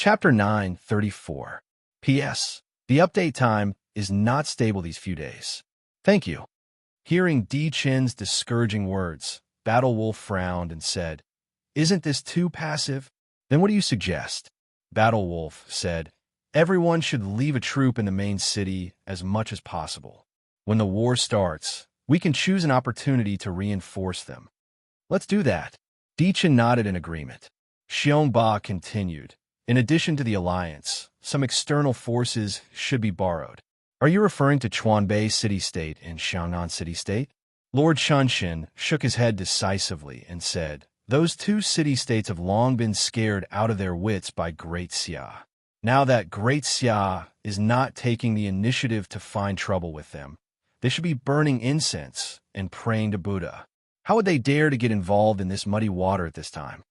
Chapter 9:34. P.S. The update time is not stable these few days. Thank you. Hearing Di Chin's discouraging words, Battle Wolf frowned and said, "Isn't this too passive? Then what do you suggest?" Battle Wolf said, "Everyone should leave a troop in the main city as much as possible. When the war starts, we can choose an opportunity to reinforce them." "Let's do that." Di Chin nodded in agreement. Xiongba continued, "In addition to the alliance, some external forces should be borrowed." "Are you referring to Chuanbei City-State and Xiangnan City-State?" Lord Chunshin shook his head decisively and said, "Those two city-states have long been scared out of their wits by Great Xia. Now that Great Xia is not taking the initiative to find trouble with them, they should be burning incense and praying to Buddha. How would they dare to get involved in this muddy water at this time?"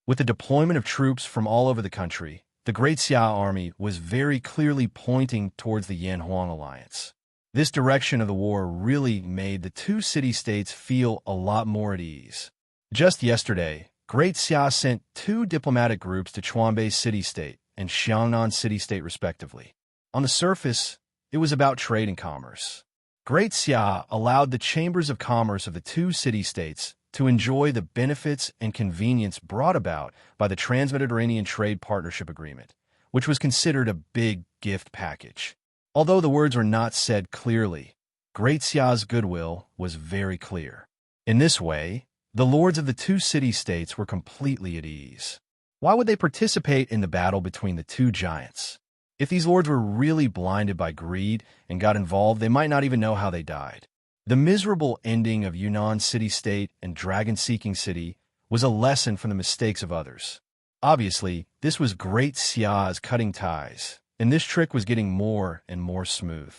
With the deployment of troops from all over the country, the Great Xia army was very clearly pointing towards the Yanhuang alliance. This direction of the war really made the two city-states feel a lot more at ease. Just yesterday, Great Xia sent 2 diplomatic groups to Chuanbei City-State and Xiangnan City-State respectively. On the surface, it was about trade and commerce. Great Xia allowed the chambers of commerce of the two city-states to enjoy the benefits and convenience brought about by the Trans-Mediterranean Trade Partnership Agreement, which was considered a big gift package. Although the words were not said clearly, Great Xia's goodwill was very clear. In this way, the lords of the two city-states were completely at ease. Why would they participate in the battle between the two giants? If these lords were really blinded by greed and got involved, they might not even know how they died. The miserable ending of Yunnan City-State and Dragon-Seeking City was a lesson from the mistakes of others. Obviously, this was Great Xia's cutting ties, and this trick was getting more and more smooth.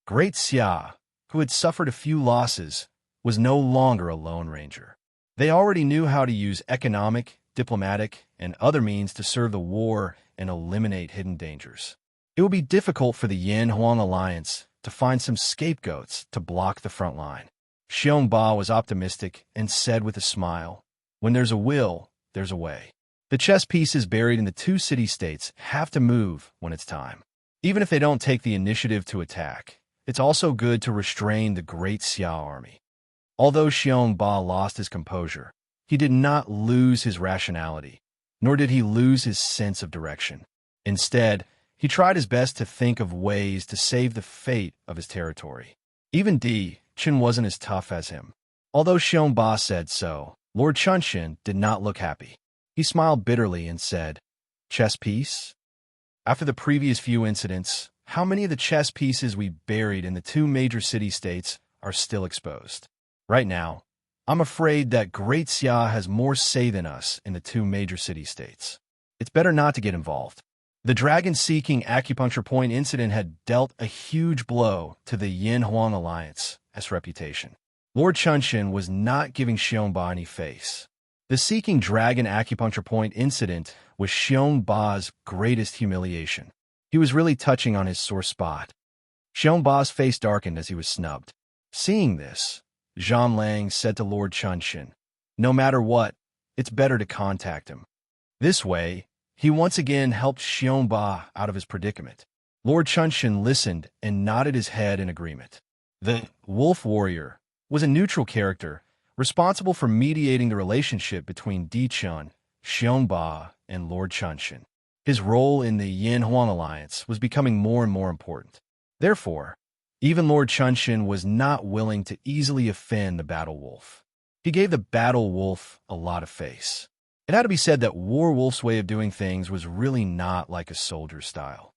Great Xia, who had suffered a few losses, was no longer a Lone Ranger. They already knew how to use economic, diplomatic, and other means to serve the war and eliminate hidden dangers. It would be difficult for the Yanhuang alliance to find some scapegoats to block the front line. Xiongba was optimistic and said with a smile, "When there's a will, there's a way." The chess pieces buried in the two city-states have to move when it's time. Even if they don't take the initiative to attack, it's also good to restrain the Great Xia army. Although Xiongba lost his composure, he did not lose his rationality, nor did he lose his sense of direction. Instead, he tried his best to think of ways to save the fate of his territory. Even Di Chin wasn't as tough as him. Although Xiongba said so, Lord Chunshin did not look happy. He smiled bitterly and said, "Chess piece?" After the previous few incidents, how many of the chess pieces we buried in the two major city-states are still exposed? Right now, I'm afraid that Great Xia has more say than us in the two major city-states. It's better not to get involved. The dragon-seeking acupuncture point incident had dealt a huge blow to the Yanhuang alliance's reputation. Lord Chunshin was not giving Xiongba any face. The seeking dragon acupuncture point incident was Xiongba's greatest humiliation. He was really touching on his sore spot. Xiongba's face darkened as he was snubbed. Seeing this, Zhang Lang said to Lord Chunshin, "No matter what, it's better to contact him." This way, he once again helped Xiongba out of his predicament. Lord Chunshin listened and nodded his head in agreement. The Wolf Warrior was a neutral character responsible for mediating the relationship between Di Chun, Xiongba, and Lord Chunshin. His role in the Yanhuang alliance was becoming more and more important. Therefore, even Lord Chunshin was not willing to easily offend the Battle Wolf. He gave the Battle Wolf a lot of face. It had to be said that War Wolf's way of doing things was really not like a soldier's style.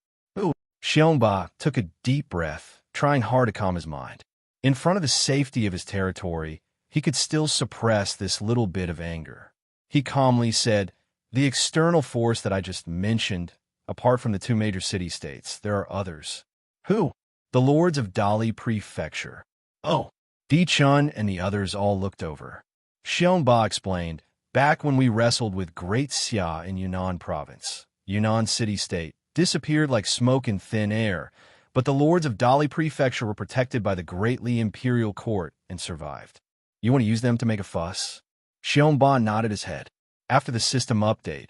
Xiongba took a deep breath, trying hard to calm his mind. In front of the safety of his territory, he could still suppress this little bit of anger. He calmly said, "The external force that I just mentioned, apart from the two major city-states, there are others." "Who?" "The lords of Dali Prefecture." "Oh." Di Chun and the others all looked over. Xiongba explained, "Back when we wrestled with Great Xia in Yunnan province, Yunnan city-state disappeared like smoke in thin air, but the lords of Dali Prefecture were protected by the greatly imperial court and survived. You want to use them to make a fuss?" Xiongba nodded his head. After the system update,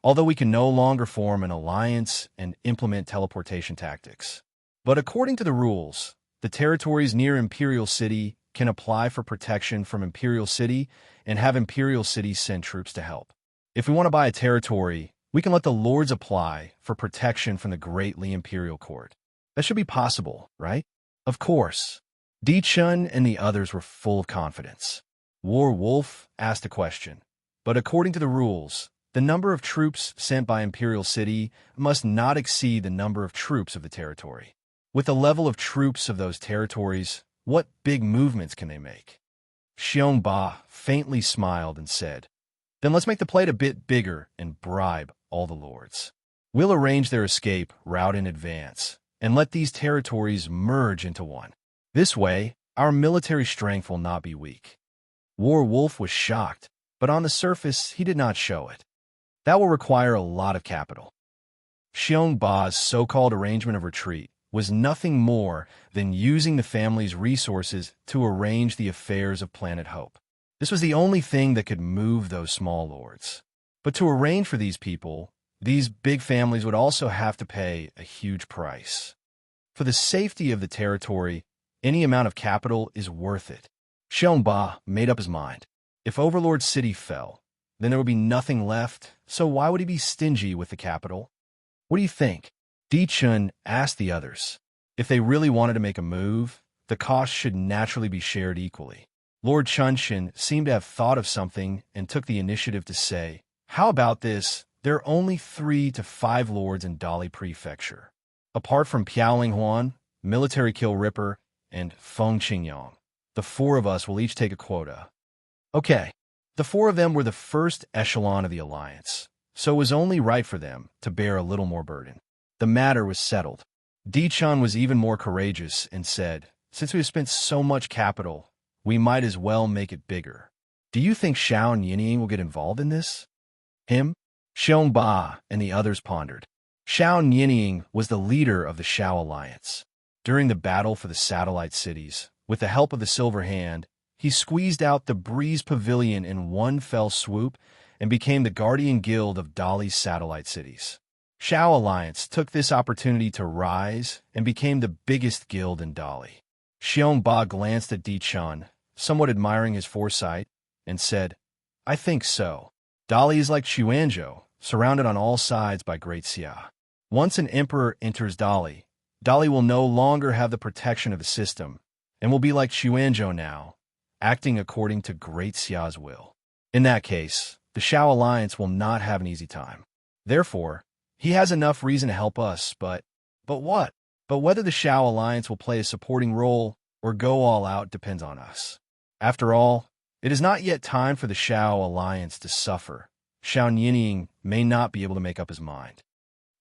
although we can no longer form an alliance and implement teleportation tactics. But according to the rules, the territories near Imperial City can apply for protection from Imperial City and have Imperial City send troops to help. If we want to buy a territory, we can let the lords apply for protection from the Greatly Imperial Court. That should be possible, right? Of course. Di Chun and the others were full of confidence. War Wolf asked a question, but according to the rules, the number of troops sent by Imperial City must not exceed the number of troops of the territory. With the level of troops of those territories, what big movements can they make? Xiong Ba faintly smiled and said, "Then let's make the plate a bit bigger and bribe all the lords. We'll arrange their escape route in advance and let these territories merge into one. This way, our military strength will not be weak." War Wolf was shocked, but on the surface, he did not show it. That will require a lot of capital. Xiong Ba's so-called arrangement of retreat was nothing more than using the family's resources to arrange the affairs of Planet Hope. This was the only thing that could move those small lords. But to arrange for these people, these big families would also have to pay a huge price. For the safety of the territory, any amount of capital is worth it. Xiong Ba made up his mind. If Overlord City fell, then there would be nothing left, so why would he be stingy with the capital? What do you think? Di Chun asked the others. If they really wanted to make a move, the cost should naturally be shared equally. Lord Chunshin seemed to have thought of something and took the initiative to say, "How about this? There are only 3 to 5 lords in Dali Prefecture. Apart from Piaoling Huan, Military Kill Ripper, and Feng Qingyang, the 4 of us will each take a quota." Okay, the 4 of them were the first echelon of the alliance, so it was only right for them to bear a little more burden. The matter was settled. Di Chun was even more courageous and said, "Since we have spent so much capital, we might as well make it bigger. Do you think Xiao and Yinying will get involved in this?" Him? Xiong Ba and the others pondered. Xiao Nianying was the leader of the Xiao Alliance. During the battle for the satellite cities, with the help of the Silver Hand, he squeezed out the Breeze Pavilion in one fell swoop and became the guardian guild of Dali's satellite cities. Xiao Alliance took this opportunity to rise and became the biggest guild in Dali. Xiong Ba glanced at Di Chun, somewhat admiring his foresight, and said, "I think so. Dali is like Xuanzhou, surrounded on all sides by Great Xia. Once an emperor enters Dali, Dali will no longer have the protection of the system, and will be like Xuanzhou now, acting according to Great Xia's will. In that case, the Xiao Alliance will not have an easy time. Therefore, he has enough reason to help us, but what? But whether the Xiao Alliance will play a supporting role or go all out depends on us. After all, it is not yet time for the Xiao Alliance to suffer. Xiao Nianying may not be able to make up his mind."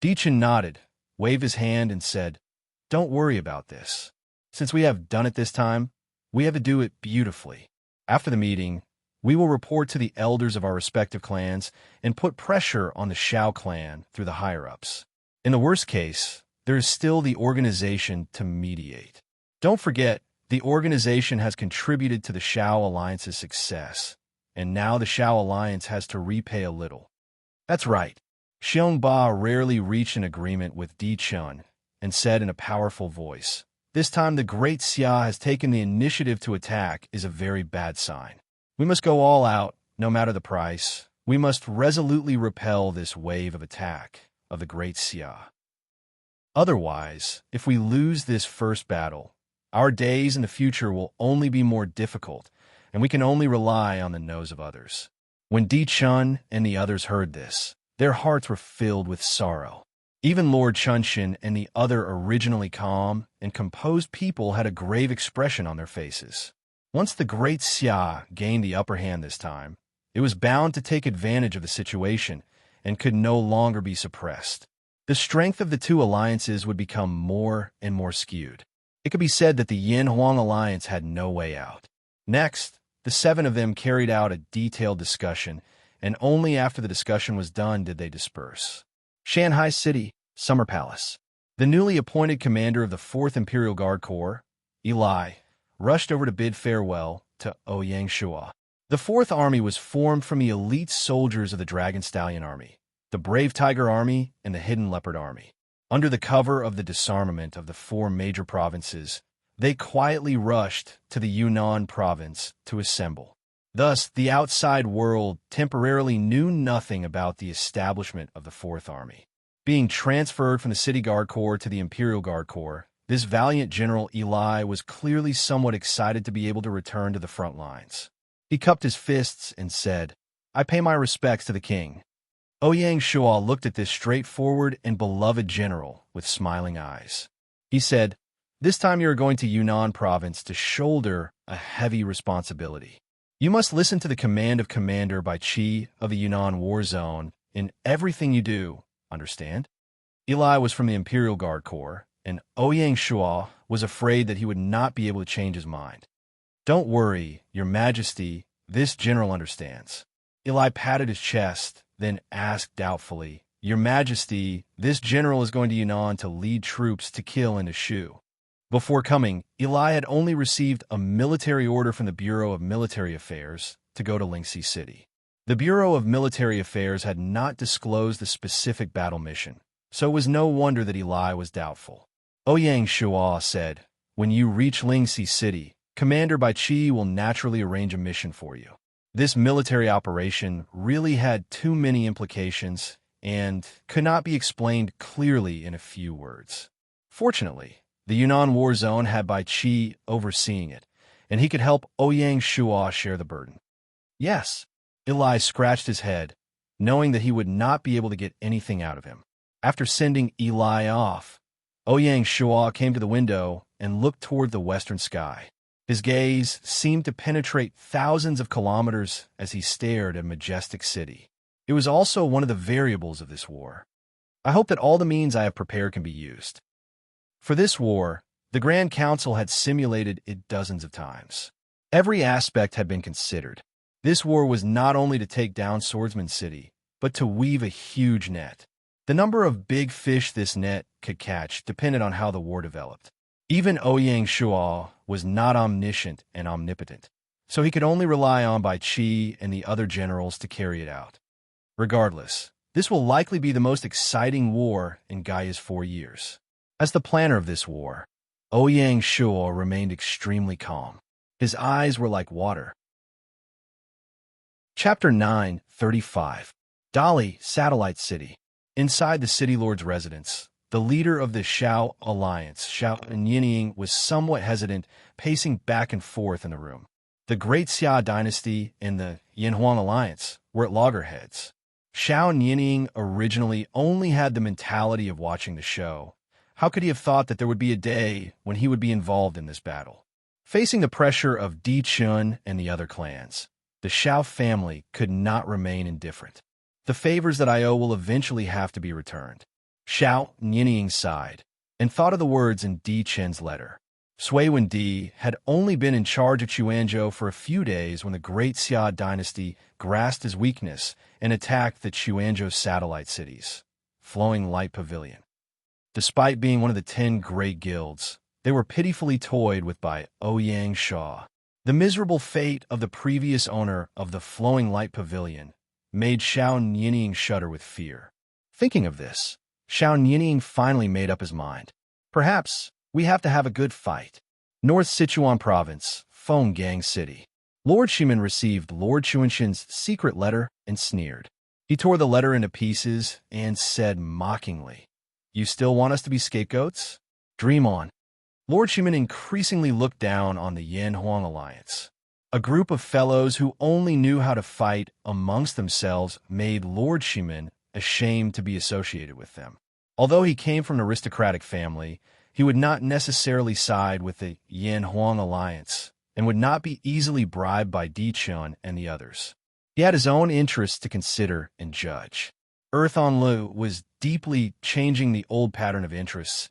Di Chun nodded, waved his hand, and said, "Don't worry about this. Since we have done it this time, we have to do it beautifully. After the meeting, we will report to the elders of our respective clans and put pressure on the Xiao clan through the higher-ups. In the worst case, there is still the organization to mediate. Don't forget, the organization has contributed to the Xiao Alliance's success, and now the Xiao Alliance has to repay a little." "That's right." Xiong Ba rarely reached an agreement with Di Chun and said in a powerful voice, "This time the Great Xia has taken the initiative to attack is a very bad sign. We must go all out, no matter the price. We must resolutely repel this wave of attack of the Great Xia. Otherwise, if we lose this first battle, our days in the future will only be more difficult, and we can only rely on the nose of others." When Di Chun and the others heard this, their hearts were filled with sorrow. Even Lord Chunshin and the other originally calm and composed people had a grave expression on their faces. Once the Great Xia gained the upper hand this time, it was bound to take advantage of the situation and could no longer be suppressed. The strength of the two alliances would become more and more skewed. It could be said that the Yin-Huang alliance had no way out. Next, the 7 of them carried out a detailed discussion, and only after the discussion was done did they disperse. Shanghai City, Summer Palace. The newly appointed commander of the 4th Imperial Guard Corps, Eli, rushed over to bid farewell to Ouyang Shua. The 4th Army was formed from the elite soldiers of the Dragon Stallion Army, the Brave Tiger Army and the Hidden Leopard Army. Under the cover of the disarmament of the four major provinces, they quietly rushed to the Yunnan province to assemble. Thus, the outside world temporarily knew nothing about the establishment of the Fourth Army. Being transferred from the City Guard Corps to the Imperial Guard Corps, this valiant General Eli was clearly somewhat excited to be able to return to the front lines. He cupped his fists and said, "I pay my respects to the king." Ouyang Shuo looked at this straightforward and beloved general with smiling eyes. He said, "This time you are going to Yunnan province to shoulder a heavy responsibility. You must listen to the command of Commander by Chi of the Yunnan War Zone in everything you do, understand?" Eli was from the Imperial Guard Corps, and Ouyang Shuo was afraid that he would not be able to change his mind. "Don't worry, Your Majesty, this general understands." Eli patted his chest, then asked doubtfully, "Your Majesty, this general is going to Yunnan to lead troops to kill and to Shu." Before coming, Eli had only received a military order from the Bureau of Military Affairs to go to Lingxi City. The Bureau of Military Affairs had not disclosed the specific battle mission, so it was no wonder that Eli was doubtful. Ouyang Shuo said, "When you reach Lingxi City, Commander Bai Qi will naturally arrange a mission for you." This military operation really had too many implications and could not be explained clearly in a few words. Fortunately, the Yunnan War Zone had Bai Qi overseeing it, and he could help Ouyang Shuo share the burden. Yes, Eli scratched his head, knowing that he would not be able to get anything out of him. After sending Eli off, Ouyang Shuo came to the window and looked toward the western sky. His gaze seemed to penetrate thousands of kilometers as he stared at a majestic city. It was also one of the variables of this war. I hope that all the means I have prepared can be used. For this war, the Grand Council had simulated it dozens of times. Every aspect had been considered. This war was not only to take down Swordsman City, but to weave a huge net. The number of big fish this net could catch depended on how the war developed. Even Ouyang Shuo was not omniscient and omnipotent, so he could only rely on Bai Qi and the other generals to carry it out. Regardless, this will likely be the most exciting war in Gaia's 4 years. As the planner of this war, Ouyang Shuo remained extremely calm. His eyes were like water. Chapter 9:35. Dali, Satellite City. Inside the city lord's residence, the leader of the Shao Alliance, Shao Nianying, was somewhat hesitant, pacing back and forth in the room. The Great Xia Dynasty and the Yanhuang Alliance were at loggerheads. Shao Nianying originally only had the mentality of watching the show. How could he have thought that there would be a day when he would be involved in this battle? Facing the pressure of Di Chun and the other clans, the Shao family could not remain indifferent. The favors that I owe will eventually have to be returned. Shao Nianying sighed and thought of the words in Di Chen's letter. Sui Wendi had only been in charge of Chuanzhou for a few days when the Great Xia Dynasty grasped his weakness and attacked the Chuanzhou satellite cities, Flowing Light Pavilion. Despite being one of the 10 great guilds, they were pitifully toyed with by Ouyang Shuo. The miserable fate of the previous owner of the Flowing Light Pavilion made Shao Nianying shudder with fear. Thinking of this, Shao Nianying finally made up his mind. Perhaps we have to have a good fight. North Sichuan Province, Fenggang City. Lord Shimin received Lord Chuanshin's secret letter and sneered. He tore the letter into pieces and said mockingly, "You still want us to be scapegoats? Dream on." Lord Shimin increasingly looked down on the Yanhuang Alliance. A group of fellows who only knew how to fight amongst themselves made Lord Shimin ashamed to be associated with them. Although he came from an aristocratic family, he would not necessarily side with the Yanhuang Alliance and would not be easily bribed by Di Chun and the others. He had his own interests to consider and judge. Earth on Lu was deeply changing the old pattern of interests,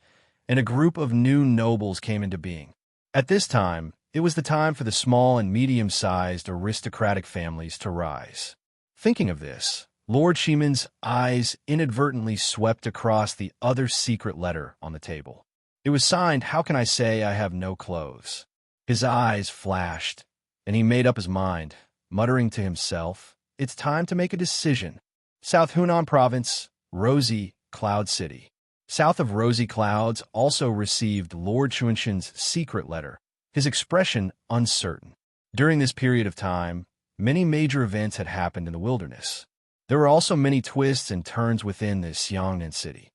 and a group of new nobles came into being. At this time, it was the time for the small and medium-sized aristocratic families to rise. Thinking of this, Lord Shimin's eyes inadvertently swept across the other secret letter on the table. It was signed, "How can I say I have no clothes?" His eyes flashed, and he made up his mind, muttering to himself, "It's time to make a decision." South Hunan Province, Rosy Cloud City. South of rosy clouds also received Lord Chuanshan's secret letter, his expression uncertain. During this period of time, many major events had happened in the wilderness. There were also many twists and turns within the Xiongnan city.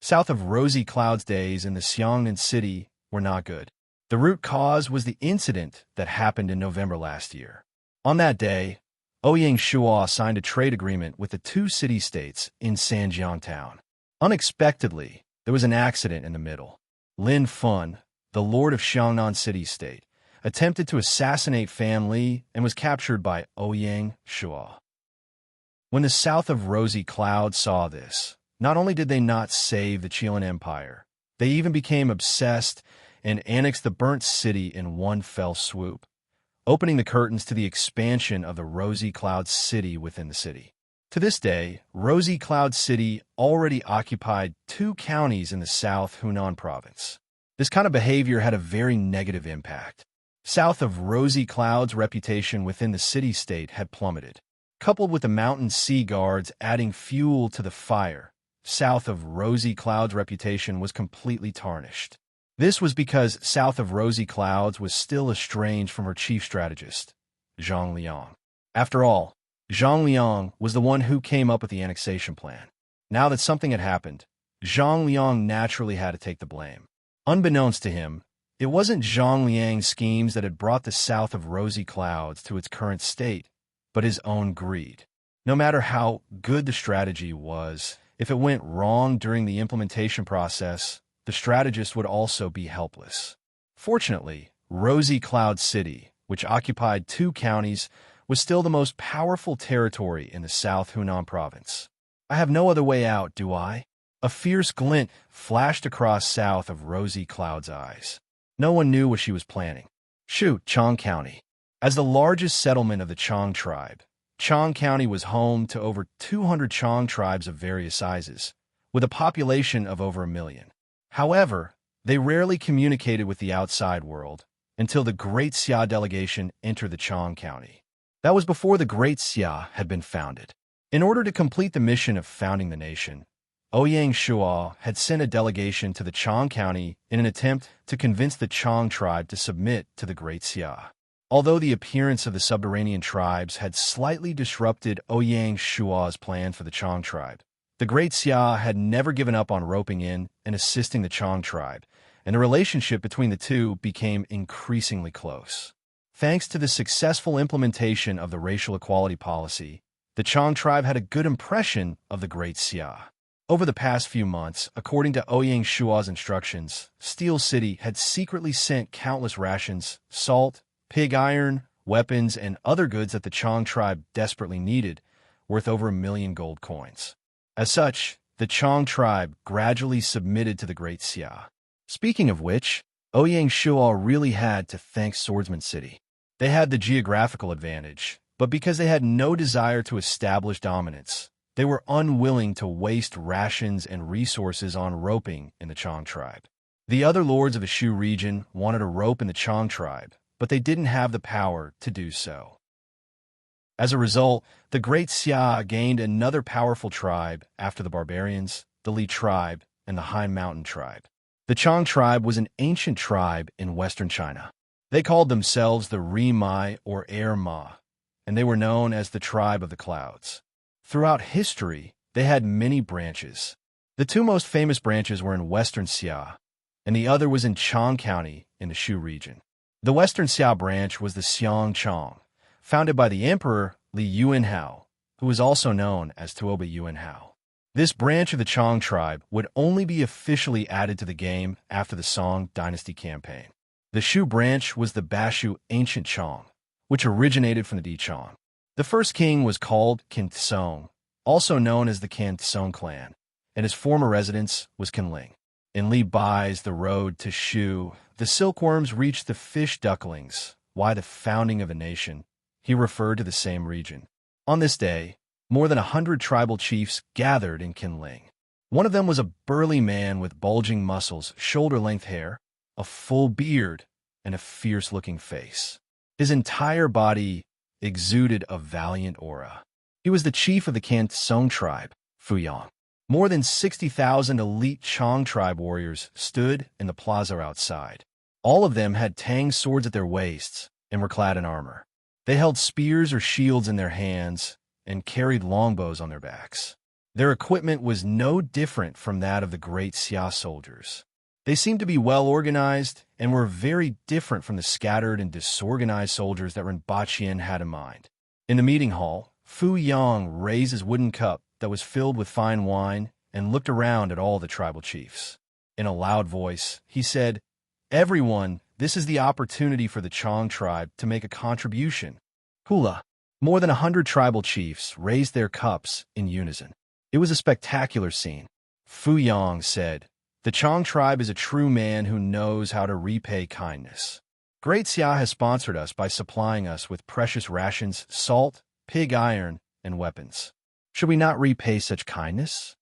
South of rosy clouds, days in the Xiongnan city were not good. The root cause was the incident that happened in November last year. On that day, Ouyang Shua signed a trade agreement with the two city-states in Sanjiang town. Unexpectedly, there was an accident in the middle. Lin Fun, the lord of Xiongnan city-state, attempted to assassinate Fan Li and was captured by Ouyang Shua. When the south of rosy clouds saw this, not only did they not save the Qilin Empire, they even became obsessed and annexed the burnt city in one fell swoop, opening the curtains to the expansion of the Rosy Cloud City within the city. To this day, Rosy Cloud City already occupied 2 counties in the South Hunan Province. This kind of behavior had a very negative impact. South of Rosy Cloud's reputation within the city-state had plummeted. Coupled with the mountain sea guards adding fuel to the fire, South of Rosy Cloud's reputation was completely tarnished. This was because South of Rosy Clouds was still estranged from her chief strategist, Zhang Liang. After all, Zhang Liang was the one who came up with the annexation plan. Now that something had happened, Zhang Liang naturally had to take the blame. Unbeknownst to him, it wasn't Zhang Liang's schemes that had brought the South of Rosy Clouds to its current state, but his own greed. No matter how good the strategy was, if it went wrong during the implementation process, the strategist would also be helpless. Fortunately, Rosy Cloud City, which occupied 2 counties, was still the most powerful territory in the South Hunan Province. I have no other way out, do I? A fierce glint flashed across South of Rosy Cloud's eyes. No one knew what she was planning. Shoot, Chang County. As the largest settlement of the Chang tribe, Chang County was home to over 200 Chang tribes of various sizes, with a population of over 1 million. However, they rarely communicated with the outside world until the Great Xia delegation entered the Chang County. That was before the Great Xia had been founded. In order to complete the mission of founding the nation, Ouyang Shua had sent a delegation to the Chang County in an attempt to convince the Chang tribe to submit to the Great Xia. Although the appearance of the subterranean tribes had slightly disrupted Ouyang Shua's plan for the Chang tribe, the Great Xia had never given up on roping in and assisting the Chang tribe, and the relationship between the two became increasingly close. Thanks to the successful implementation of the racial equality policy, the Chang tribe had a good impression of the Great Xia. Over the past few months, according to Ouyang Shua's instructions, Steel City had secretly sent countless rations, salt, pig iron, weapons, and other goods that the Chang tribe desperately needed, worth over 1 million gold coins. As such, the Chang tribe gradually submitted to the Great Xia. Speaking of which, Ouyang Shua really had to thank Swordsman City. They had the geographical advantage, but because they had no desire to establish dominance, they were unwilling to waste rations and resources on roping in the Chang tribe. The other lords of the Shu region wanted a rope in the Chang tribe, but they didn't have the power to do so. As a result, the Great Xia gained another powerful tribe after the barbarians, the Li tribe, and the Han Mountain tribe. The Chang tribe was an ancient tribe in western China. They called themselves the Ri Mai or Air Ma, and they were known as the tribe of the clouds. Throughout history, they had many branches. The 2 most famous branches were in western Xia, and the other was in Chang County in the Shu region. The western Xia branch was the Xiong Chang, founded by the Emperor Li Yuanhao, who was also known as Tuoba Yuanhao. This branch of the Chang tribe would only be officially added to the game after the Song Dynasty campaign. The Shu branch was the Bashu Ancient Chang, which originated from the Di Chang. The first king was called Qin Tsong, also known as the Qin Tsong clan, and his former residence was Qinling. In Li Bai's The Road to Shu, the silkworms reached the fish ducklings. Why the founding of a nation, he referred to the same region. On this day, more than 100 tribal chiefs gathered in Qinling. One of them was a burly man with bulging muscles, shoulder-length hair, a full beard, and a fierce-looking face. His entire body exuded a valiant aura. He was the chief of the Kansong tribe, Fuyang. More than 60,000 elite Chong tribe warriors stood in the plaza outside. All of them had tang swords at their waists and were clad in armor. They held spears or shields in their hands and carried longbows on their backs. Their equipment was no different from that of the great Xia soldiers. They seemed to be well organized and were very different from the scattered and disorganized soldiers that Rinpoche had in mind. In the meeting hall, Fu Yang raised his wooden cup that was filled with fine wine and looked around at all the tribal chiefs. In a loud voice, he said, "Everyone, this is the opportunity for the Chong tribe to make a contribution." Hula. More than 100 tribal chiefs raised their cups in unison. It was a spectacular scene. Fu Yang said, "The Chong tribe is a true man who knows how to repay kindness. Great Xia has sponsored us by supplying us with precious rations, salt, pig iron, and weapons. Should we not repay such kindness?"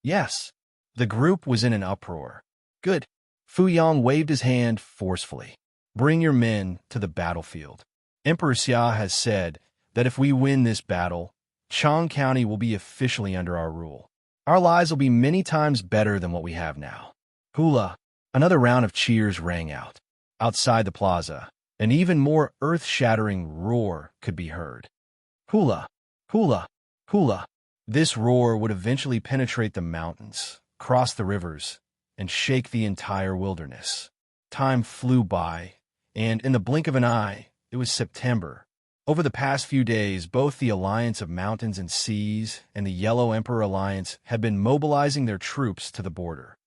"Yes." The group was in an uproar. "Good." Fu Yang waved his hand forcefully. "Bring your men to the battlefield. Emperor Xia has said that if we win this battle, Chong County will be officially under our rule. Our lives will be many times better than what we have now." Hula. Another round of cheers rang out. Outside the plaza, an even more earth-shattering roar could be heard. Hula, hula, hula. This roar would eventually penetrate the mountains, cross the rivers, and shake the entire wilderness. Time flew by, and in the blink of an eye, it was September. Over the past few days, both the Alliance of Mountains and Seas and the Yellow Emperor Alliance had been mobilizing their troops to the border.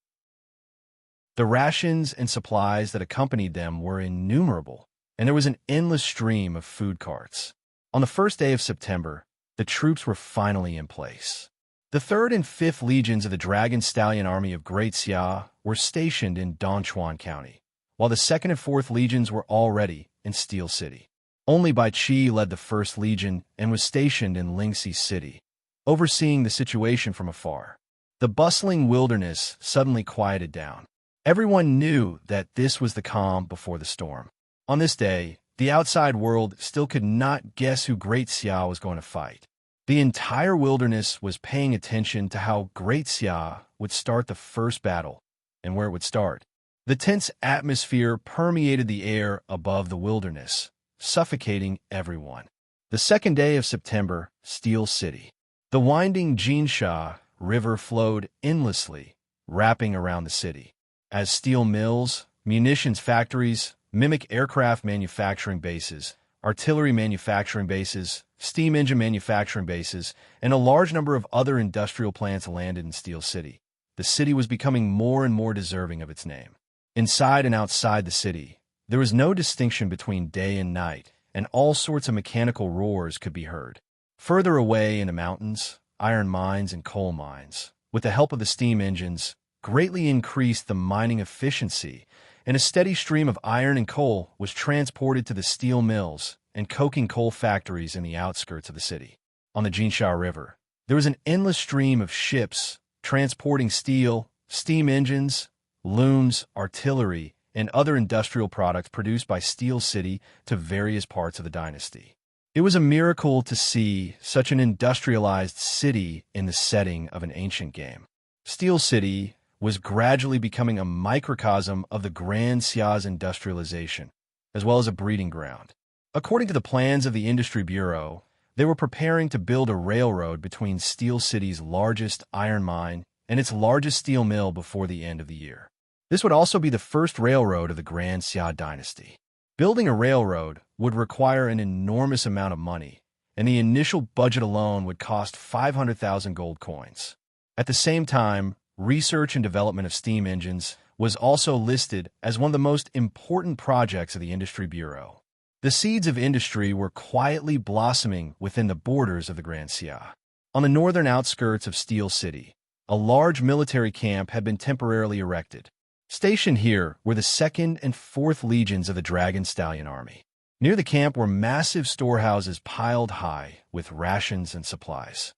The rations and supplies that accompanied them were innumerable, and there was an endless stream of food carts. On the first day of September, the troops were finally in place. The 3rd and 5th Legions of the Dragon Stallion Army of Great Xia were stationed in Dongchuan County, while the 2nd and 4th Legions were already in Steel City. Only Bai Qi led the 1st Legion and was stationed in Lingxi City, overseeing the situation from afar. The bustling wilderness suddenly quieted down. Everyone knew that this was the calm before the storm. On this day, the outside world still could not guess who Great Xia was going to fight. The entire wilderness was paying attention to how Great Xia would start the first battle and where it would start. The tense atmosphere permeated the air above the wilderness, suffocating everyone. The 2nd day of September, Steel City. The winding Jinsha River flowed endlessly, wrapping around the city. As steel mills, munitions factories, mimic aircraft manufacturing bases, artillery manufacturing bases, steam engine manufacturing bases, and a large number of other industrial plants landed in Steel City, the city was becoming more and more deserving of its name. Inside and outside the city, there was no distinction between day and night, and all sorts of mechanical roars could be heard. Further away in the mountains, iron mines and coal mines, with the help of the steam engines, greatly increased the mining efficiency, and a steady stream of iron and coal was transported to the steel mills and coking coal factories in the outskirts of the city. On the Jinsha River, there was an endless stream of ships transporting steel, steam engines, looms, artillery, and other industrial products produced by Steel City to various parts of the dynasty. It was a miracle to see such an industrialized city in the setting of an ancient game. Steel City was gradually becoming a microcosm of the Grand Xia's industrialization, as well as a breeding ground. According to the plans of the Industry Bureau, they were preparing to build a railroad between Steel City's largest iron mine and its largest steel mill before the end of the year. This would also be the first railroad of the Grand Xia dynasty. Building a railroad would require an enormous amount of money, and the initial budget alone would cost 500,000 gold coins. At the same time, research and development of steam engines was also listed as one of the most important projects of the Industry Bureau. The seeds of industry were quietly blossoming within the borders of the Grand Xia. On the northern outskirts of Steel City, a large military camp had been temporarily erected. Stationed here were the 2nd and 4th Legions of the Dragon Stallion Army. Near the camp were massive storehouses piled high with rations and supplies.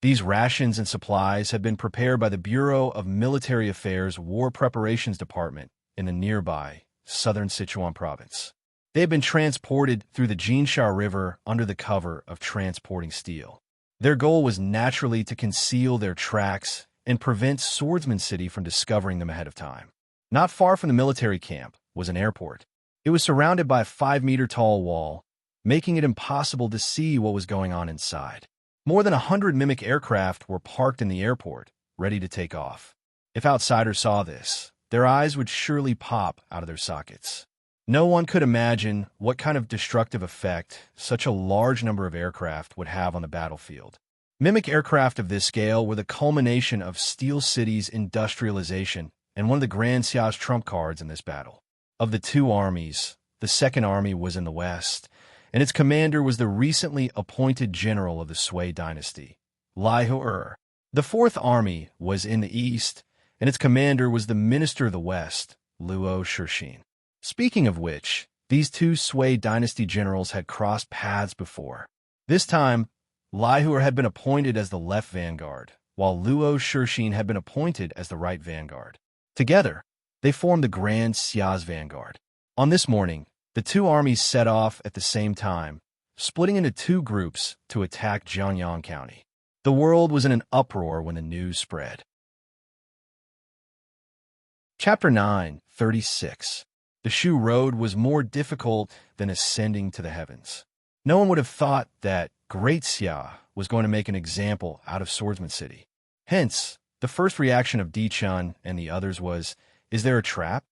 These rations and supplies had been prepared by the Bureau of Military Affairs War Preparations Department in the nearby southern Sichuan province. They had been transported through the Jinsha River under the cover of transporting steel. Their goal was naturally to conceal their tracks and prevent Swordsman City from discovering them ahead of time. Not far from the military camp was an airport. It was surrounded by a 5-meter-tall wall, making it impossible to see what was going on inside. More than 100 mimic aircraft were parked in the airport, ready to take off. If outsiders saw this, their eyes would surely pop out of their sockets. No one could imagine what kind of destructive effect such a large number of aircraft would have on the battlefield. Mimic aircraft of this scale were the culmination of Steel City's industrialization and one of the Grand Xia's trump cards in this battle. Of the two armies, the Second Army was in the west, and its commander was the recently appointed general of the Sui dynasty, Lai Hu. The Fourth Army was in the east, and its commander was the minister of the west, Luo Shixin. Speaking of which, these two Sui dynasty generals had crossed paths before. This time, Lai Hu had been appointed as the left vanguard, while Luo Shixin had been appointed as the right vanguard. Together, they formed the Grand Xia's vanguard. On this morning, the two armies set off at the same time, splitting into two groups to attack Jiangyang County. The world was in an uproar when the news spread. Chapter 9, 36. The Shu Road was more difficult than ascending to the heavens. No one would have thought that Great Xia was going to make an example out of Swordsman City. Hence, the first reaction of Di Chun and the others was, "Is there a trap?"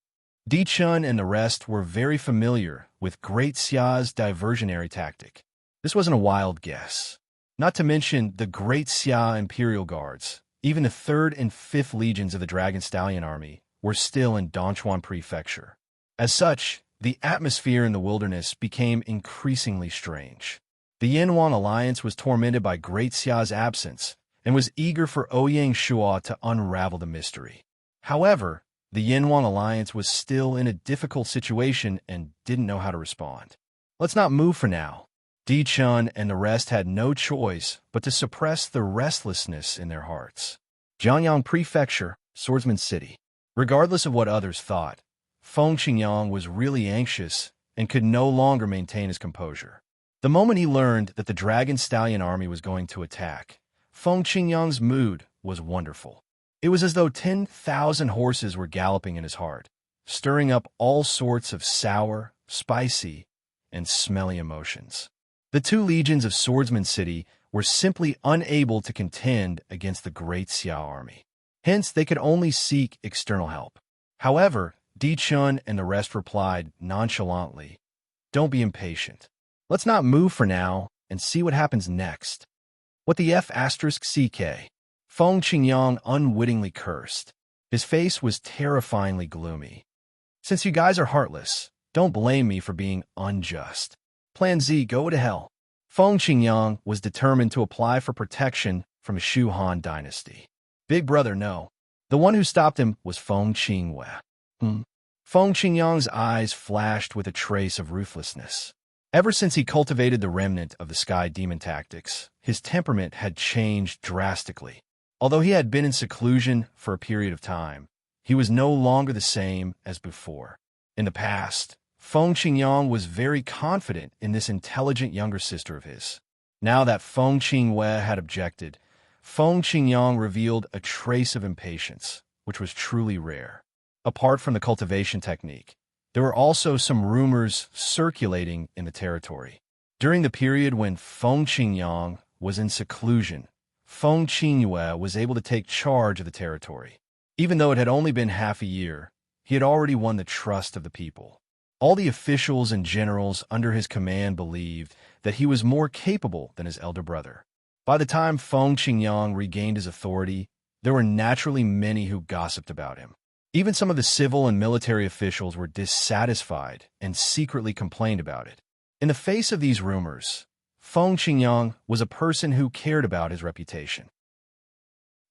Di Chun and the rest were very familiar with Great Xia's diversionary tactic. This wasn't a wild guess. Not to mention the Great Xia Imperial Guards, even the 3rd and 5th Legions of the Dragon Stallion Army, were still in Dongchuan Prefecture. As such, the atmosphere in the wilderness became increasingly strange. The Yanwan alliance was tormented by Great Xia's absence and was eager for Ouyang Shua to unravel the mystery. However, the Yanwan alliance was still in a difficult situation and didn't know how to respond. "Let's not move for now." Di Chun and the rest had no choice but to suppress the restlessness in their hearts. Jiangyang Prefecture, Swordsman City. Regardless of what others thought, Feng Qingyang was really anxious and could no longer maintain his composure. The moment he learned that the Dragon Stallion Army was going to attack, Feng Qingyang's mood was wonderful. It was as though 10,000 horses were galloping in his heart, stirring up all sorts of sour, spicy, and smelly emotions. The two legions of Swordsman City were simply unable to contend against the Great Xia army. Hence, they could only seek external help. However, Di Chun and the rest replied nonchalantly, "Don't be impatient. Let's not move for now and see what happens next." "What the F***CK?" Feng Qingyang unwittingly cursed. His face was terrifyingly gloomy. "Since you guys are heartless, don't blame me for being unjust. Plan Z, go to hell." Feng Qingyang was determined to apply for protection from Shu Han dynasty. "Big brother, no." The one who stopped him was Feng Qinghue. Feng Qingyang's eyes flashed with a trace of ruthlessness. Ever since he cultivated the remnant of the Sky Demon tactics, his temperament had changed drastically. Although he had been in seclusion for a period of time, he was no longer the same as before. In the past, Feng Qingyang was very confident in this intelligent younger sister of his. Now that Feng Qinghue had objected, Feng Qingyang revealed a trace of impatience, which was truly rare. Apart from the cultivation technique, there were also some rumors circulating in the territory. During the period when Feng Qingyang was in seclusion, Feng Qinghue was able to take charge of the territory. Even though it had only been half a year, he had already won the trust of the people. All the officials and generals under his command believed that he was more capable than his elder brother. By the time Feng Qingyang regained his authority, there were naturally many who gossiped about him. Even some of the civil and military officials were dissatisfied and secretly complained about it. In the face of these rumors, Feng Qingyang was a person who cared about his reputation.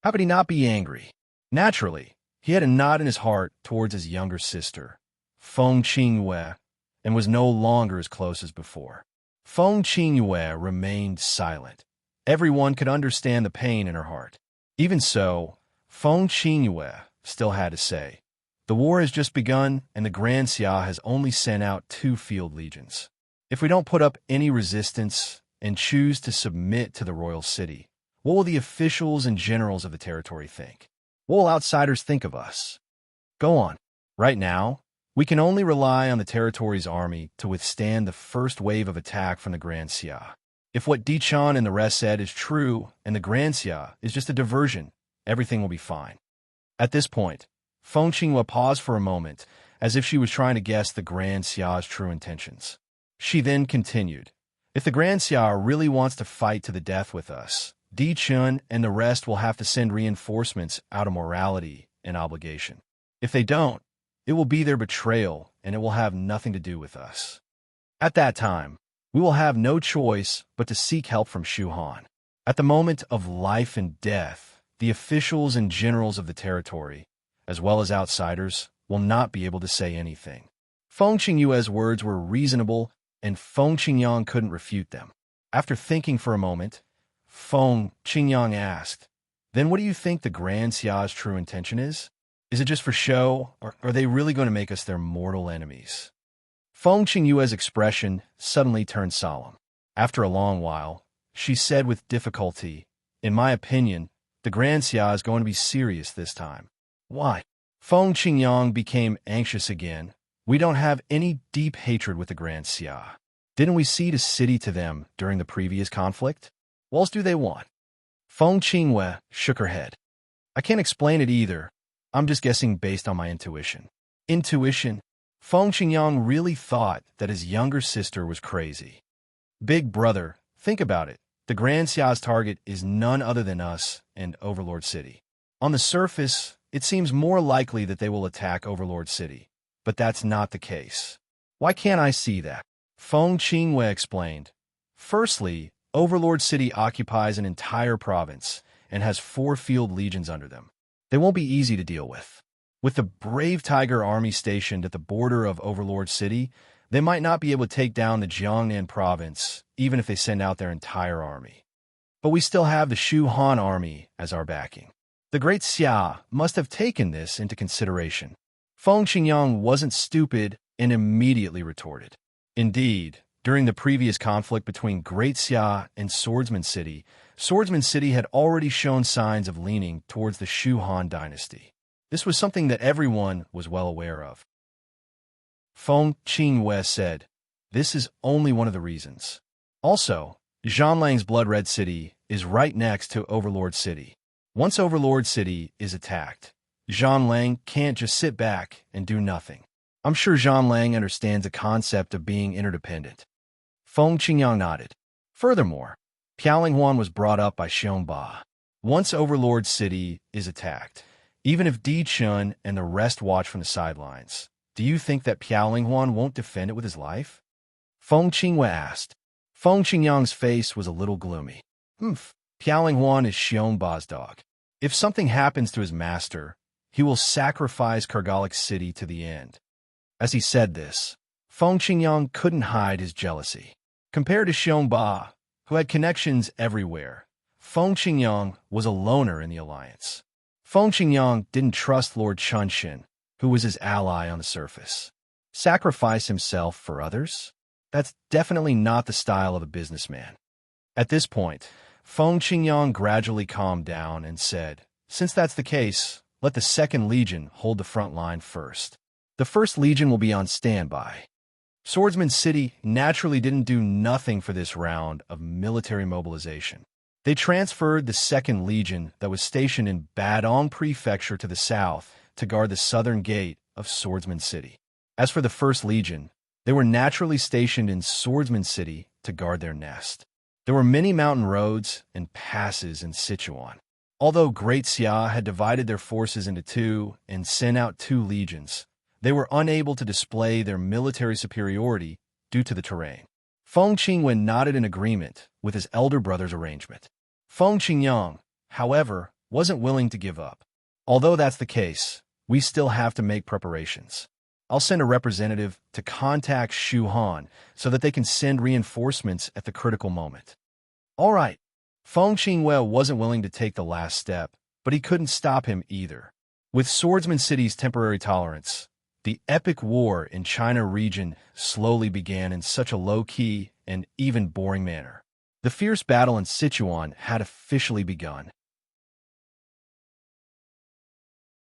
How could he not be angry? Naturally, he had a knot in his heart towards his younger sister, Feng Qinghue, and was no longer as close as before. Feng Qinghue remained silent. Everyone could understand the pain in her heart. Even so, Feng Qinghue still had to say, The war has just begun, and the Grand Xia has only sent out 2 field legions. If we don't put up any resistance and choose to submit to the royal city, what will the officials and generals of the territory think? What will outsiders think of us? Go on. Right now, we can only rely on the territory's army to withstand the first wave of attack from the Grand Xia. If what Di Chan and the rest said is true and the Grand Xia is just a diversion, everything will be fine. At this point, Feng Qinghua paused for a moment, as if she was trying to guess the Grand Xia's true intentions. She then continued, "If the Grand Xia really wants to fight to the death with us, Di Chun and the rest will have to send reinforcements out of morality and obligation. If they don't, it will be their betrayal, and it will have nothing to do with us. At that time, we will have no choice but to seek help from Shu Han. At the moment of life and death, the officials and generals of the territory, as well as outsiders, will not be able to say anything." Feng Qingyue's words were reasonable, and Feng Qingyang couldn't refute them. After thinking for a moment, Feng Qingyang asked, "Then what do you think the Grand Xia's true intention is? Is it just for show, or are they really going to make us their mortal enemies?" Feng Qingyue's expression suddenly turned solemn. After a long while, she said with difficulty, "In my opinion, the Grand Xia is going to be serious this time." "Why?" Feng Qingyang became anxious again. "We don't have any deep hatred with the Grand Xia. Didn't we cede a city to them during the previous conflict? What else do they want?" Feng Qinghua shook her head. "I can't explain it either. I'm just guessing based on my intuition." Intuition? Feng Qingyang really thought that his younger sister was crazy. "Big brother, think about it. The Grand Xia's target is none other than us and Overlord City. On the surface, it seems more likely that they will attack Overlord City, but that's not the case. Why can't I see that?" Feng Qinghua explained. "Firstly, Overlord City occupies an entire province and has 4 field legions under them. They won't be easy to deal with. With the Brave Tiger army stationed at the border of Overlord City, they might not be able to take down the Jiangnan province, even if they send out their entire army. But we still have the Shu Han army as our backing. The Great Xia must have taken this into consideration." Feng Qingyang wasn't stupid and immediately retorted. Indeed, during the previous conflict between Great Xia and Swordsman City had already shown signs of leaning towards the Shu Han dynasty. This was something that everyone was well aware of. Feng Qinghua said, "This is only one of the reasons. Also, Zhanlang's Blood Red City is right next to Overlord City. Once Overlord City is attacked, Zhanlang can't just sit back and do nothing. I'm sure Zhanlang understands the concept of being interdependent." Feng Qingyang nodded. Furthermore, Pialing Huan was brought up by Xiongba. Once Overlord City is attacked, even if Di Chun and the rest watch from the sidelines, do you think that Pialing Huan won't defend it with his life? Feng Qinghua asked. Feng Qingyang's face was a little gloomy. Pialing Huan is Xiongba's dog. If something happens to his master, he will sacrifice Kargalik City to the end. As he said this, Feng Qingyang couldn't hide his jealousy. Compared to Xiongba, who had connections everywhere, Feng Qingyang was a loner in the alliance. Feng Qingyang didn't trust Lord Chunxin, who was his ally on the surface. Sacrifice himself for others? That's definitely not the style of a businessman. At this point, Feng Qingyang gradually calmed down and said, "Since that's the case, let the 2nd Legion hold the front line first. The 1st Legion will be on standby." Swordsman City naturally didn't do nothing for this round of military mobilization. They transferred the 2nd Legion that was stationed in Badong Prefecture to the south to guard the southern gate of Swordsman City. As for the 1st Legion, they were naturally stationed in Swordsman City to guard their nest. There were many mountain roads and passes in Sichuan. Although Great Xia had divided their forces into 2 and sent out 2 legions, they were unable to display their military superiority due to the terrain. Feng Qingyuan nodded in agreement with his elder brother's arrangement. Feng Qingyang, however, wasn't willing to give up. "Although that's the case, we still have to make preparations. I'll send a representative to contact Shu Han so that they can send reinforcements at the critical moment." "All right." Feng Qinghua wasn't willing to take the last step, but he couldn't stop him either. With Swordsman City's temporary tolerance, the epic war in China region slowly began in such a low-key and even boring manner. The fierce battle in Sichuan had officially begun.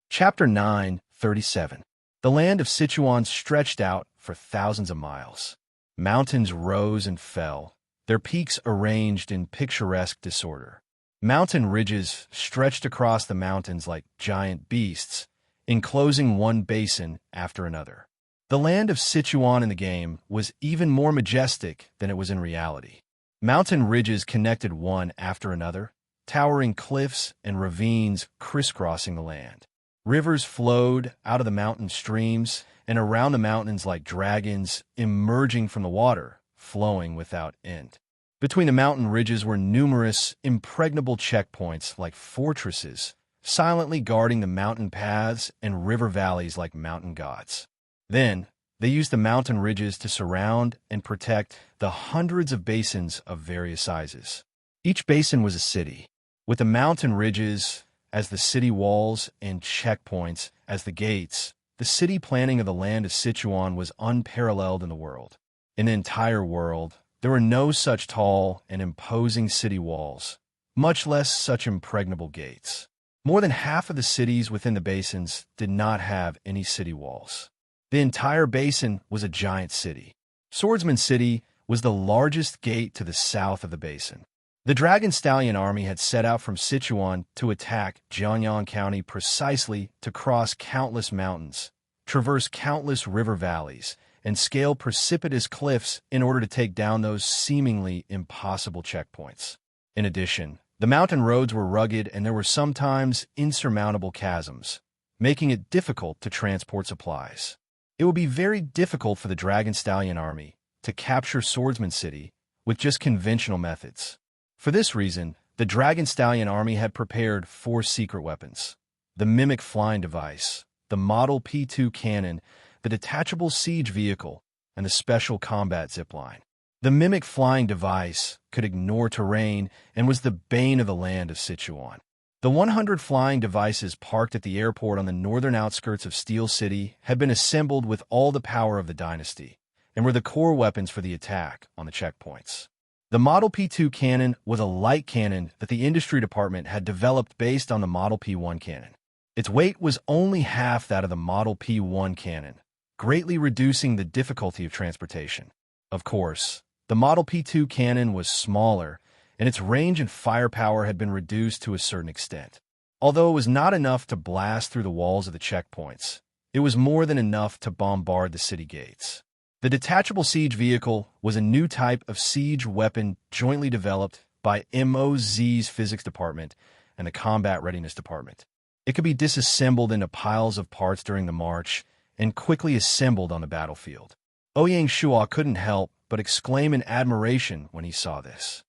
Chapter 9:37. The land of Sichuan stretched out for thousands of miles. Mountains rose and fell, their peaks arranged in picturesque disorder. Mountain ridges stretched across the mountains like giant beasts, enclosing one basin after another. The land of Sichuan in the game was even more majestic than it was in reality. Mountain ridges connected one after another, towering cliffs and ravines crisscrossing the land. Rivers flowed out of the mountain streams and around the mountains like dragons emerging from the water, flowing without end. Between the mountain ridges were numerous impregnable checkpoints like fortresses, silently guarding the mountain paths and river valleys like mountain gods. Then, they used the mountain ridges to surround and protect the hundreds of basins of various sizes. Each basin was a city, with the mountain ridges as the city walls and checkpoints as the gates. The city planning of the land of Sichuan was unparalleled in the world. In the entire world, there were no such tall and imposing city walls, much less such impregnable gates. More than half of the cities within the basins did not have any city walls. The entire basin was a giant city. Swordsman City was the largest gate to the south of the basin. The Dragon Stallion army had set out from Sichuan to attack Jianyang County precisely to cross countless mountains, traverse countless river valleys, and scale precipitous cliffs in order to take down those seemingly impossible checkpoints. In addition, the mountain roads were rugged and there were sometimes insurmountable chasms, making it difficult to transport supplies. It would be very difficult for the Dragon Stallion army to capture Swordsman City with just conventional methods. For this reason, the Dragon Stallion army had prepared 4 secret weapons: the Mimic Flying Device, the Model P2 Cannon, the Detachable Siege Vehicle, and the Special Combat Zipline. The Mimic Flying Device could ignore terrain and was the bane of the land of Sichuan. The 100 flying devices parked at the airport on the northern outskirts of Steel City had been assembled with all the power of the dynasty and were the core weapons for the attack on the checkpoints. The Model P2 cannon was a light cannon that the industry department had developed based on the Model P1 cannon. Its weight was only half that of the Model P1 cannon, greatly reducing the difficulty of transportation. Of course, the Model P2 cannon was smaller, and its range and firepower had been reduced to a certain extent. Although it was not enough to blast through the walls of the checkpoints, it was more than enough to bombard the city gates. The Detachable Siege Vehicle was a new type of siege weapon jointly developed by MOZ's Physics Department and the Combat Readiness Department. It could be disassembled into piles of parts during the march and quickly assembled on the battlefield. Ouyang Shua couldn't help but exclaim in admiration when he saw this.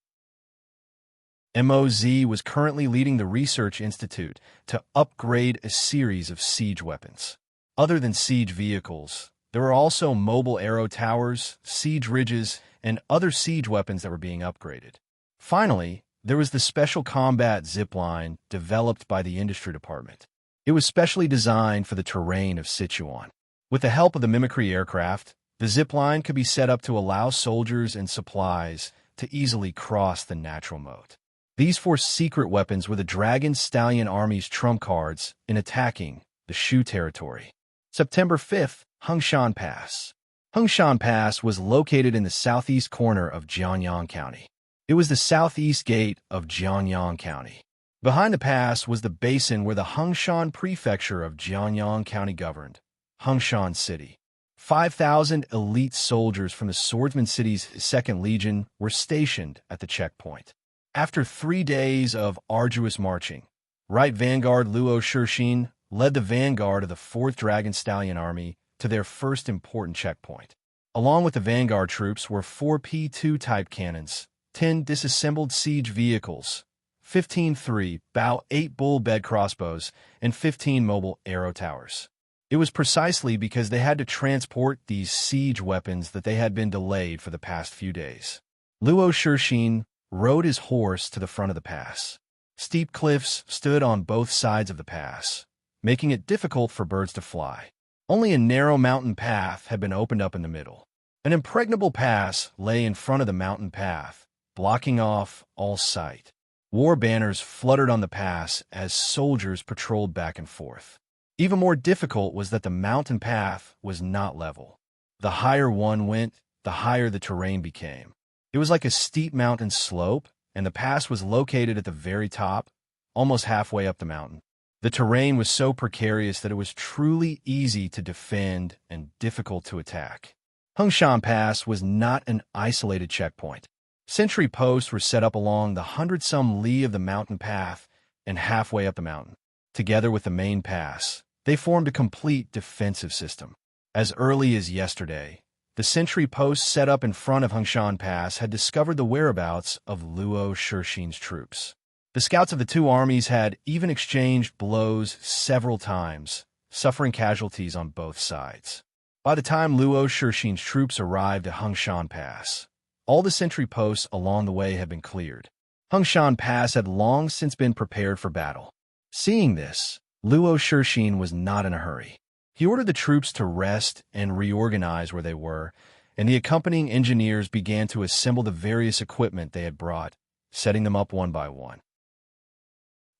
MOZ was currently leading the Research Institute to upgrade a series of siege weapons. Other than siege vehicles, there were also mobile arrow towers, siege ridges, and other siege weapons that were being upgraded. Finally, there was the Special Combat Zipline developed by the Industry Department. It was specially designed for the terrain of Sichuan. With the help of the mimicry aircraft, the zipline could be set up to allow soldiers and supplies to easily cross the natural moat. These 4 secret weapons were the Dragon Stallion Army's trump cards in attacking the Shu territory. September 5th, Hengshan Pass. Hengshan Pass was located in the southeast corner of Jianyang County. It was the southeast gate of Jianyang County. Behind the pass was the basin where the Hengshan Prefecture of Jianyang County governed, Hengshan City. 5,000 elite soldiers from the Swordsman City's 2nd Legion were stationed at the checkpoint. After 3 days of arduous marching, Right Vanguard Luo Shixin led the vanguard of the 4th Dragon Stallion Army to their first important checkpoint. Along with the vanguard troops were 4 P2 type cannons, 10 disassembled siege vehicles, 15 3-bow 8 bull bed crossbows, and 15 mobile arrow towers. It was precisely because they had to transport these siege weapons that they had been delayed for the past few days. Luo Shixin rode his horse to the front of the pass. Steep cliffs stood on both sides of the pass, making it difficult for birds to fly. Only a narrow mountain path had been opened up in the middle. An impregnable pass lay in front of the mountain path, blocking off all sight. War banners fluttered on the pass as soldiers patrolled back and forth. Even more difficult was that the mountain path was not level. The higher one went, the higher the terrain became. It was like a steep mountain slope, and the pass was located at the very top, almost halfway up the mountain. The terrain was so precarious that it was truly easy to defend and difficult to attack. Hungshan Pass was not an isolated checkpoint. Sentry posts were set up along the 100-some li of the mountain path and halfway up the mountain. Together with the main pass, they formed a complete defensive system. As early as yesterday, the sentry posts set up in front of Hungshan Pass had discovered the whereabouts of Luo Shixin's troops. The scouts of the two armies had even exchanged blows several times, suffering casualties on both sides. By the time Luo Shixin's troops arrived at Hungshan Pass, all the sentry posts along the way had been cleared. Hungshan Pass had long since been prepared for battle. Seeing this, Luo Shixin was not in a hurry. He ordered the troops to rest and reorganize where they were, and the accompanying engineers began to assemble the various equipment they had brought, setting them up one by one.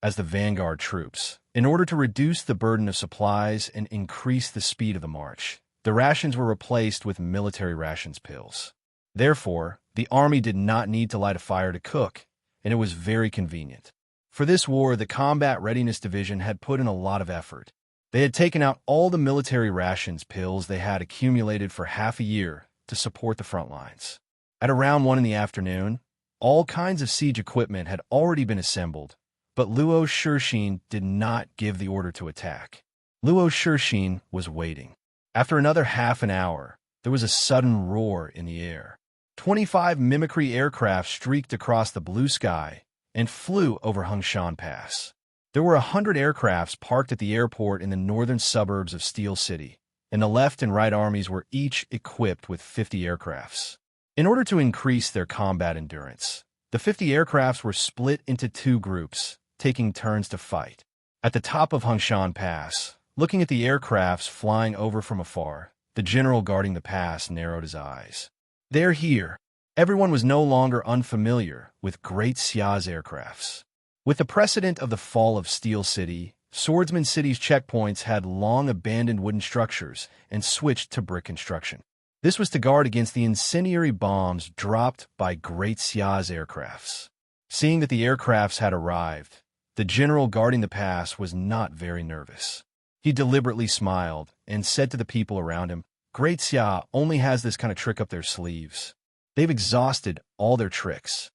As the vanguard troops, in order to reduce the burden of supplies and increase the speed of the march, the rations were replaced with military rations pills. Therefore, the army did not need to light a fire to cook, and it was very convenient. For this war, the Combat Readiness Division had put in a lot of effort. They had taken out all the military rations pills they had accumulated for half a year to support the front lines. At around 1 in the afternoon, all kinds of siege equipment had already been assembled, but Luo Shixin did not give the order to attack. Luo Shixin was waiting. After another half an hour, there was a sudden roar in the air. 25 mimicry aircraft streaked across the blue sky and flew over Hungshan Pass. There were 100 aircrafts parked at the airport in the northern suburbs of Steel City, and the left and right armies were each equipped with 50 aircrafts. In order to increase their combat endurance, the 50 aircrafts were split into 2 groups, taking turns to fight. At the top of Hungshan Pass, looking at the aircrafts flying over from afar, the general guarding the pass narrowed his eyes. They're here. Everyone was no longer unfamiliar with Great Xia's aircrafts. With the precedent of the fall of Steel City, Swordsman City's checkpoints had long abandoned wooden structures and switched to brick construction. This was to guard against the incendiary bombs dropped by Great Xia's aircrafts. Seeing that the aircrafts had arrived, the general guarding the pass was not very nervous. He deliberately smiled and said to the people around him, "Great Xia only has this kind of trick up their sleeves. They've exhausted all their tricks."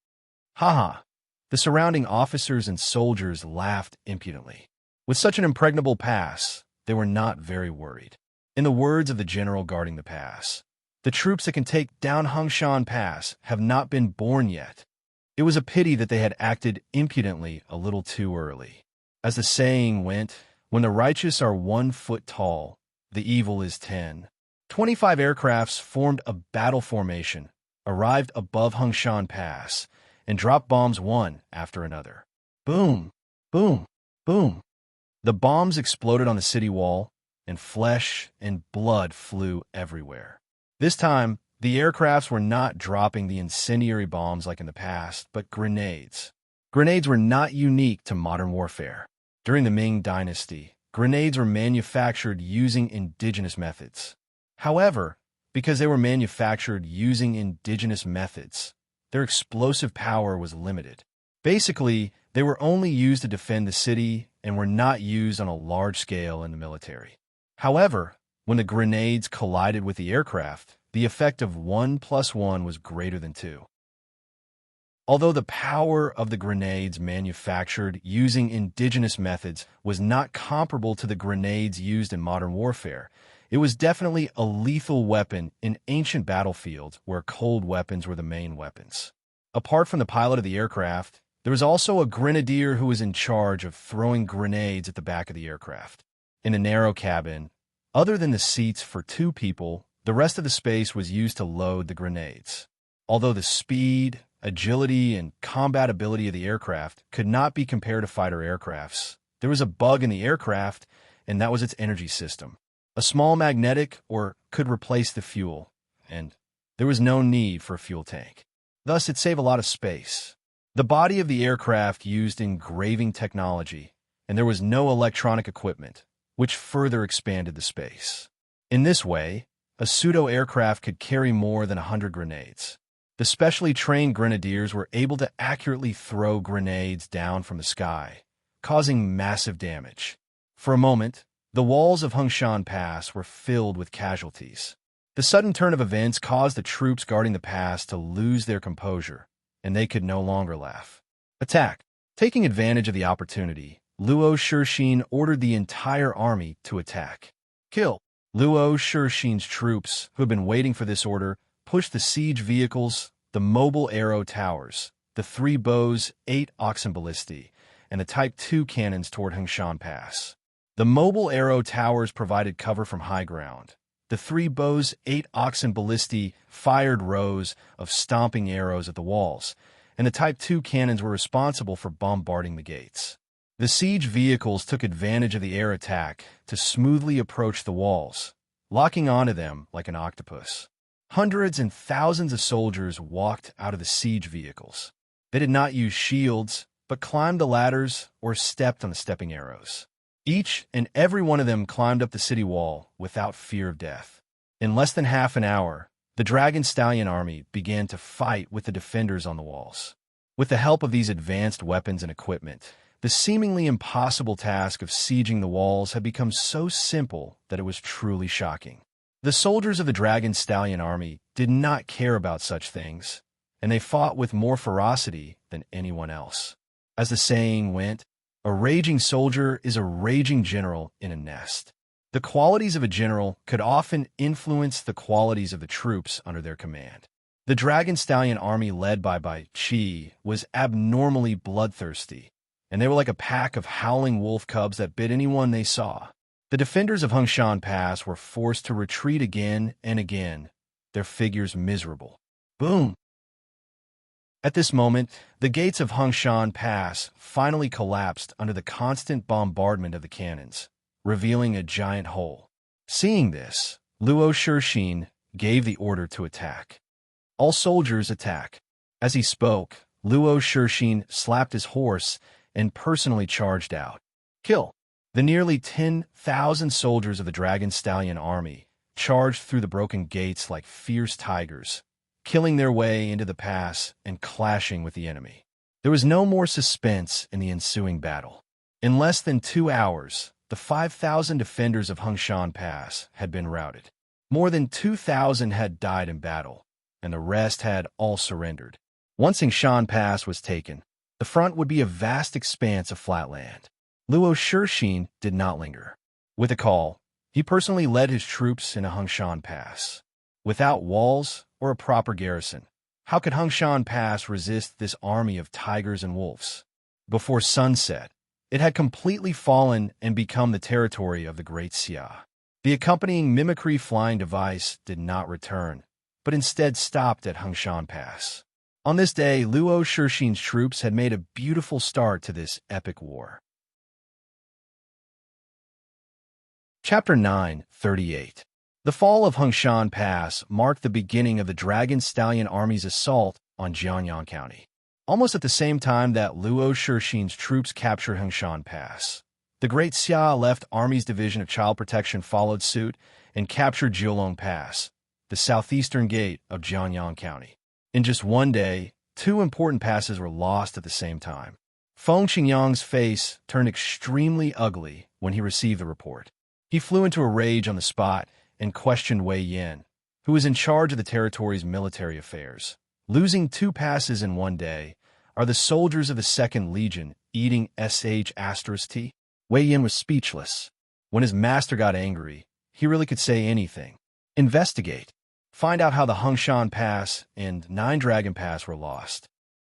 Ha! The surrounding officers and soldiers laughed impudently. With such an impregnable pass, they were not very worried. In the words of the general guarding the pass, "The troops that can take down Hungshan Pass have not been born yet." It was a pity that they had acted impudently a little too early. As the saying went, when the righteous are 1 foot tall, the evil is 10. 25 aircrafts formed a battle formation, arrived above Hungshan Pass, and dropped bombs one after another. Boom! Boom! Boom! The bombs exploded on the city wall, and flesh and blood flew everywhere. This time, the aircrafts were not dropping the incendiary bombs like in the past, but grenades. Grenades were not unique to modern warfare. During the Ming Dynasty, grenades were manufactured using indigenous methods. However, because they were manufactured using indigenous methods, their explosive power was limited. Basically, they were only used to defend the city and were not used on a large scale in the military. However, when the grenades collided with the aircraft, the effect of 1 + 1 was greater than 2. Although the power of the grenades manufactured using indigenous methods was not comparable to the grenades used in modern warfare, it was definitely a lethal weapon in ancient battlefields where cold weapons were the main weapons. Apart from the pilot of the aircraft, there was also a grenadier who was in charge of throwing grenades at the back of the aircraft. In the narrow cabin, other than the seats for 2 people, the rest of the space was used to load the grenades. Although the speed, agility, and combat ability of the aircraft could not be compared to fighter aircrafts, there was a bug in the aircraft, and that was its energy system. A small magnetic or could replace the fuel, and there was no need for a fuel tank. Thus, it saved a lot of space. The body of the aircraft used engraving technology, and there was no electronic equipment, which further expanded the space. In this way, a pseudo-aircraft could carry more than 100 grenades. The specially trained grenadiers were able to accurately throw grenades down from the sky, causing massive damage. For a moment, the walls of Hungshan Pass were filled with casualties. The sudden turn of events caused the troops guarding the pass to lose their composure, and they could no longer laugh. Attack! Taking advantage of the opportunity, Luo Shixin ordered the entire army to attack. Kill! Luo Shixin's troops, who had been waiting for this order, pushed the siege vehicles, the mobile arrow towers, the 3 bows, 8 oxen ballistae, and the Type 2 cannons toward Hungshan Pass. The mobile arrow towers provided cover from high ground. The 3 bows, 8 oxen ballistae fired rows of stomping arrows at the walls, and the Type 2 cannons were responsible for bombarding the gates. The siege vehicles took advantage of the air attack to smoothly approach the walls, locking onto them like an octopus. Hundreds and thousands of soldiers walked out of the siege vehicles. They did not use shields, but climbed the ladders or stepped on the stepping arrows. Each and every one of them climbed up the city wall without fear of death. In less than half an hour, the Dragon Stallion army began to fight with the defenders on the walls. With the help of these advanced weapons and equipment, the seemingly impossible task of sieging the walls had become so simple that it was truly shocking. The soldiers of the Dragon Stallion army did not care about such things, and they fought with more ferocity than anyone else. As the saying went, a raging soldier is a raging general in a nest. The qualities of a general could often influence the qualities of the troops under their command. The Dragon Stallion army led by Bai Qi was abnormally bloodthirsty, and they were like a pack of howling wolf cubs that bit anyone they saw. The defenders of Hungshan Pass were forced to retreat again and again, their figures miserable. Boom! At this moment, the gates of Hungshan Pass finally collapsed under the constant bombardment of the cannons, revealing a giant hole. Seeing this, Luo Shixin gave the order to attack. All soldiers attack. As he spoke, Luo Shixin slapped his horse and personally charged out. Kill! The nearly 10,000 soldiers of the Dragon Stallion army charged through the broken gates like fierce tigers, killing their way into the pass and clashing with the enemy. There was no more suspense in the ensuing battle. In less than 2 hours, the 5,000 defenders of Hungshan Pass had been routed. More than 2,000 had died in battle, and the rest had all surrendered. Once Hungshan Pass was taken, the front would be a vast expanse of flat land. Luo Shixin did not linger. With a call, he personally led his troops into Hungshan Pass. Without walls or a proper garrison, how could Hungshan Pass resist this army of tigers and wolves? Before sunset, it had completely fallen and become the territory of the Great Xia. The accompanying mimicry flying device did not return, but instead stopped at Hungshan Pass. On this day, Luo Shixin's troops had made a beautiful start to this epic war. Chapter 9:38. The fall of Hungshan Pass marked the beginning of the Dragon Stallion Army's assault on Jianyang County. Almost at the same time that Luo Shixin's troops captured Hungshan Pass, the Great Xia Left Army's Division of Child Protection followed suit and captured Jiulong Pass, the southeastern gate of Jianyang County. In just one day, 2 important passes were lost at the same time. Feng Qingyang's face turned extremely ugly when he received the report. He flew into a rage on the spot and questioned Wei Yin, who was in charge of the territory's military affairs. Losing 2 passes in one day, are the soldiers of the 2nd Legion eating sh*t? Wei Yin was speechless. When his master got angry, he really could say anything. Investigate. Find out how the Hungshan Pass and 9 Dragon Pass were lost.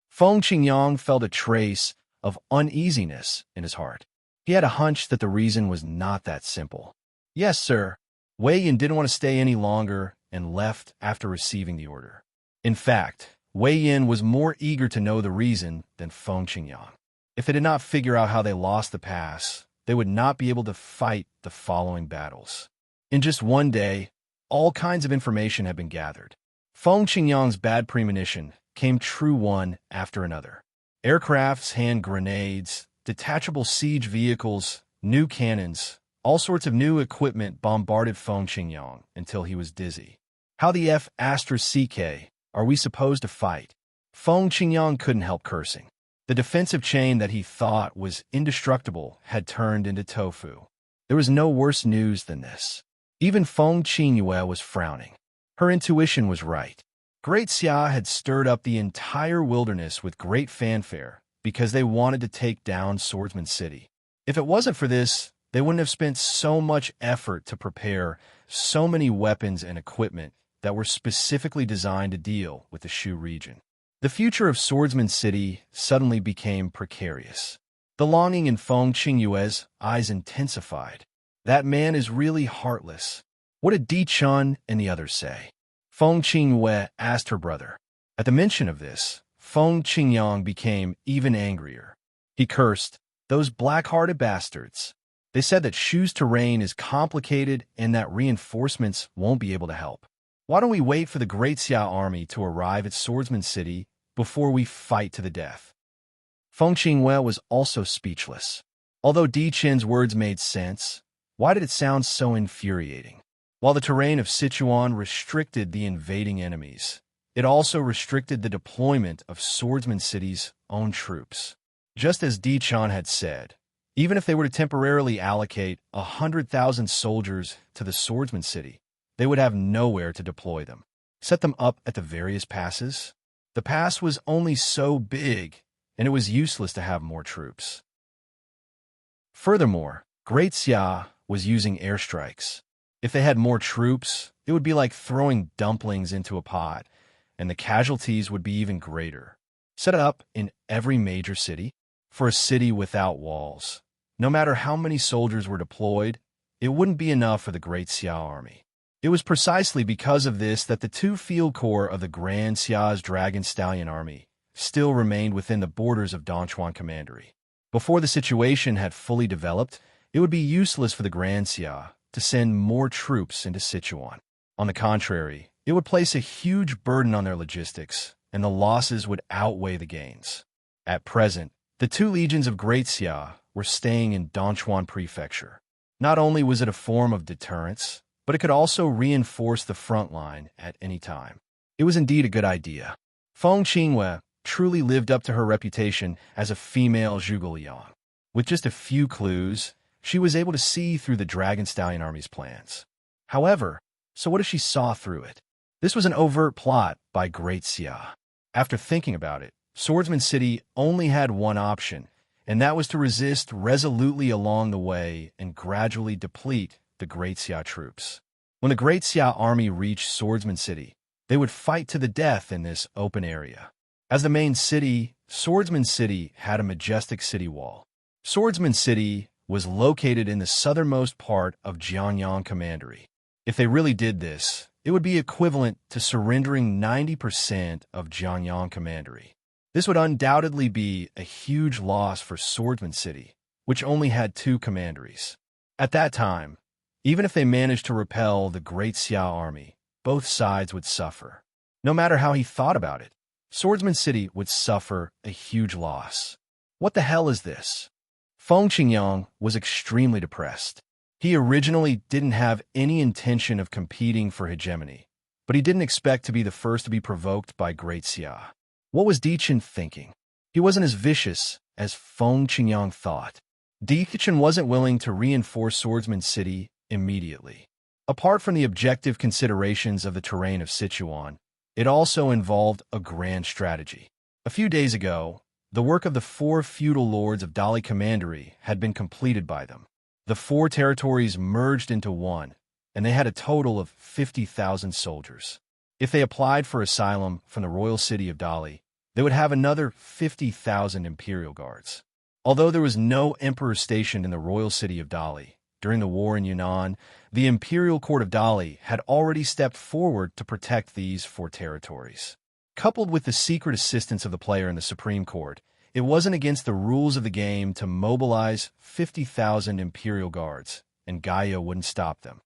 Feng Qingyang felt a trace of uneasiness in his heart. He had a hunch that the reason was not that simple. Yes, sir. Wei Yin didn't want to stay any longer and left after receiving the order. In fact, Wei Yin was more eager to know the reason than Feng Qingyang. If they did not figure out how they lost the pass, they would not be able to fight the following battles. In just one day, all kinds of information had been gathered. Feng Qingyang's bad premonition came true one after another. Aircrafts, hand grenades, detachable siege vehicles, new cannons, all sorts of new equipment bombarded Feng Qingyang until he was dizzy. How the F*** are we supposed to fight? Feng Qingyang couldn't help cursing. The defensive chain that he thought was indestructible had turned into tofu. There was no worse news than this. Even Feng Qingyue was frowning. Her intuition was right. Great Xia had stirred up the entire wilderness with great fanfare because they wanted to take down Swordsman City. If it wasn't for this, they wouldn't have spent so much effort to prepare so many weapons and equipment that were specifically designed to deal with the Shu region. The future of Swordsman City suddenly became precarious. The longing in Feng Qingyue's eyes intensified. That man is really heartless. What did Di Chun and the others say? Feng Qingyue asked her brother. At the mention of this, Feng Qingyang became even angrier. He cursed, "Those black-hearted bastards. They said that Shu's terrain is complicated and that reinforcements won't be able to help. Why don't we wait for the Great Xia army to arrive at Swordsman City before we fight to the death?" Feng Qingyue was also speechless. Although Di Chen's words made sense, why did it sound so infuriating? While the terrain of Sichuan restricted the invading enemies, it also restricted the deployment of Swordsman City's own troops. Just as Di Chan had said, even if they were to temporarily allocate 100,000 soldiers to the Swordsman City, they would have nowhere to deploy them. Set them up at the various passes? The pass was only so big, and it was useless to have more troops. Furthermore, Great Xia was using airstrikes. If they had more troops, it would be like throwing dumplings into a pot, and the casualties would be even greater. Set up in every major city? For a city without walls. No matter how many soldiers were deployed, it wouldn't be enough for the Great Xia army. It was precisely because of this that the two field corps of the Grand Xia's Dragon Stallion army still remained within the borders of Dongchuan Commandery. Before the situation had fully developed, it would be useless for the Grand Xia to send more troops into Sichuan. On the contrary, it would place a huge burden on their logistics, and the losses would outweigh the gains. At present, the two legions of Great Xia were staying in Dongchuan Prefecture. Not only was it a form of deterrence, but it could also reinforce the front line at any time. It was indeed a good idea. Feng Qingyue truly lived up to her reputation as a female Zhuge Liang. With just a few clues, she was able to see through the Dragon Stallion army's plans. However, so what if she saw through it? This was an overt plot by Great Xia. After thinking about it, Swordsman City only had one option, and that was to resist resolutely along the way and gradually deplete the Great Xia troops. When the Great Xia army reached Swordsman City, they would fight to the death in this open area. As the main city, Swordsman City had a majestic city wall. Swordsman City was located in the southernmost part of Jianyang Commandery. If they really did this, it would be equivalent to surrendering 90% of Jianyang Commandery. This would undoubtedly be a huge loss for Swordsman City, which only had 2 commanderies. At that time, even if they managed to repel the Great Xia army, both sides would suffer. No matter how he thought about it, Swordsman City would suffer a huge loss. What the hell is this? Feng Qingyang was extremely depressed. He originally didn't have any intention of competing for hegemony, but he didn't expect to be the first to be provoked by Great Xia. What was Di Chen thinking? He wasn't as vicious as Feng Qingyang thought. Di Chen wasn't willing to reinforce Swordsman City immediately. Apart from the objective considerations of the terrain of Sichuan, it also involved a grand strategy. A few days ago, the work of the 4 feudal lords of Dali Commandery had been completed by them. The 4 territories merged into one, and they had a total of 50,000 soldiers. If they applied for asylum from the royal city of Dali, they would have another 50,000 imperial guards. Although there was no emperor stationed in the royal city of Dali, during the war in Yunnan, the imperial court of Dali had already stepped forward to protect these 4 territories. Coupled with the secret assistance of the player in the Supreme Court, It wasn't against the rules of the game to mobilize 50,000 imperial guards, and Gaia wouldn't stop them.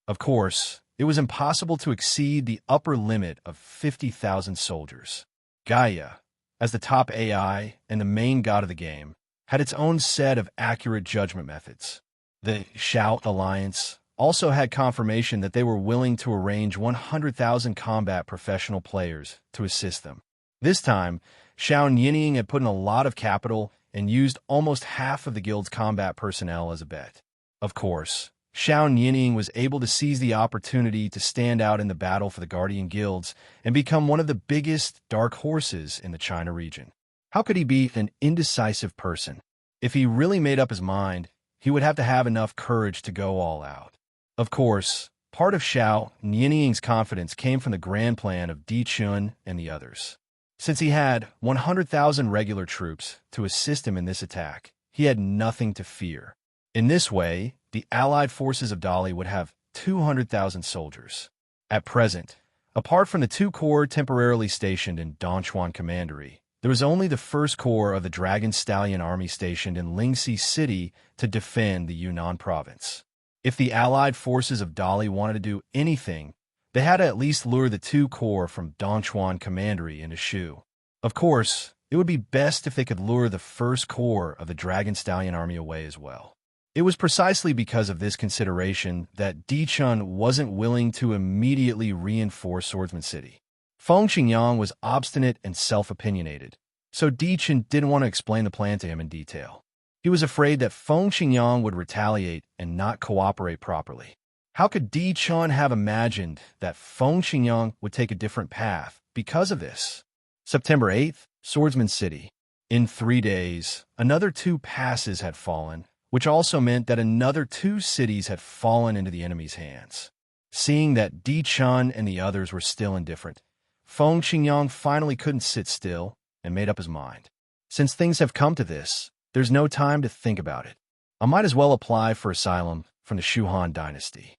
Of course, it was impossible to exceed the upper limit of 50,000 soldiers. Gaia, as the top AI and the main god of the game, had its own set of accurate judgment methods. The Shout Alliance also had confirmation that they were willing to arrange 100,000 combat professional players to assist them. This time, Xiao Nianying had put in a lot of capital and used almost half of the guild's combat personnel as a bet. Of course, Xiao Nianying was able to seize the opportunity to stand out in the battle for the Guardian Guilds and become one of the biggest dark horses in the China region. How could he be an indecisive person? If he really made up his mind, he would have to have enough courage to go all out. Of course, part of Xiao Nianying's confidence came from the grand plan of Di Chun and the others. Since he had 100,000 regular troops to assist him in this attack, he had nothing to fear. In this way, the allied forces of Dali would have 200,000 soldiers. At present, apart from the 2 corps temporarily stationed in Dongchuan Commandery, there was only the 1st Corps of the Dragon Stallion Army stationed in Lingxi City to defend the Yunnan province. If the allied forces of Dali wanted to do anything, they had to at least lure the 2 corps from Dongchuan Commandery into Shu. Of course, it would be best if they could lure the 1st Corps of the Dragon Stallion Army away as well. It was precisely because of this consideration that Di Chun wasn't willing to immediately reinforce Swordsman City. Feng Xingyang was obstinate and self-opinionated, so Di Chun didn't want to explain the plan to him in detail. He was afraid that Feng Xingyang would retaliate and not cooperate properly. How could Di Chun have imagined that Feng Xingyang would take a different path because of this? September 8th, Swordsman City. In 3 days, another 2 passes had fallen, which also meant that another 2 cities had fallen into the enemy's hands. Seeing that Di Chun and the others were still indifferent, Feng Xingyang finally couldn't sit still and made up his mind. Since things have come to this, there's no time to think about it. I might as well apply for asylum from the Shuhan dynasty.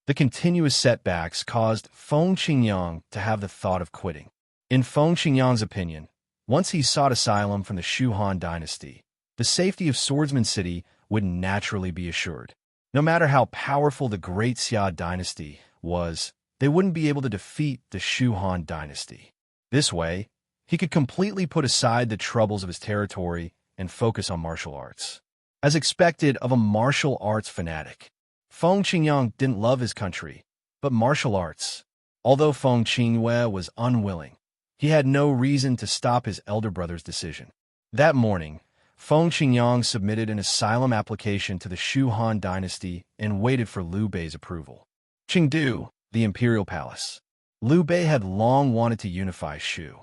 The continuous setbacks caused Feng Xingyang to have the thought of quitting. In Feng Xingyang's opinion, once he sought asylum from the Shuhan dynasty, the safety of Swordsman City would naturally be assured. No matter how powerful the Great Xia dynasty was, they wouldn't be able to defeat the Shuhan dynasty. This way, he could completely put aside the troubles of his territory and focus on martial arts. As expected of a martial arts fanatic, Feng Xingyang didn't love his country, but martial arts. Although Feng Qingyue was unwilling, he had no reason to stop his elder brother's decision. That morning, Feng Xingyang submitted an asylum application to the Shuhan dynasty and waited for Liu Bei's approval. Chengdu, the imperial palace. Liu Bei had long wanted to unify Shu.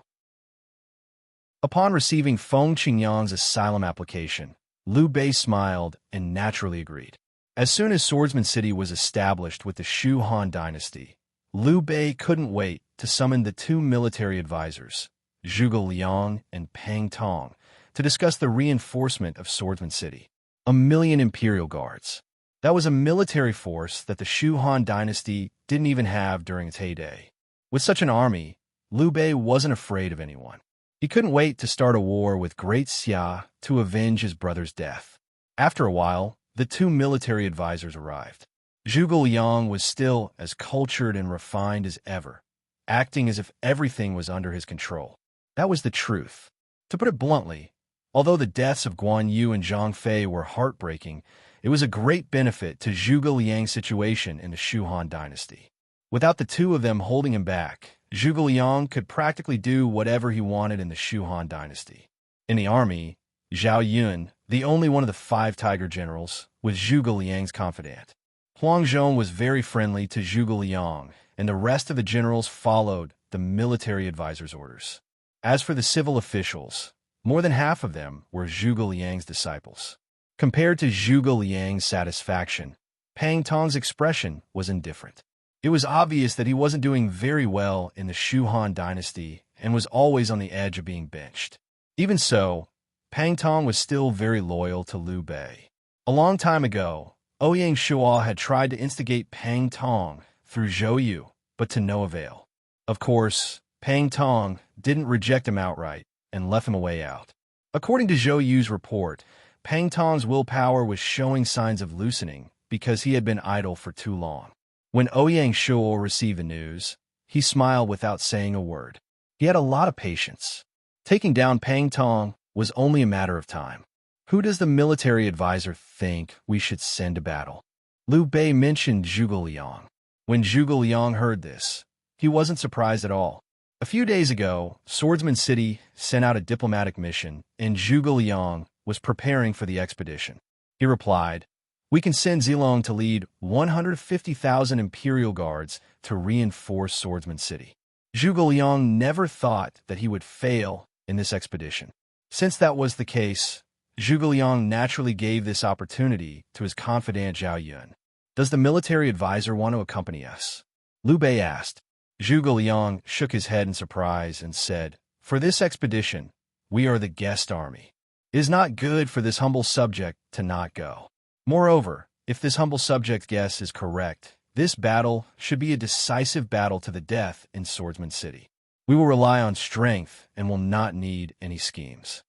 Upon receiving Feng Xingyang's asylum application, Liu Bei smiled and naturally agreed. As soon as Swordsman City was established with the Shuhan dynasty, Liu Bei couldn't wait to summon the 2 military advisors, Zhuge Liang and Pang Tong, to discuss the reinforcement of Swordsman City. 1,000,000 imperial guards. That was a military force that the Shuhan dynasty didn't even have during its heyday. With such an army, Liu Bei wasn't afraid of anyone. He couldn't wait to start a war with Great Xia to avenge his brother's death. After a while, the 2 military advisors arrived. Zhuge Liang was still as cultured and refined as ever, acting as if everything was under his control. That was the truth. To put it bluntly, although the deaths of Guan Yu and Zhang Fei were heartbreaking, it was a great benefit to Zhuge Liang's situation in the Shuhan dynasty. Without the 2 of them holding him back, Zhuge Liang could practically do whatever he wanted in the Shuhan dynasty. In the army, Zhao Yun, the only one of the 5 tiger generals, was Zhuge Liang's confidant. Huang Zhong was very friendly to Zhuge Liang, and the rest of the generals followed the military advisor's orders. As for the civil officials, more than half of them were Zhuge Liang's disciples. Compared to Zhuge Liang's satisfaction, Pang Tong's expression was indifferent. It was obvious that he wasn't doing very well in the Shuhan dynasty and was always on the edge of being benched. Even so, Pang Tong was still very loyal to Liu Bei. A long time ago, Ouyang Shuo had tried to instigate Pang Tong through Zhou Yu, but to no avail. Of course, Pang Tong didn't reject him outright, and left him a way out. According to Zhou Yu's report, Pang Tong's willpower was showing signs of loosening because he had been idle for too long. When Ouyang Shuo received the news, he smiled without saying a word. He had a lot of patience. Taking down Pang Tong was only a matter of time. Who does the military advisor think we should send to battle? Liu Bei mentioned Zhuge Liang. When Zhuge Liang heard this, he wasn't surprised at all. A few days ago, Swordsman City sent out a diplomatic mission, and Zhuge Liang was preparing for the expedition. He replied, "We can send Zilong to lead 150,000 Imperial Guards to reinforce Swordsman City." Zhuge Liang never thought that he would fail in this expedition. Since that was the case, Zhuge Liang naturally gave this opportunity to his confidant Zhao Yun. "Does the military advisor want to accompany us?" Liu Bei asked. Zhuge Liang shook his head in surprise and said, "For this expedition, we are the guest army. It is not good for this humble subject to not go. Moreover, if this humble subject's guess is correct, this battle should be a decisive battle to the death in Swordsman City. We will rely on strength and will not need any schemes."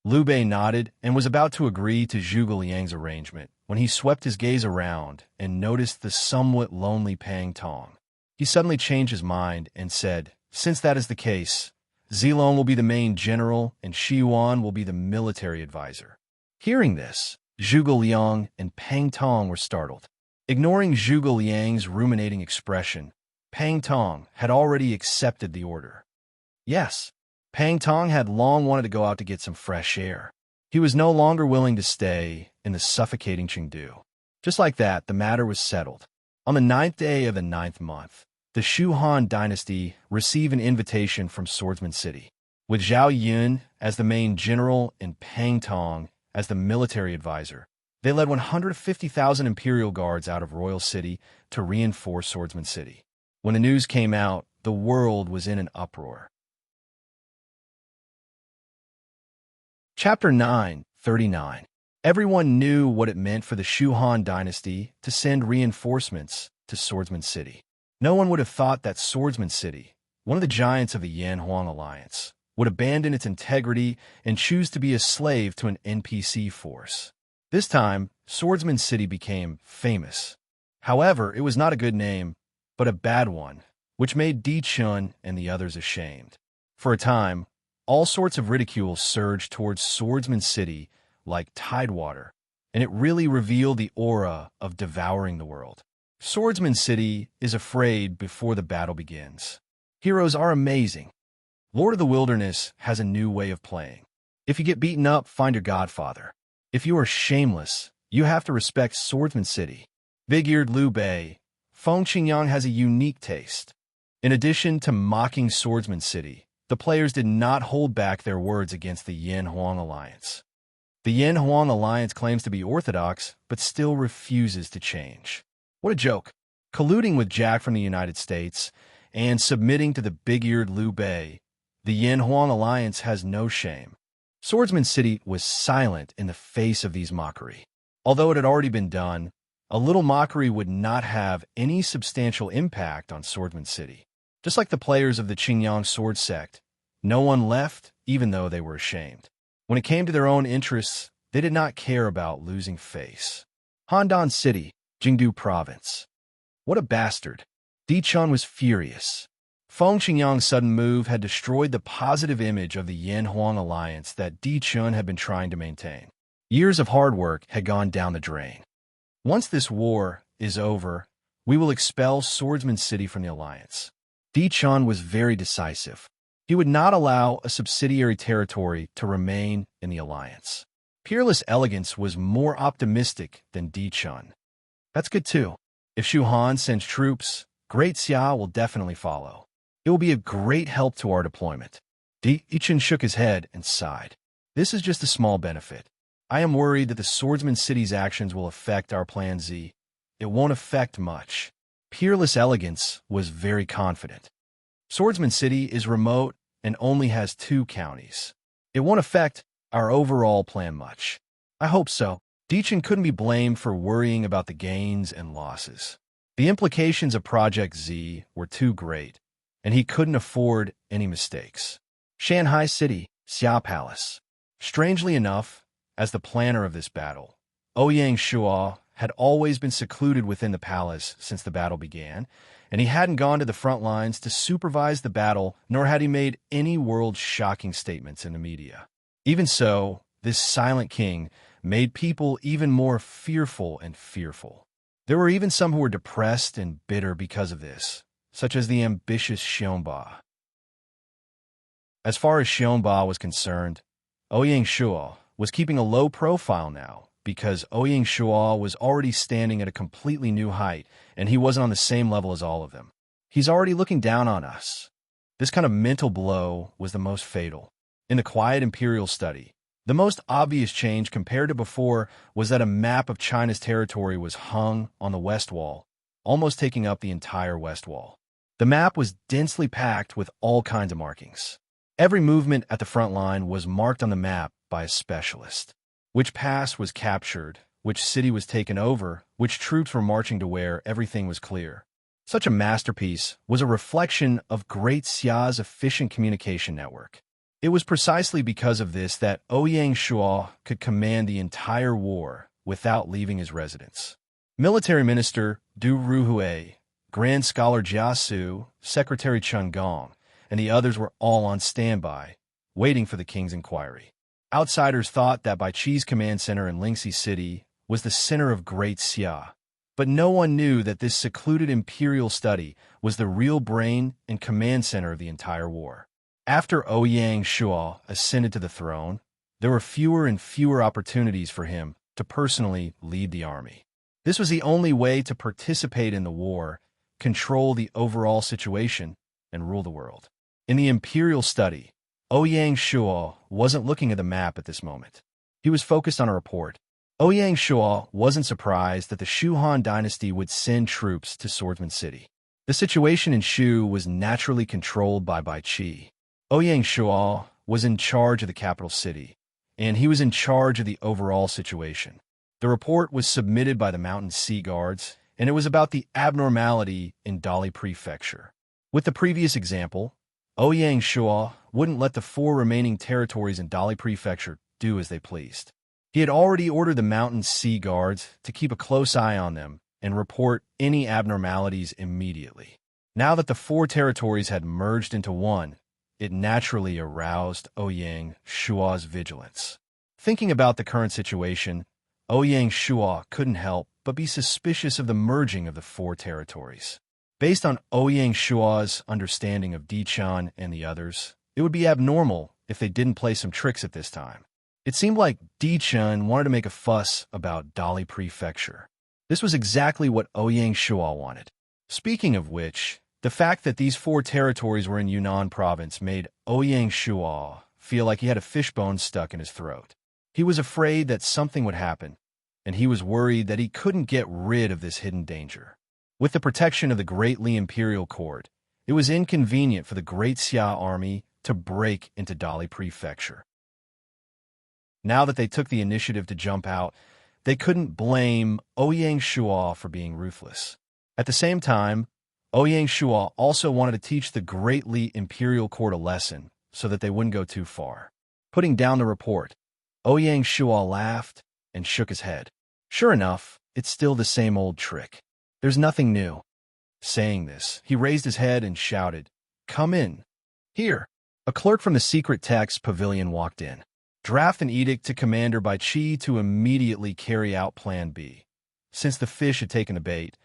Liu Bei nodded and was about to agree to Zhuge Liang's arrangement when he swept his gaze around and noticed the somewhat lonely Pang Tong. He suddenly changed his mind and said, "Since that is the case, Zilong will be the main general and Shi Yuan will be the military advisor." Hearing this, Zhuge Liang and Pang Tong were startled. Ignoring Zhuge Liang's ruminating expression, Pang Tong had already accepted the order. Yes, Pang Tong had long wanted to go out to get some fresh air. He was no longer willing to stay in the suffocating Chengdu. Just like that, the matter was settled. On the 9th day of the 9th month, the Shu Han dynasty received an invitation from Swordsman City. With Zhao Yun as the main general and Pang Tong as the military advisor, they led 150,000 Imperial Guards out of Royal City to reinforce Swordsman City. When the news came out, the world was in an uproar. Chapter 9:39. Everyone knew what it meant for the Shu Han dynasty to send reinforcements to Swordsman City. No one would have thought that Swordsman City, one of the giants of the Yan-Huang alliance, would abandon its integrity and choose to be a slave to an NPC force. This time, Swordsman City became famous. However, it was not a good name, but a bad one, which made Di Chun and the others ashamed. For a time, all sorts of ridicule surged towards Swordsman City like tidewater, and it really revealed the aura of devouring the world. Swordsman City is afraid before the battle begins. Heroes are amazing. Lord of the Wilderness has a new way of playing. If you get beaten up, find your godfather. If you are shameless, you have to respect Swordsman City. Big-eared Liu Bei, Feng Qingyang has a unique taste. In addition to mocking Swordsman City, the players did not hold back their words against the Yan-Huang alliance. The Yan-Huang alliance claims to be orthodox, but still refuses to change. What a joke. Colluding with Jack from the United States and submitting to the big-eared Liu Bei, the Yan-Huang alliance has no shame. Swordsman City was silent in the face of these mockery. Although it had already been done, a little mockery would not have any substantial impact on Swordsman City. Just like the players of the Qingyang sword sect, no one left even though they were ashamed. When it came to their own interests, they did not care about losing face. Handan City, Jingdu Province. What a bastard. Di Chun was furious. Feng Qingyang's sudden move had destroyed the positive image of the Yan-Huang alliance that Di Chun had been trying to maintain. Years of hard work had gone down the drain. Once this war is over, we will expel Swordsman City from the alliance. Di Chun was very decisive. He would not allow a subsidiary territory to remain in the alliance. Peerless Elegance was more optimistic than Di Chun. That's good too. If Shu Han sends troops, Great Xia will definitely follow. It will be a great help to our deployment. Di Chun shook his head and sighed. This is just a small benefit. I am worried that the Swordsman City's actions will affect our Plan Z. It won't affect much. Peerless Elegance was very confident. Swordsman City is remote and only has 2 counties. It won't affect our overall plan much. I hope so. Di Chun couldn't be blamed for worrying about the gains and losses. The implications of Project Z were too great, and he couldn't afford any mistakes. Shanghai City, Xia Palace. Strangely enough, as the planner of this battle, Ouyang Shuo had always been secluded within the palace since the battle began, and he hadn't gone to the front lines to supervise the battle, nor had he made any world-shocking statements in the media. Even so, this silent king made people even more fearful and fearful. There were even some who were depressed and bitter because of this, such as the ambitious Xiongba. As far as Xiongba was concerned, Ouyang Shuo was keeping a low profile now, because Ouyang Shuo was already standing at a completely new height, and he wasn't on the same level as all of them. He's already looking down on us. This kind of mental blow was the most fatal. In the quiet imperial study, the most obvious change compared to before was that a map of China's territory was hung on the west wall, almost taking up the entire west wall. The map was densely packed with all kinds of markings. Every movement at the front line was marked on the map by a specialist. Which pass was captured, which city was taken over, which troops were marching to where, everything was clear. Such a masterpiece was a reflection of Great Xia's efficient communication network. It was precisely because of this that Ouyang Shuo could command the entire war without leaving his residence. Military Minister Du Ruhui, Grand Scholar Jia Su, Secretary Chen Gong, and the others were all on standby, waiting for the king's inquiry. Outsiders thought that Baiqi's command center in Lingxi City was the center of Great Xia, but no one knew that this secluded imperial study was the real brain and command center of the entire war. After Ouyang Shuo ascended to the throne, there were fewer and fewer opportunities for him to personally lead the army. This was the only way to participate in the war, control the overall situation, and rule the world. In the imperial study, Ouyang Shuo wasn't looking at the map at this moment. He was focused on a report. Ouyang Shuo wasn't surprised that the Shu Han dynasty would send troops to Swordsman City. The situation in Shu was naturally controlled by Baiqi. Ouyang Shuo was in charge of the capital city, and he was in charge of the overall situation. The report was submitted by the Mountain Sea Guards, and it was about the abnormality in Dali Prefecture. With the previous example, Ouyang Shuo wouldn't let the 4 remaining territories in Dali Prefecture do as they pleased. He had already ordered the Mountain Sea Guards to keep a close eye on them and report any abnormalities immediately. Now that the 4 territories had merged into one, it naturally aroused Ouyang Shuo's vigilance. Thinking about the current situation, Ouyang Shuo couldn't help but be suspicious of the merging of the 4 territories. Based on Ouyang Shuo's understanding of Dichan and the others, it would be abnormal if they didn't play some tricks at this time. It seemed like Dichan wanted to make a fuss about Dali Prefecture. This was exactly what Ouyang Shuo wanted. Speaking of which, the fact that these 4 territories were in Yunnan province made Ouyang Shuo feel like he had a fishbone stuck in his throat. He was afraid that something would happen, and he was worried that he couldn't get rid of this hidden danger. With the protection of the Great Li Imperial Court, it was inconvenient for the Great Xia army to break into Dali Prefecture. Now that they took the initiative to jump out, they couldn't blame Ouyang Shuo for being ruthless. At the same time, Ouyang Shuo also wanted to teach the Great Li Imperial Court a lesson so that they wouldn't go too far. Putting down the report, Ouyang Shuo laughed and shook his head. Sure enough, it's still the same old trick. There's nothing new. Saying this, he raised his head and shouted, "Come in." Here, a clerk from the secret text pavilion walked in. Draft an edict to Commander Baiqi to immediately carry out Plan B. Since the fish had taken a bait,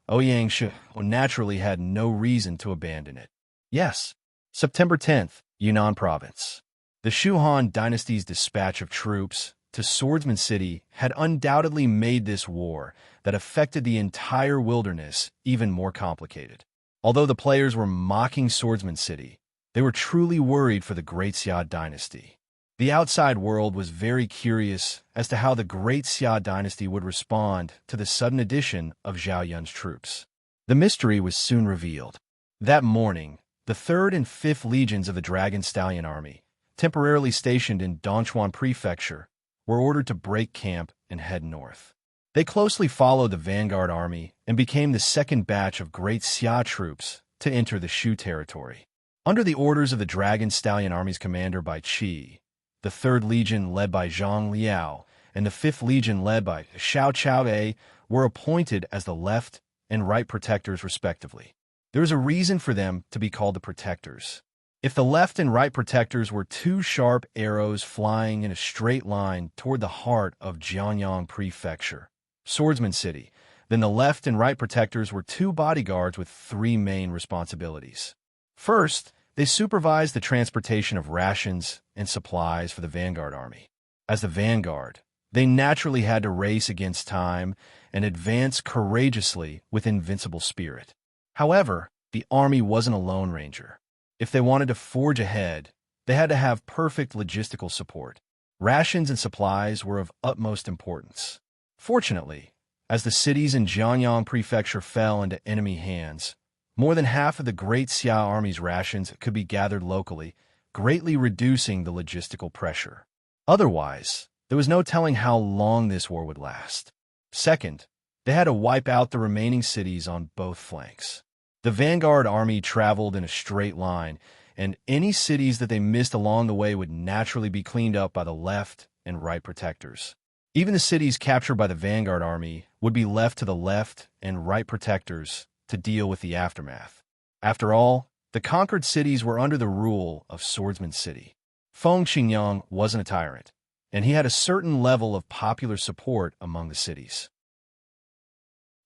Ouyang Shuo naturally had no reason to abandon it. Yes, September 10th, Yunnan Province. The Shu Han dynasty's dispatch of troops to Swordsman City had undoubtedly made this war that affected the entire wilderness even more complicated. Although the players were mocking Swordsman City, they were truly worried for the Great Xia dynasty. The outside world was very curious as to how the Great Xia dynasty would respond to the sudden addition of Zhao Yun's troops. The mystery was soon revealed. That morning, the 3rd and 5th legions of the Dragon Stallion army, temporarily stationed in Dongchuan Prefecture, were ordered to break camp and head north. They closely followed the vanguard army and became the second batch of Great Xia troops to enter the Shu territory. Under the orders of the Dragon Stallion Army's commander by Qi, the 3rd Legion led by Zhang Liao, and the 5th Legion led by Xiao Chaoe were appointed as the left and right protectors respectively. There is a reason for them to be called the protectors. If the left and right protectors were 2 sharp arrows flying in a straight line toward the heart of Jianyang Prefecture, Swordsman City, then the left and right protectors were 2 bodyguards with 3 main responsibilities. First, they supervised the transportation of rations and supplies for the vanguard army. As the vanguard, they naturally had to race against time and advance courageously with invincible spirit. However, the army wasn't a lone ranger. If they wanted to forge ahead, they had to have perfect logistical support. Rations and supplies were of utmost importance. Fortunately, as the cities in Jianyang Prefecture fell into enemy hands, more than half of the Great Xia Army's rations could be gathered locally, greatly reducing the logistical pressure. Otherwise, there was no telling how long this war would last. Second, they had to wipe out the remaining cities on both flanks. The vanguard army traveled in a straight line, and any cities that they missed along the way would naturally be cleaned up by the left and right protectors. Even the cities captured by the vanguard army would be left to the left and right protectors to deal with the aftermath. After all, the conquered cities were under the rule of Swordsman City. Feng Qingyang wasn't a tyrant, and he had a certain level of popular support among the cities.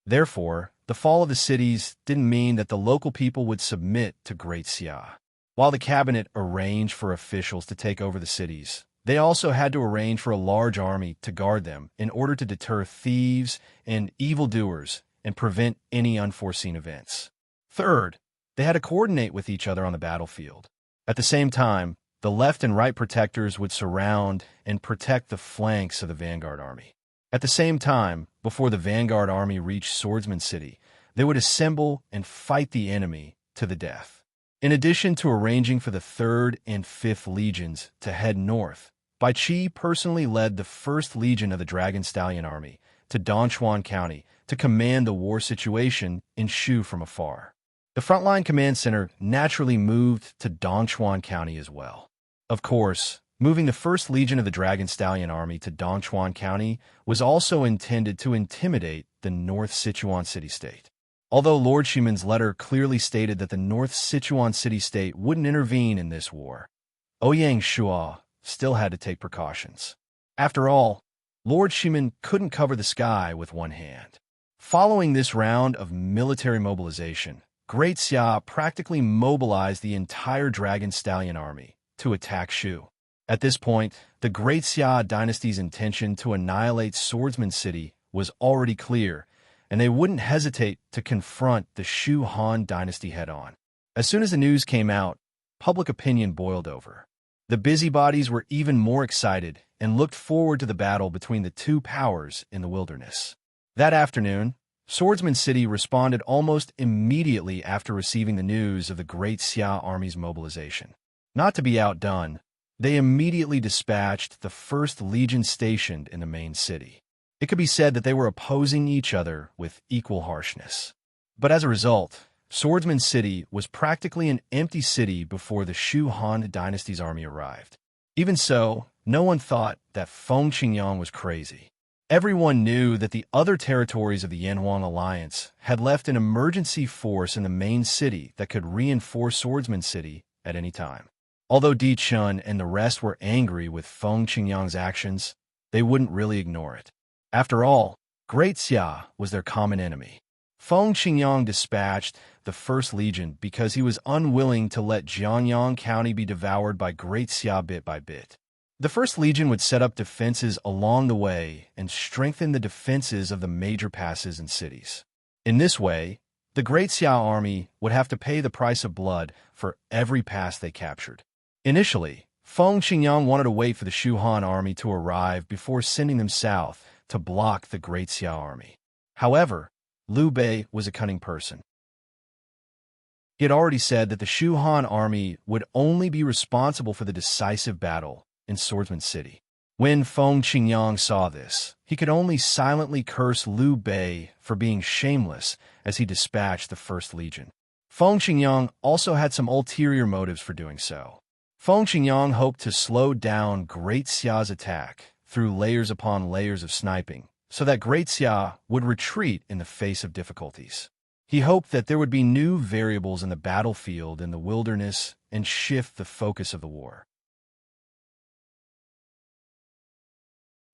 Therefore, the fall of the cities didn't mean that the local people would submit to Great Xia. While the cabinet arranged for officials to take over the cities, they also had to arrange for a large army to guard them in order to deter thieves and evildoers and prevent any unforeseen events. Third, they had to coordinate with each other on the battlefield. At the same time, the left and right protectors would surround and protect the flanks of the vanguard army. At the same time, before the vanguard army reached Swordsman City, they would assemble and fight the enemy to the death. In addition to arranging for the 3rd and 5th Legions to head north, Bai Qi personally led the 1st Legion of the Dragon Stallion Army to Dongchuan County to command the war situation in Shu from afar. The frontline command center naturally moved to Dongchuan County as well. Of course, moving the 1st Legion of the Dragon Stallion Army to Dongchuan County was also intended to intimidate the North Sichuan city-state. Although Lord Shimon's letter clearly stated that the North Sichuan city-state wouldn't intervene in this war, Ouyang Shua still had to take precautions. After all, Lord Shimon couldn't cover the sky with one hand. Following this round of military mobilization, Great Xia practically mobilized the entire Dragon Stallion Army to attack Shu. At this point, the Great Xia dynasty's intention to annihilate Swordsman City was already clear, and they wouldn't hesitate to confront the Shu Han dynasty head-on. As soon as the news came out, public opinion boiled over. The busybodies were even more excited and looked forward to the battle between the two powers in the wilderness. That afternoon, Swordsman City responded almost immediately after receiving the news of the Great Xia Army's mobilization. Not to be outdone, they immediately dispatched the 1st Legion stationed in the main city. It could be said that they were opposing each other with equal harshness. But as a result, Swordsman City was practically an empty city before the Shu Han dynasty's army arrived. Even so, no one thought that Feng Qingyang was crazy. Everyone knew that the other territories of the Yanhuang Alliance had left an emergency force in the main city that could reinforce Swordsman City at any time. Although Di Chun and the rest were angry with Feng Qingyang's actions, they wouldn't really ignore it. After all, Great Xia was their common enemy. Feng Qingyang dispatched the 1st Legion because he was unwilling to let Jianyang County be devoured by Great Xia bit by bit. The 1st Legion would set up defenses along the way and strengthen the defenses of the major passes and cities. In this way, the Great Xia army would have to pay the price of blood for every pass they captured. Initially, Feng Qingyang wanted to wait for the Shu Han army to arrive before sending them south to block the Great Xia army. However, Liu Bei was a cunning person. He had already said that the Shu Han army would only be responsible for the decisive battle in Swordsman City. When Feng Qingyang saw this, he could only silently curse Liu Bei for being shameless as he dispatched the 1st Legion. Feng Xingyang also had some ulterior motives for doing so. Feng Xingyang hoped to slow down Great Xia's attack through layers upon layers of sniping, so that Great Xia would retreat in the face of difficulties. He hoped that there would be new variables in the battlefield and the wilderness and shift the focus of the war.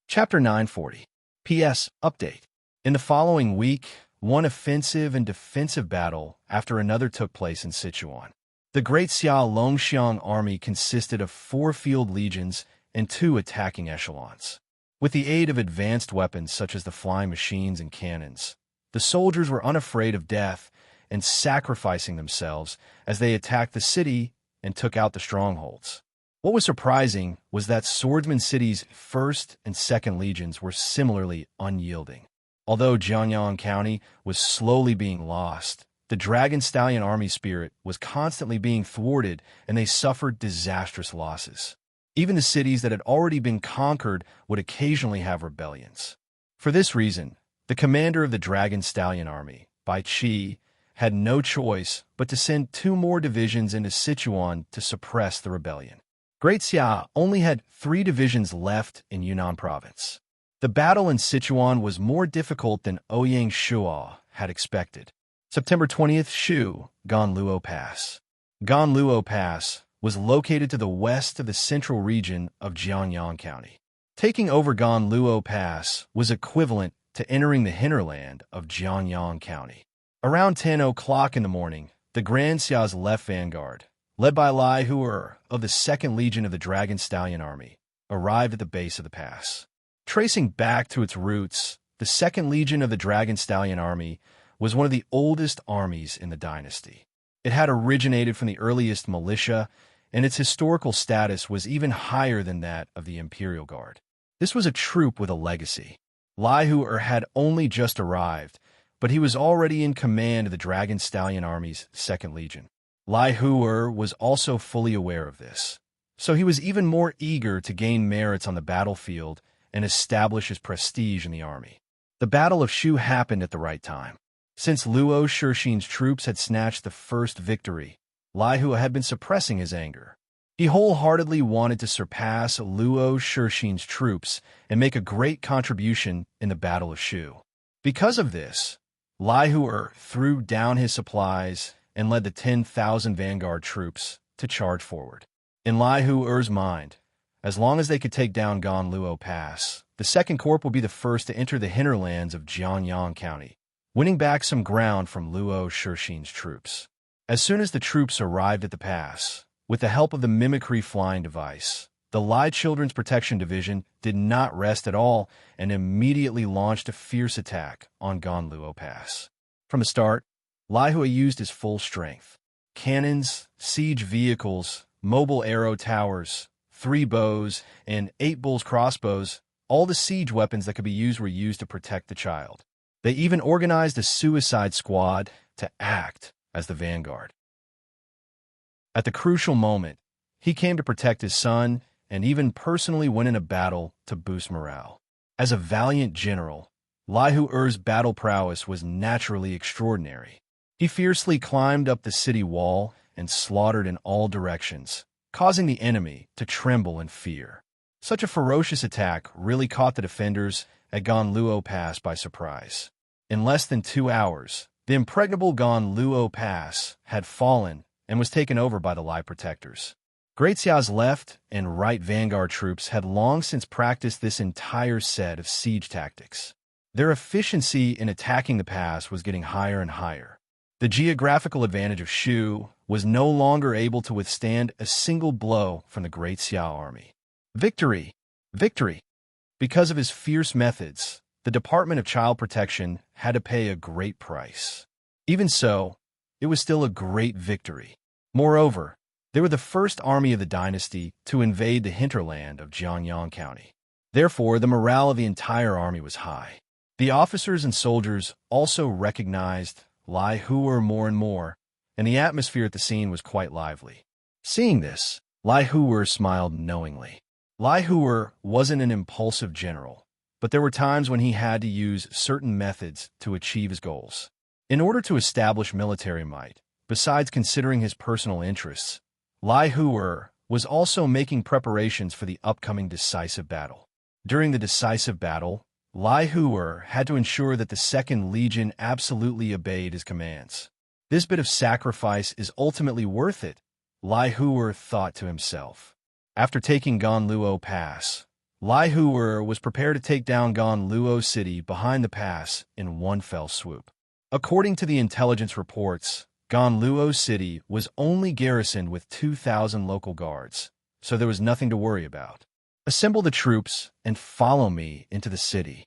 Chapter 940. P.S. Update. In the following week, one offensive and defensive battle after another took place in Sichuan. The Great Xia Longxiang army consisted of 4 field legions and 2 attacking echelons. With the aid of advanced weapons such as the flying machines and cannons, the soldiers were unafraid of death and sacrificing themselves as they attacked the city and took out the strongholds. What was surprising was that Swordsman City's 1st and 2nd legions were similarly unyielding. Although Jianyang County was slowly being lost, the Dragon Stallion Army's spirit was constantly being thwarted and they suffered disastrous losses. Even the cities that had already been conquered would occasionally have rebellions. For this reason, the commander of the Dragon Stallion Army, Bai Qi, had no choice but to send 2 more divisions into Sichuan to suppress the rebellion. Great Xia only had 3 divisions left in Yunnan province. The battle in Sichuan was more difficult than Ouyang Shuo had expected. September 20th, Shu, Ganluo Pass. Ganluo Pass was located to the west of the central region of Jianyang County. Taking over Ganluo Pass was equivalent to entering the hinterland of Jianyang County. Around 10 o'clock in the morning, the Grand Xia's left vanguard, led by Lai Huer of the 2nd Legion of the Dragon Stallion Army, arrived at the base of the pass. Tracing back to its roots, the 2nd Legion of the Dragon Stallion Army was one of the oldest armies in the dynasty. It had originated from the earliest militia, and its historical status was even higher than that of the Imperial Guard. This was a troop with a legacy. Lai Huer had only just arrived, but he was already in command of the Dragon Stallion Army's 2nd Legion. Lai Huer was also fully aware of this, so he was even more eager to gain merits on the battlefield and establish his prestige in the army. The Battle of Shu happened at the right time. Since Luo Shixin's troops had snatched the first victory, Lai Huer had been suppressing his anger. He wholeheartedly wanted to surpass Luo Shixin's troops and make a great contribution in the Battle of Shu. Because of this, Lai Huer threw down his supplies and led the 10,000 vanguard troops to charge forward. In Lai Huer's mind, as long as they could take down Ganluo Pass, the 2nd Corps would be the first to enter the hinterlands of Jianyang County, winning back some ground from Luo Shixin's troops. As soon as the troops arrived at the pass, with the help of the mimicry flying device, the Lai Children's Protection Division did not rest at all and immediately launched a fierce attack on Ganluo Pass. From the start, Lai Huer used his full strength. Cannons, siege vehicles, mobile arrow towers, 3 bows, and 8 bull's crossbows, all the siege weapons that could be used were used to protect the child. They even organized a suicide squad to act as the vanguard. At the crucial moment, he came to protect his son and even personally went in a battle to boost morale. As a valiant general, Lai Huer's battle prowess was naturally extraordinary. He fiercely climbed up the city wall and slaughtered in all directions, causing the enemy to tremble in fear. Such a ferocious attack really caught the defenders at Ganluo Pass by surprise. In less than 2 hours, the impregnable Ganluo Pass had fallen and was taken over by the Lai protectors. Great Xia's left and right vanguard troops had long since practiced this entire set of siege tactics. Their efficiency in attacking the pass was getting higher and higher. The geographical advantage of Shu was no longer able to withstand a single blow from the Great Xia army. Victory! Victory! Because of his fierce methods, the Department of Child Protection had to pay a great price. Even so, it was still a great victory. Moreover, they were the first army of the dynasty to invade the hinterland of Jianyang County. Therefore, the morale of the entire army was high. The officers and soldiers also recognized Lai Huer more and more, and the atmosphere at the scene was quite lively. Seeing this, Lai Huer smiled knowingly. Lai Huer wasn't an impulsive general, but there were times when he had to use certain methods to achieve his goals. In order to establish military might, Besides considering his personal interests, Lai Huer was also making preparations for the upcoming decisive battle. During the decisive battle, Lai Huer had to ensure that the Second Legion absolutely obeyed his commands. This bit of sacrifice is ultimately worth it, Lai Huer thought to himself. After taking Ganluo Pass, Lai Huer was prepared to take down Ganluo City behind the pass in one fell swoop. According to the intelligence reports, Ganluo City was only garrisoned with 2,000 local guards, so there was nothing to worry about. Assemble the troops and follow me into the city.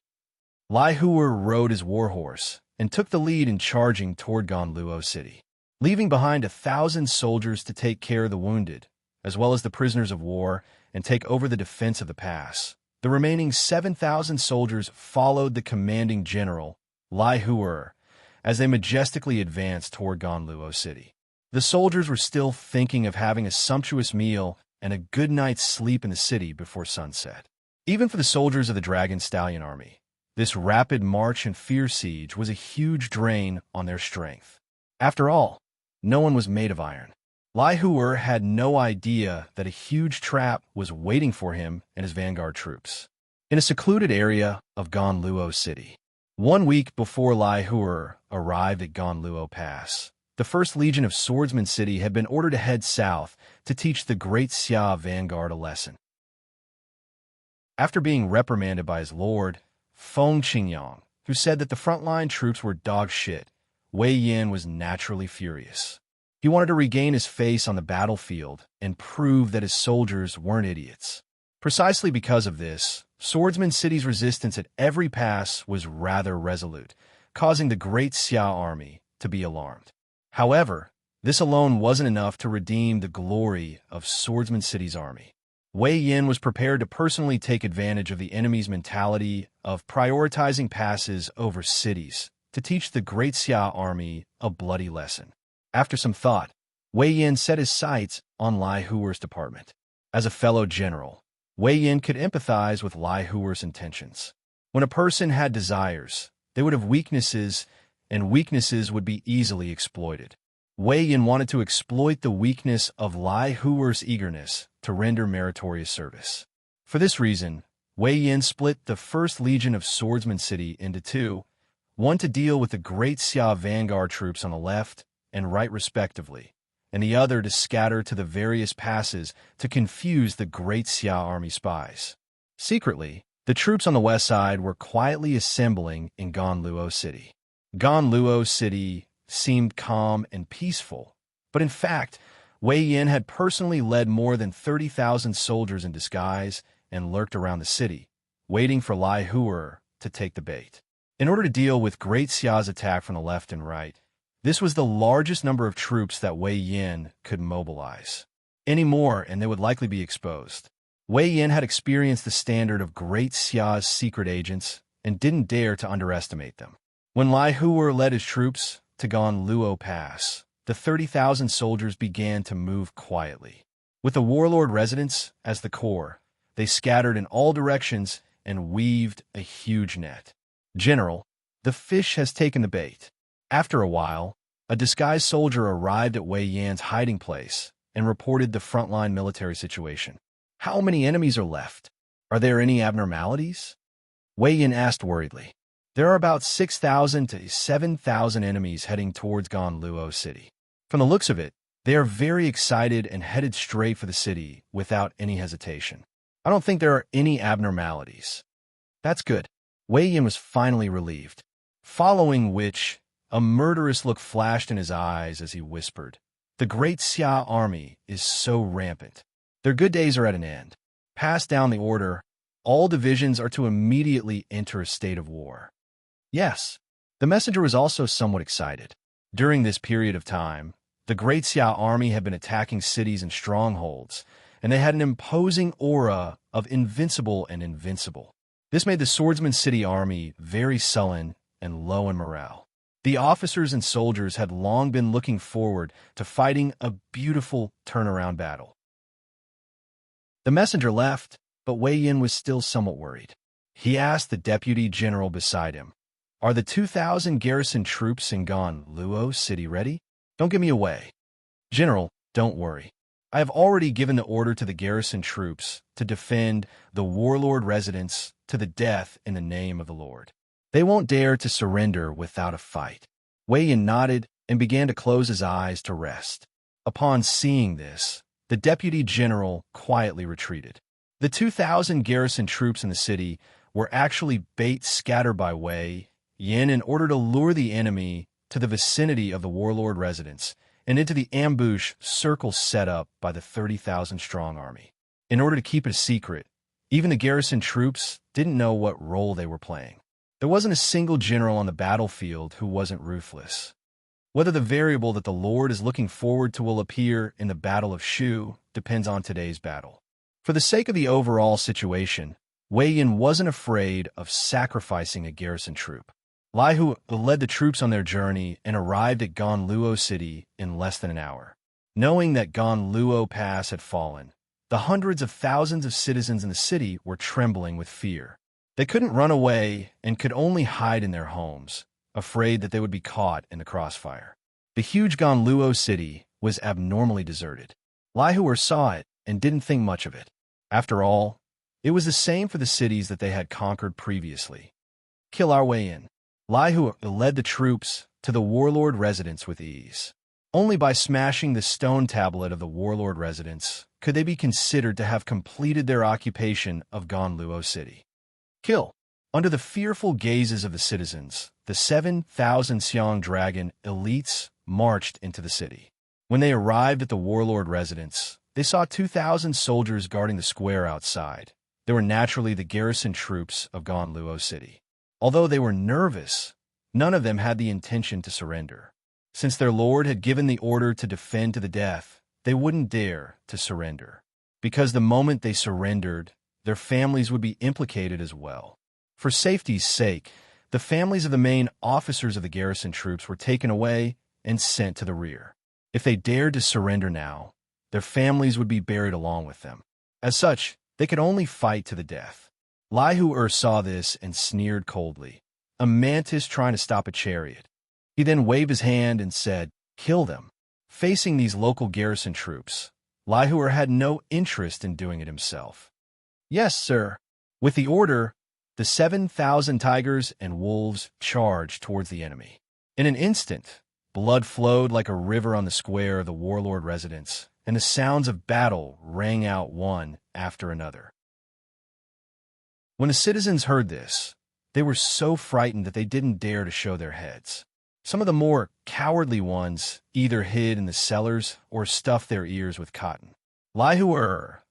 Lai Huer rode his warhorse and took the lead in charging toward Ganluo City, leaving behind 1,000 soldiers to take care of the wounded, as well as the prisoners of war, and take over the defense of the pass. The remaining 7,000 soldiers followed the commanding general, Lai Huer, as they majestically advanced toward Ganluo City. The soldiers were still thinking of having a sumptuous meal and a good night's sleep in the city before sunset. Even for the soldiers of the Dragon Stallion Army, this rapid march and fierce siege was a huge drain on their strength. After all, no one was made of iron. Lai Huer had no idea that a huge trap was waiting for him and his vanguard troops. In a secluded area of Ganluo City, 1 week before Lai Huer arrived at Ganluo Pass, the 1st Legion of Swordsman City had been ordered to head south to teach the Great Xia vanguard a lesson. After being reprimanded by his lord, Feng Qingyang, who said that the frontline troops were dog shit, Wei Yin was naturally furious. He wanted to regain his face on the battlefield and prove that his soldiers weren't idiots. Precisely because of this, Swordsman City's resistance at every pass was rather resolute, causing the Great Xia army to be alarmed. However, this alone wasn't enough to redeem the glory of Swordsman City's army. Wei Yin was prepared to personally take advantage of the enemy's mentality of prioritizing passes over cities to teach the Great Xia army a bloody lesson. After some thought, Wei Yin set his sights on Lai Huer's department. As a fellow general, Wei Yin could empathize with Lai Huer's intentions. When a person had desires, they would have weaknesses, and weaknesses would be easily exploited. Wei Yin wanted to exploit the weakness of Lai Huer's eagerness to render meritorious service. For this reason, Wei Yin split the 1st Legion of Swordsman City into 2, one to deal with the Great Xia vanguard troops on the left and right respectively, and the other to scatter to the various passes to confuse the Great Xia army spies. Secretly, the troops on the west side were quietly assembling in Ganluo City. Ganluo City seemed calm and peaceful, but in fact, Wei Yin had personally led more than 30,000 soldiers in disguise and lurked around the city, waiting for Lai Huer to take the bait. In order to deal with Great Xia's attack from the left and right, this was the largest number of troops that Wei Yin could mobilize. Any more, and they would likely be exposed. Wei Yin had experienced the standard of Great Xia's secret agents and didn't dare to underestimate them. When Lai Huer led his troops to Ganluo Pass, the 30,000 soldiers began to move quietly. With the warlord residents as the core, they scattered in all directions and weaved a huge net. General, the fish has taken the bait. After a while, a disguised soldier arrived at Wei Yan's hiding place and reported the frontline military situation. How many enemies are left? Are there any abnormalities? Wei Yan asked worriedly. There are about 6,000 to 7,000 enemies heading towards Ganluo City. From the looks of it, they are very excited and headed straight for the city without any hesitation. I don't think there are any abnormalities. That's good. Wei Yan was finally relieved, following which a murderous look flashed in his eyes as he whispered, "The Great Xia army is so rampant. Their good days are at an end. Pass down the order. All divisions are to immediately enter a state of war." Yes, the messenger was also somewhat excited. During this period of time, the Great Xia army had been attacking cities and strongholds, and they had an imposing aura of invincible and invincible. This made the Swordsman City army very sullen and low in morale. The officers and soldiers had long been looking forward to fighting a beautiful turnaround battle. The messenger left, but Wei Yin was still somewhat worried. He asked the deputy general beside him, "Are the 2,000 garrison troops in Ganluo City ready?" Don't give me away. General, don't worry. I have already given the order to the garrison troops to defend the warlord residence to the death in the name of the Lord. They won't dare to surrender without a fight. Wei Yin nodded and began to close his eyes to rest. Upon seeing this, the deputy general quietly retreated. The 2,000 garrison troops in the city were actually bait scattered by Wei Yin in order to lure the enemy to the vicinity of the warlord residence and into the ambush circle set up by the 30,000-strong army. In order to keep it a secret, even the garrison troops didn't know what role they were playing. There wasn't a single general on the battlefield who wasn't ruthless. Whether the variable that the Lord is looking forward to will appear in the Battle of Shu depends on today's battle. For the sake of the overall situation, Wei Yin wasn't afraid of sacrificing a garrison troop. Lai Hu led the troops on their journey and arrived at Ganluo City in less than an hour. Knowing that Ganluo Pass had fallen, the hundreds of thousands of citizens in the city were trembling with fear. They couldn't run away and could only hide in their homes, afraid that they would be caught in the crossfire. The huge Ganluo city was abnormally deserted. Lai Hu saw it and didn't think much of it. After all, it was the same for the cities that they had conquered previously. Kill our way in. Lai Hu led the troops to the warlord residence with ease. Only by smashing the stone tablet of the warlord residence could they be considered to have completed their occupation of Ganluo City. Kill. Under the fearful gazes of the citizens, the 7,000 Xiang Dragon elites marched into the city. When they arrived at the warlord residence, they saw 2,000 soldiers guarding the square outside. They were naturally the garrison troops of Ganluo City. Although they were nervous, none of them had the intention to surrender. Since their lord had given the order to defend to the death, they wouldn't dare to surrender. Because the moment they surrendered, their families would be implicated as well. For safety's sake, the families of the main officers of the garrison troops were taken away and sent to the rear. If they dared to surrender now, their families would be buried along with them. As such, they could only fight to the death. Lai Hu saw this and sneered coldly. A mantis trying to stop a chariot. He then waved his hand and said, "Kill them." Facing these local garrison troops, Lai Hu had no interest in doing it himself. "Yes, sir." With the order, the 7,000 tigers and wolves charged towards the enemy. In an instant, blood flowed like a river on the square of the warlord residence, and the sounds of battle rang out one after another. When the citizens heard this, they were so frightened that they didn't dare to show their heads. Some of the more cowardly ones either hid in the cellars or stuffed their ears with cotton. Lai Hu,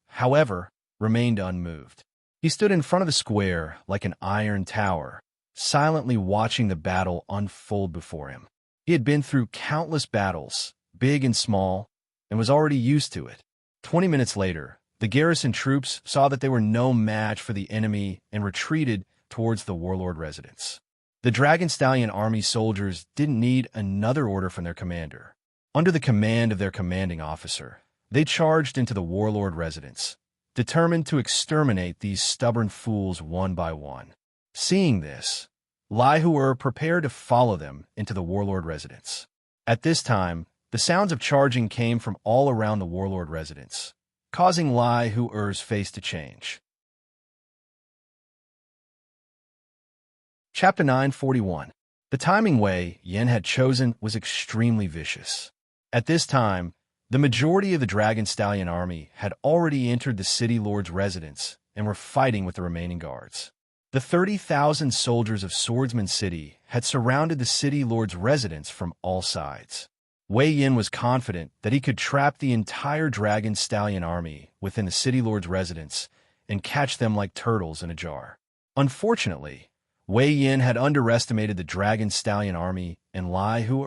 however, remained unmoved. He stood in front of the square like an iron tower, silently watching the battle unfold before him. He had been through countless battles, big and small, and was already used to it. 20 minutes later, the garrison troops saw that they were no match for the enemy and retreated towards the warlord residence. The Dragon Stallion army soldiers didn't need another order from their commander. Under the command of their commanding officer, they charged into the warlord residence, determined to exterminate these stubborn fools one by one. Seeing this, Lai Hu prepared to follow them into the warlord residence. At this time, the sounds of charging came from all around the warlord residence, causing Lai Hu's face to change. Chapter 941. The timing Wei Yin had chosen was extremely vicious. At this time, the majority of the Dragon Stallion army had already entered the city lord's residence and were fighting with the remaining guards. The 30,000 soldiers of Swordsman City had surrounded the city lord's residence from all sides. Wei Yin was confident that he could trap the entire Dragon Stallion army within the city lord's residence and catch them like turtles in a jar. Unfortunately, Wei Yin had underestimated the Dragon Stallion army and Lai Hu.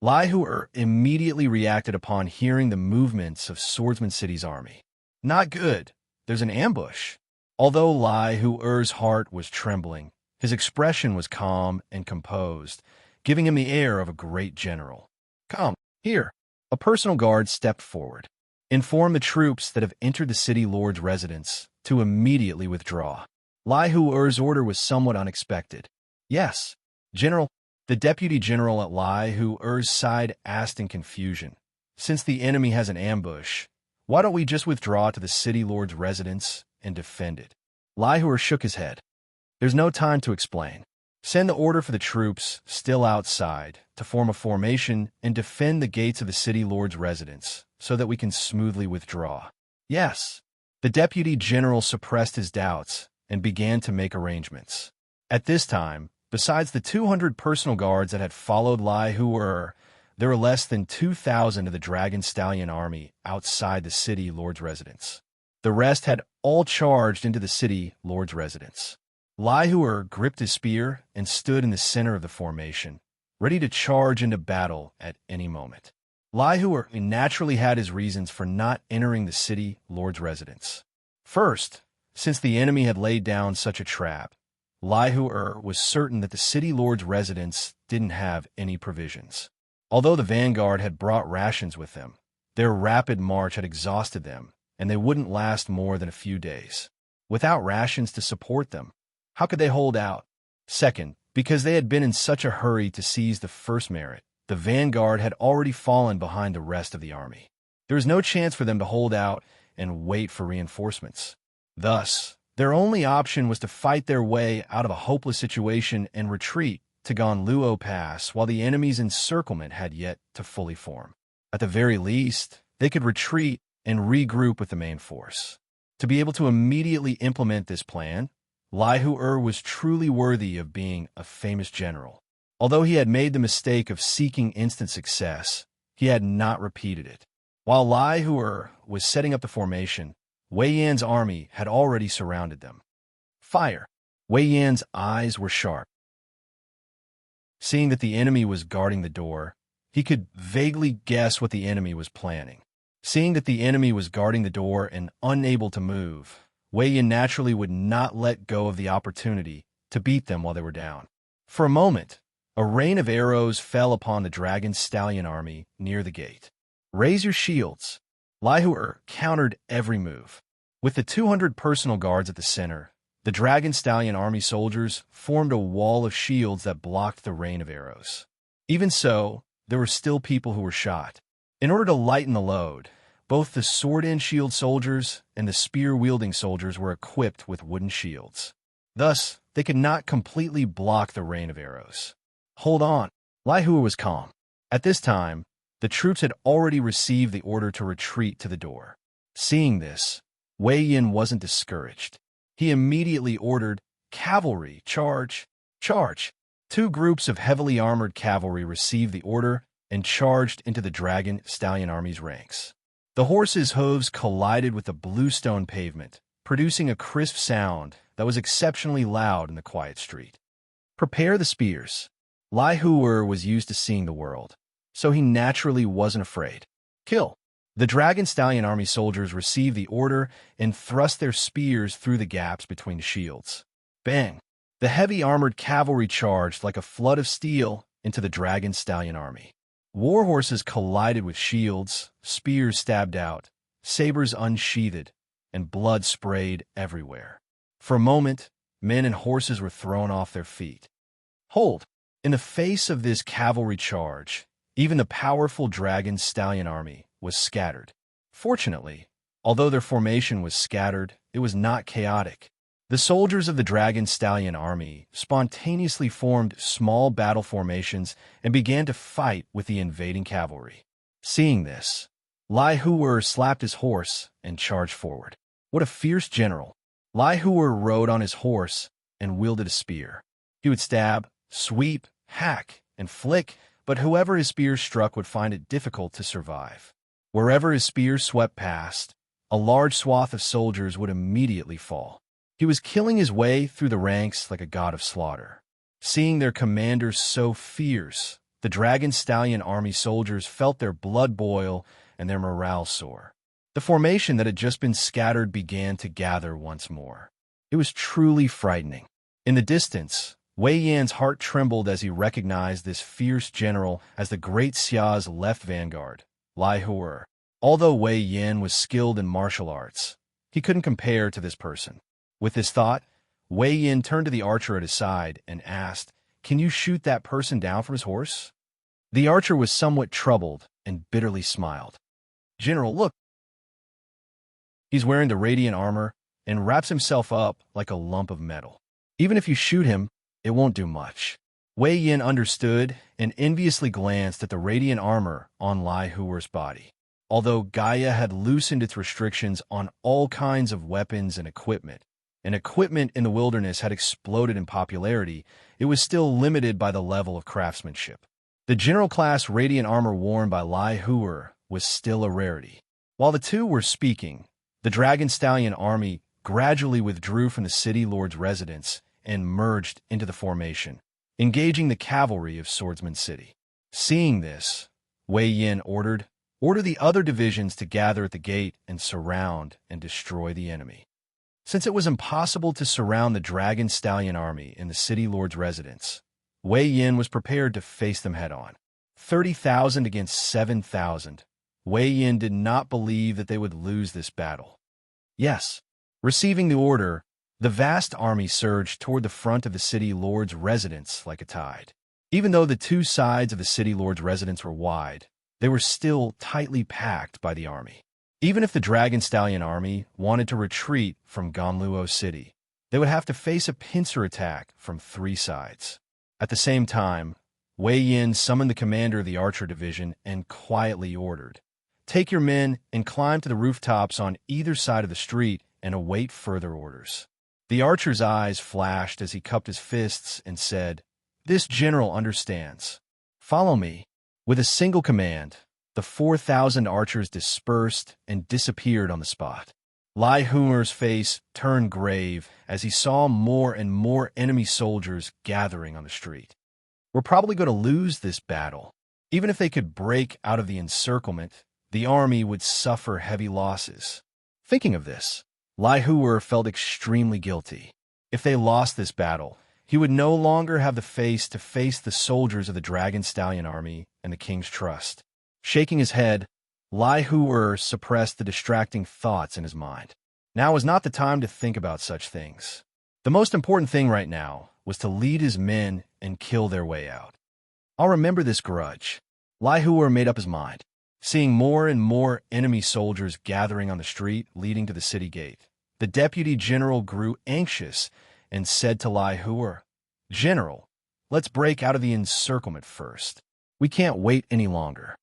Lai Hu immediately reacted upon hearing the movements of Swordsman City's army. Not good. There's an ambush. Although Lai Hu's heart was trembling, his expression was calm and composed, giving him the air of a great general. "Come, here." A personal guard stepped forward. "Inform the troops that have entered the city lord's residence to immediately withdraw." Lai Hu's order was somewhat unexpected. "Yes, General." The deputy general at Lai Hu Er's side asked in confusion. Since the enemy has an ambush, why don't we just withdraw to the city lord's residence and defend it? Lai Hu Er shook his head. There's no time to explain. Send the order for the troops, still outside, to form a formation and defend the gates of the city lord's residence so that we can smoothly withdraw. Yes. The deputy general suppressed his doubts and began to make arrangements. At this time, besides the 200 personal guards that had followed Lai Hu Er, there were less than 2,000 of the Dragon Stallion army outside the city lord's residence. The rest had all charged into the city lord's residence. Lai Hu Er gripped his spear and stood in the center of the formation, ready to charge into battle at any moment. Lai Hu Er naturally had his reasons for not entering the city lord's residence. First, since the enemy had laid down such a trap, Lai Hu Er was certain that the city lord's residence didn't have any provisions. Although the vanguard had brought rations with them, their rapid march had exhausted them, and they wouldn't last more than a few days. Without rations to support them, how could they hold out? Second, because they had been in such a hurry to seize the first merit, the vanguard had already fallen behind the rest of the army. There was no chance for them to hold out and wait for reinforcements. Thus, their only option was to fight their way out of a hopeless situation and retreat to Gonluo Pass while the enemy's encirclement had yet to fully form. At the very least, they could retreat and regroup with the main force. To be able to immediately implement this plan, Lai Hu Er was truly worthy of being a famous general. Although he had made the mistake of seeking instant success, he had not repeated it. While Lai Hu Er was setting up the formation, Wei Yan's army had already surrounded them. Fire! Wei Yan's eyes were sharp. Seeing that the enemy was guarding the door, he could vaguely guess what the enemy was planning. Seeing that the enemy was guarding the door and unable to move, Wei Yan naturally would not let go of the opportunity to beat them while they were down. For a moment, a rain of arrows fell upon the Dragon Stallion army near the gate. Raise your shields. Lai Hu Er countered every move. With the 200 personal guards at the center, the Dragon Stallion army soldiers formed a wall of shields that blocked the rain of arrows. Even so, there were still people who were shot. In order to lighten the load, both the sword-and shield soldiers and the spear-wielding soldiers were equipped with wooden shields. Thus, they could not completely block the rain of arrows. Hold on. Lai Hu was calm. At this time, the troops had already received the order to retreat to the door. Seeing this, Wei Yan wasn't discouraged. He immediately ordered, "Cavalry, charge! Charge!" 2 groups of heavily armored cavalry received the order and charged into the Dragon Stallion army's ranks. The horses' hooves collided with the bluestone pavement, producing a crisp sound that was exceptionally loud in the quiet street. Prepare the spears. Lai Hu Er was used to seeing the world, so he naturally wasn't afraid. Kill! The Dragon Stallion army soldiers received the order and thrust their spears through the gaps between the shields. Bang! The heavy armored cavalry charged like a flood of steel into the Dragon Stallion army. War horses collided with shields, spears stabbed out, sabers unsheathed, and blood sprayed everywhere. For a moment, men and horses were thrown off their feet. Hold! In the face of this cavalry charge, even the powerful Dragon Stallion army was scattered. Fortunately, although their formation was scattered, it was not chaotic. The soldiers of the Dragon Stallion army spontaneously formed small battle formations and began to fight with the invading cavalry. Seeing this, Lai Hu Er slapped his horse and charged forward. What a fierce general! Lai Hu Er rode on his horse and wielded a spear. He would stab, sweep, hack, and flick, but whoever his spear struck would find it difficult to survive. Wherever his spear swept past, a large swath of soldiers would immediately fall. He was killing his way through the ranks like a god of slaughter. Seeing their commanders so fierce, the Dragon Stallion army soldiers felt their blood boil and their morale soar. The formation that had just been scattered began to gather once more. It was truly frightening. In the distance, Wei Yan's heart trembled as he recognized this fierce general as the Great Xia's left vanguard, Lai Hu Er. Although Wei Yan was skilled in martial arts, he couldn't compare to this person. With this thought, Wei Yan turned to the archer at his side and asked, can you shoot that person down from his horse?" The archer was somewhat troubled and bitterly smiled. "General, look. He's wearing the radiant armor and wraps himself up like a lump of metal. Even if you shoot him, it won't do much." Wei Yin understood and enviously glanced at the radiant armor on Lai Huer's body. Although Gaia had loosened its restrictions on all kinds of weapons and equipment in the wilderness had exploded in popularity, it was still limited by the level of craftsmanship. The general-class radiant armor worn by Lai Huer was still a rarity. While the two were speaking, the Dragon Stallion army gradually withdrew from the city lord's residence and merged into the formation, engaging the cavalry of Swordsman City. Seeing this, Wei Yin order the other divisions to gather at the gate and surround and destroy the enemy. Since it was impossible to surround the Dragon Stallion army in the city lord's residence, Wei Yin was prepared to face them head-on. 30,000 against 7,000. Wei Yin did not believe that they would lose this battle. Yes, receiving the order, the vast army surged toward the front of the city lord's residence like a tide. Even though the two sides of the city lord's residence were wide, they were still tightly packed by the army. Even if the Dragon Stallion army wanted to retreat from Ganluo City, they would have to face a pincer attack from three sides. At the same time, Wei Yin summoned the commander of the archer division and quietly ordered, "Take your men and climb to the rooftops on either side of the street and await further orders." The archer's eyes flashed as he cupped his fists and said, "This general understands. Follow me." With a single command, the 4,000 archers dispersed and disappeared on the spot. Lai Huer's face turned grave as he saw more and more enemy soldiers gathering on the street. "We're probably going to lose this battle. Even if they could break out of the encirclement, the army would suffer heavy losses." Thinking of this, Lai Huer felt extremely guilty. If they lost this battle, he would no longer have the face to face the soldiers of the Dragon Stallion army and the king's trust. Shaking his head, Lai Huer suppressed the distracting thoughts in his mind. Now was not the time to think about such things. The most important thing right now was to lead his men and kill their way out. "I'll remember this grudge." Lai Huer made up his mind. Seeing more and more enemy soldiers gathering on the street leading to the city gate, the deputy general grew anxious and said to Lai Huer, "General, let's break out of the encirclement first. We can't wait any longer."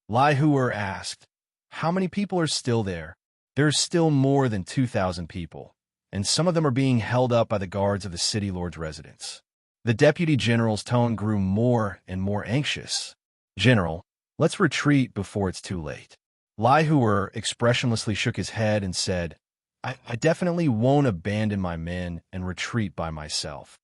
Lai Huer asked, "How many people are still there?" "There's still more than 2,000 people, and some of them are being held up by the guards of the city lord's residence." The deputy general's tone grew more and more anxious. "General, let's retreat before it's too late." Lai Huer expressionlessly shook his head and said, I definitely won't abandon my men and retreat by myself.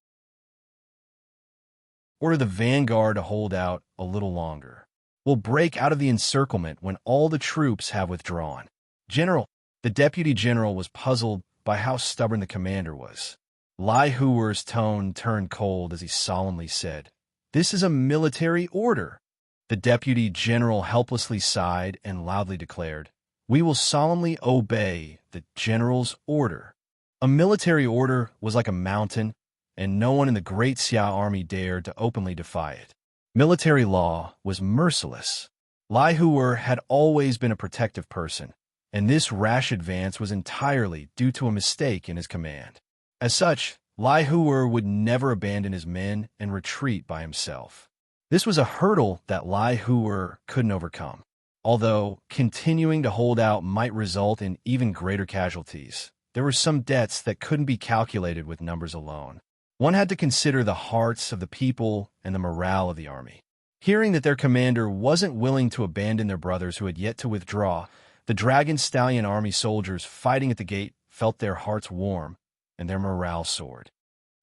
Order the vanguard to hold out a little longer. We'll break out of the encirclement when all the troops have withdrawn." "General," the deputy general was puzzled by how stubborn the commander was. Lai Huer's tone turned cold as he solemnly said, "This is a military order." The deputy general helplessly sighed and loudly declared, "We will solemnly obey the general's order." A military order was like a mountain, and no one in the Great Xia army dared to openly defy it. Military law was merciless. Lai Huer had always been a protective person, and this rash advance was entirely due to a mistake in his command. As such, Lai Huer would never abandon his men and retreat by himself. This was a hurdle that Lai Huer couldn't overcome. Although continuing to hold out might result in even greater casualties, there were some debts that couldn't be calculated with numbers alone. One had to consider the hearts of the people and the morale of the army. Hearing that their commander wasn't willing to abandon their brothers who had yet to withdraw, the Dragon Stallion army soldiers fighting at the gate felt their hearts warm and their morale soared.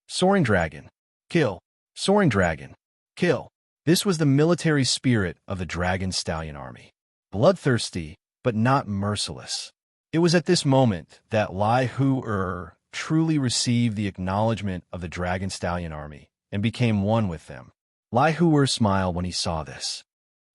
Soaring Dragon, kill! Soaring Dragon, kill! This was the military spirit of the Dragon Stallion army. Bloodthirsty, but not merciless. It was at this moment that Lai Huer truly received the acknowledgement of the Dragon Stallion army and became one with them. Lai Huer smiled when he saw this.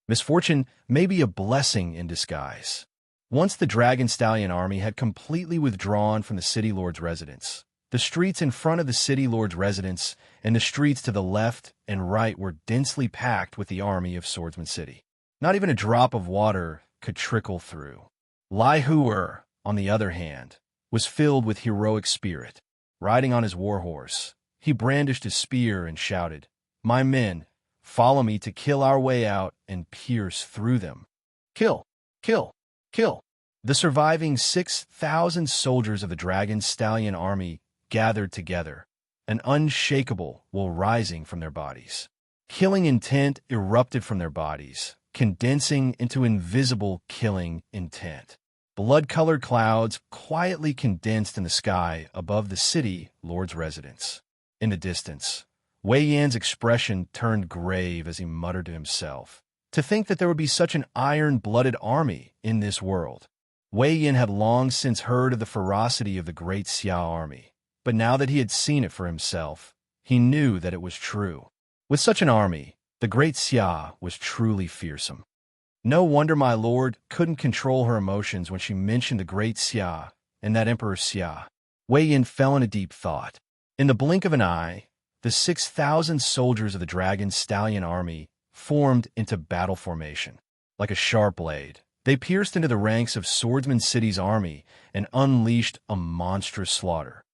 Misfortune may be a blessing in disguise. Once the Dragon Stallion army had completely withdrawn from the city lord's residence, The streets in front of the city lord's residence and the streets to the left and right were densely packed with the army of Swordsman City. Not even a drop of water could trickle through. Lai Huer, on the other hand, was filled with heroic spirit. Riding on his warhorse, he brandished his spear and shouted, "My men, follow me to kill our way out and pierce through them. Kill! Kill! Kill!" The surviving 6,000 soldiers of the Dragon Stallion army gathered together, an unshakable will rising from their bodies. Killing intent erupted from their bodies, condensing into invisible killing intent. Blood-colored clouds quietly condensed in the sky above the city lord's residence. In the distance, Wei Yan's expression turned grave as he muttered to himself. To think that there would be such an iron-blooded army in this world. Wei Yan had long since heard of the ferocity of the great Xia army, but now that he had seen it for himself, he knew that it was true. With such an army, the great Xia was truly fearsome. No wonder my lord couldn't control her emotions when she mentioned the great Xia and that Emperor Xia. Wei Yan fell into deep thought. In the blink of an eye, the 6,000 soldiers of the Dragon Stallion army formed into battle formation. Like a sharp blade, they pierced into the ranks of Swordsman City's army and unleashed a monstrous slaughter.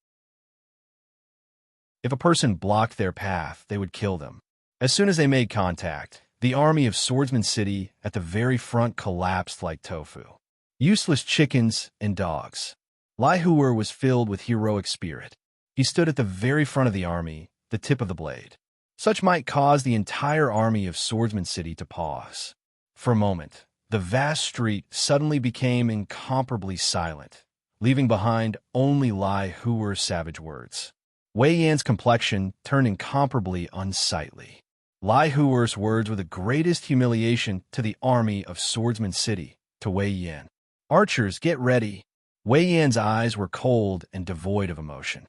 If a person blocked their path, they would kill them. As soon as they made contact, the army of Swordsman City at the very front collapsed like tofu. Useless chickens and dogs. Lai Huer was filled with heroic spirit. He stood at the very front of the army, the tip of the blade. Such might cause the entire army of Swordsman City to pause. For a moment, the vast street suddenly became incomparably silent, leaving behind only Lai Huer's savage words. Wei Yan's complexion turned incomparably unsightly. Lai Huer's words were the greatest humiliation to the army of Swordsman City, to Wei Yan. "Archers, get ready." Wei Yan's eyes were cold and devoid of emotion.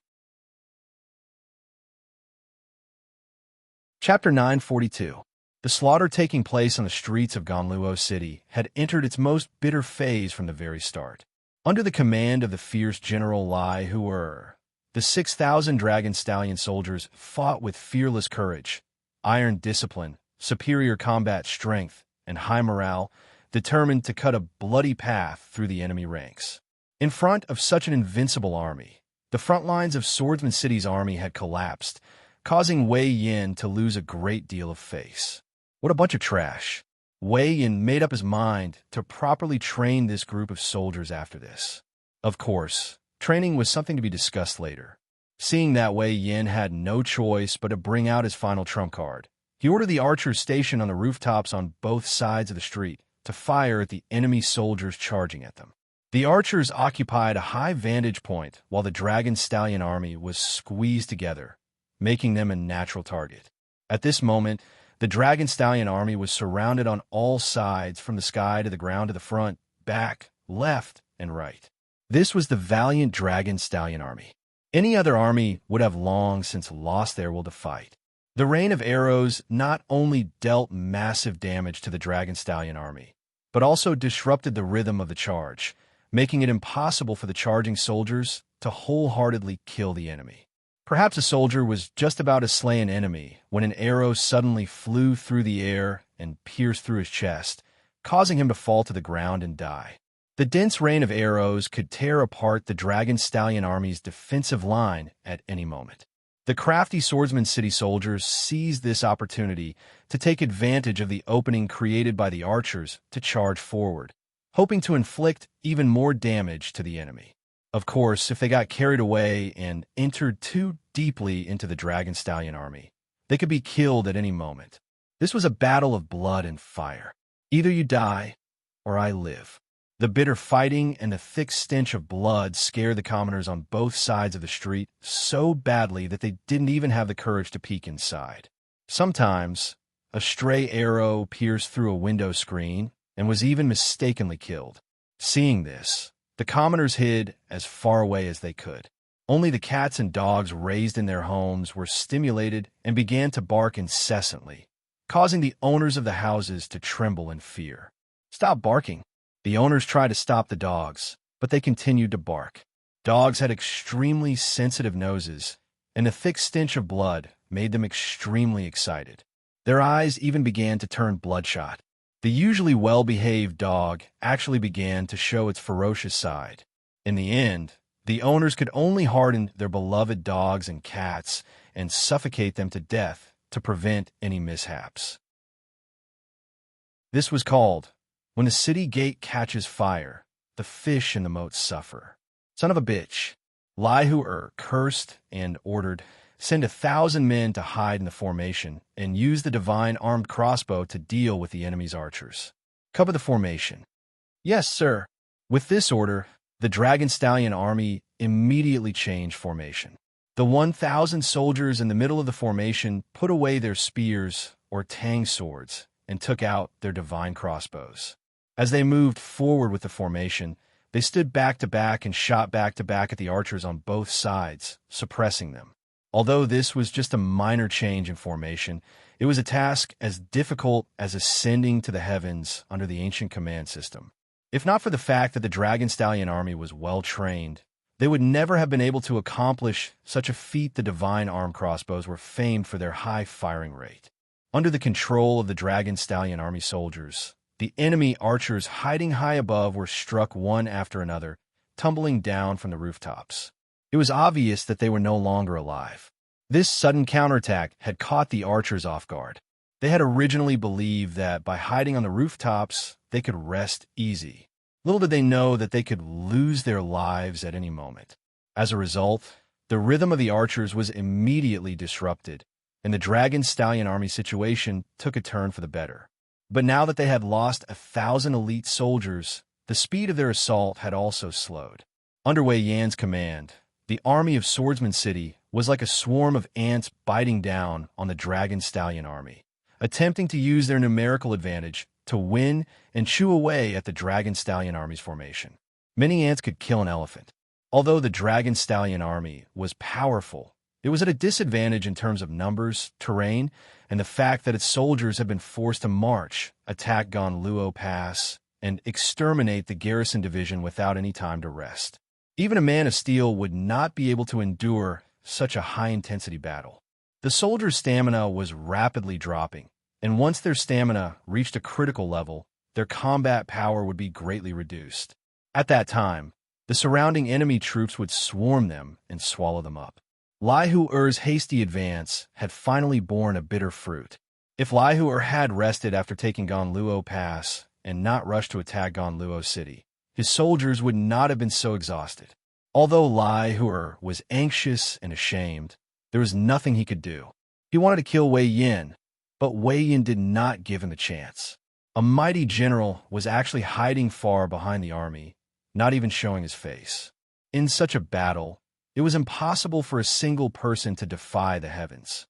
Chapter 942. The slaughter taking place on the streets of Ganluo City had entered its most bitter phase from the very start. Under the command of the fierce General Lai Huer, the 6,000 Dragon Stallion soldiers fought with fearless courage, iron discipline, superior combat strength, and high morale, determined to cut a bloody path through the enemy ranks. In front of such an invincible army, the front lines of Swordsman City's army had collapsed, causing Wei Yan to lose a great deal of face. What a bunch of trash. Wei Yan made up his mind to properly train this group of soldiers after this. Of course, training was something to be discussed later. Seeing that Wei Yan had no choice but to bring out his final trump card, he ordered the archers stationed on the rooftops on both sides of the street to fire at the enemy soldiers charging at them. The archers occupied a high vantage point while the Dragon Stallion army was squeezed together, making them a natural target. At this moment, the Dragon Stallion army was surrounded on all sides from the sky to the ground to the front, back, left, and right. This was the valiant Dragon Stallion army. Any other army would have long since lost their will to fight. The rain of arrows not only dealt massive damage to the Dragon Stallion army, but also disrupted the rhythm of the charge, making it impossible for the charging soldiers to wholeheartedly kill the enemy. Perhaps a soldier was just about to slay an enemy when an arrow suddenly flew through the air and pierced through his chest, causing him to fall to the ground and die. The dense rain of arrows could tear apart the Dragon Stallion army's defensive line at any moment. The crafty Swordsman City soldiers seized this opportunity to take advantage of the opening created by the archers to charge forward, hoping to inflict even more damage to the enemy. Of course, if they got carried away and entered too deeply into the Dragon Stallion army, they could be killed at any moment. This was a battle of blood and fire. Either you die, or I live. The bitter fighting and the thick stench of blood scared the commoners on both sides of the street so badly that they didn't even have the courage to peek inside. Sometimes, a stray arrow pierced through a window screen and was even mistakenly killed. Seeing this, the commoners hid as far away as they could. Only the cats and dogs raised in their homes were stimulated and began to bark incessantly, causing the owners of the houses to tremble in fear. "Stop barking." The owners tried to stop the dogs, but they continued to bark. Dogs had extremely sensitive noses, and the thick stench of blood made them extremely excited. Their eyes even began to turn bloodshot. The usually well-behaved dog actually began to show its ferocious side. In the end, the owners could only harden their beloved dogs and cats and suffocate them to death to prevent any mishaps. This was called, "When the city gate catches fire, the fish in the moat suffer." Son of a bitch. Lihu cursed and ordered, "Send 1,000 men to hide in the formation and use the divine armed crossbow to deal with the enemy's archers. Cover the formation." "Yes, sir." With this order, the Dragon Stallion army immediately changed formation. The 1,000 soldiers in the middle of the formation put away their spears or tang swords and took out their divine crossbows. As they moved forward with the formation, they stood back to back and shot back to back at the archers on both sides, suppressing them. Although this was just a minor change in formation, it was a task as difficult as ascending to the heavens under the ancient command system. If not for the fact that the Dragon Stallion army was well trained, they would never have been able to accomplish such a feat. The divine armed crossbows were famed for their high firing rate. Under the control of the Dragon Stallion army soldiers, the enemy archers hiding high above were struck one after another, tumbling down from the rooftops. It was obvious that they were no longer alive. This sudden counterattack had caught the archers off guard. They had originally believed that by hiding on the rooftops, they could rest easy. Little did they know that they could lose their lives at any moment. As a result, the rhythm of the archers was immediately disrupted, and the Dragon Stallion army situation took a turn for the better. But now that they had lost 1,000 elite soldiers, the speed of their assault had also slowed. Under Wei Yan's command, the army of Swordsman City was like a swarm of ants biting down on the Dragon Stallion army, attempting to use their numerical advantage to win and chew away at the Dragon Stallion army's formation. Many ants could kill an elephant. Although the Dragon Stallion army was powerful, it was at a disadvantage in terms of numbers, terrain, and the fact that its soldiers had been forced to march, attack Gonluo Pass, and exterminate the garrison division without any time to rest. Even a man of steel would not be able to endure such a high-intensity battle. The soldiers' stamina was rapidly dropping, and once their stamina reached a critical level, their combat power would be greatly reduced. At that time, the surrounding enemy troops would swarm them and swallow them up. Lihu hasty advance had finally borne a bitter fruit. If Lihu had rested after taking Gonluo Pass and not rushed to attack Gonluo City, his soldiers would not have been so exhausted. Although Lihu was anxious and ashamed, there was nothing he could do. He wanted to kill Wei Yan, but Wei Yan did not give him the chance. A mighty general was actually hiding far behind the army, not even showing his face. In such a battle, it was impossible for a single person to defy the heavens.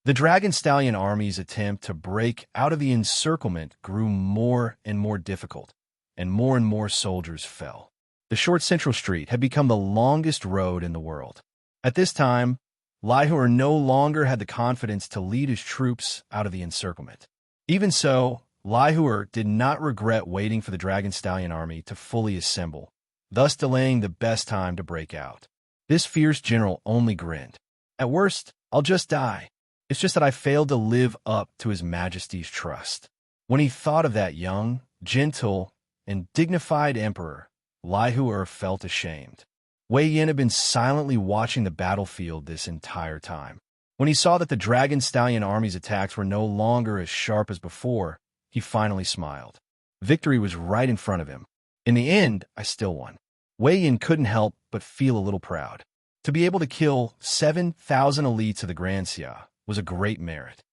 The Dragon Stallion army's attempt to break out of the encirclement grew more and more difficult, and more soldiers fell. The short central street had become the longest road in the world. At this time, Lihu no longer had the confidence to lead his troops out of the encirclement. Even so, Lihu did not regret waiting for the Dragon Stallion army to fully assemble, thus delaying the best time to break out. This fierce general only grinned. "At worst, I'll just die. It's just that I failed to live up to His Majesty's trust." When he thought of that young, gentle, and dignified emperor, Lihu felt ashamed. Wei Yan had been silently watching the battlefield this entire time. When he saw that the Dragon Stallion army's attacks were no longer as sharp as before, he finally smiled. Victory was right in front of him. In the end, I still won. Wei Yan couldn't help but feel a little proud. To be able to kill 7,000 elites of the Grand Xia was a great merit.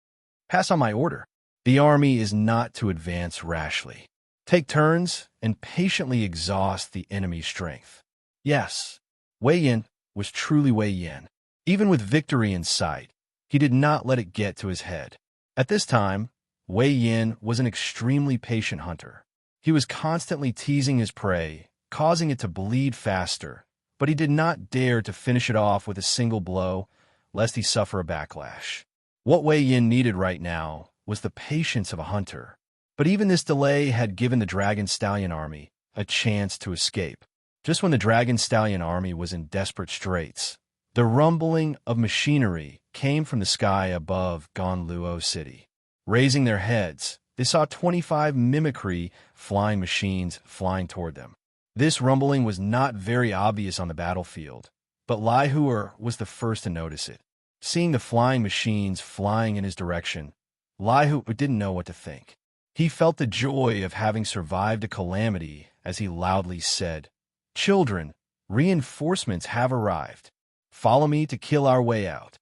Pass on my order. The army is not to advance rashly. Take turns and patiently exhaust the enemy's strength. Yes, Wei Yan was truly Wei Yan. Even with victory in sight, he did not let it get to his head. At this time, Wei Yan was an extremely patient hunter. He was constantly teasing his prey, causing it to bleed faster, but he did not dare to finish it off with a single blow, lest he suffer a backlash. What Wei Yan needed right now was the patience of a hunter, but even this delay had given the Dragon Stallion army a chance to escape. Just when the Dragon Stallion army was in desperate straits, the rumbling of machinery came from the sky above Gonluo City. Raising their heads, they saw 25 mimicry flying machines flying toward them. This rumbling was not very obvious on the battlefield, but Lai Huer was the first to notice it. Seeing the flying machines flying in his direction, Lai Huer didn't know what to think. He felt the joy of having survived a calamity as he loudly said, "Children, reinforcements have arrived. Follow me to kill our way out."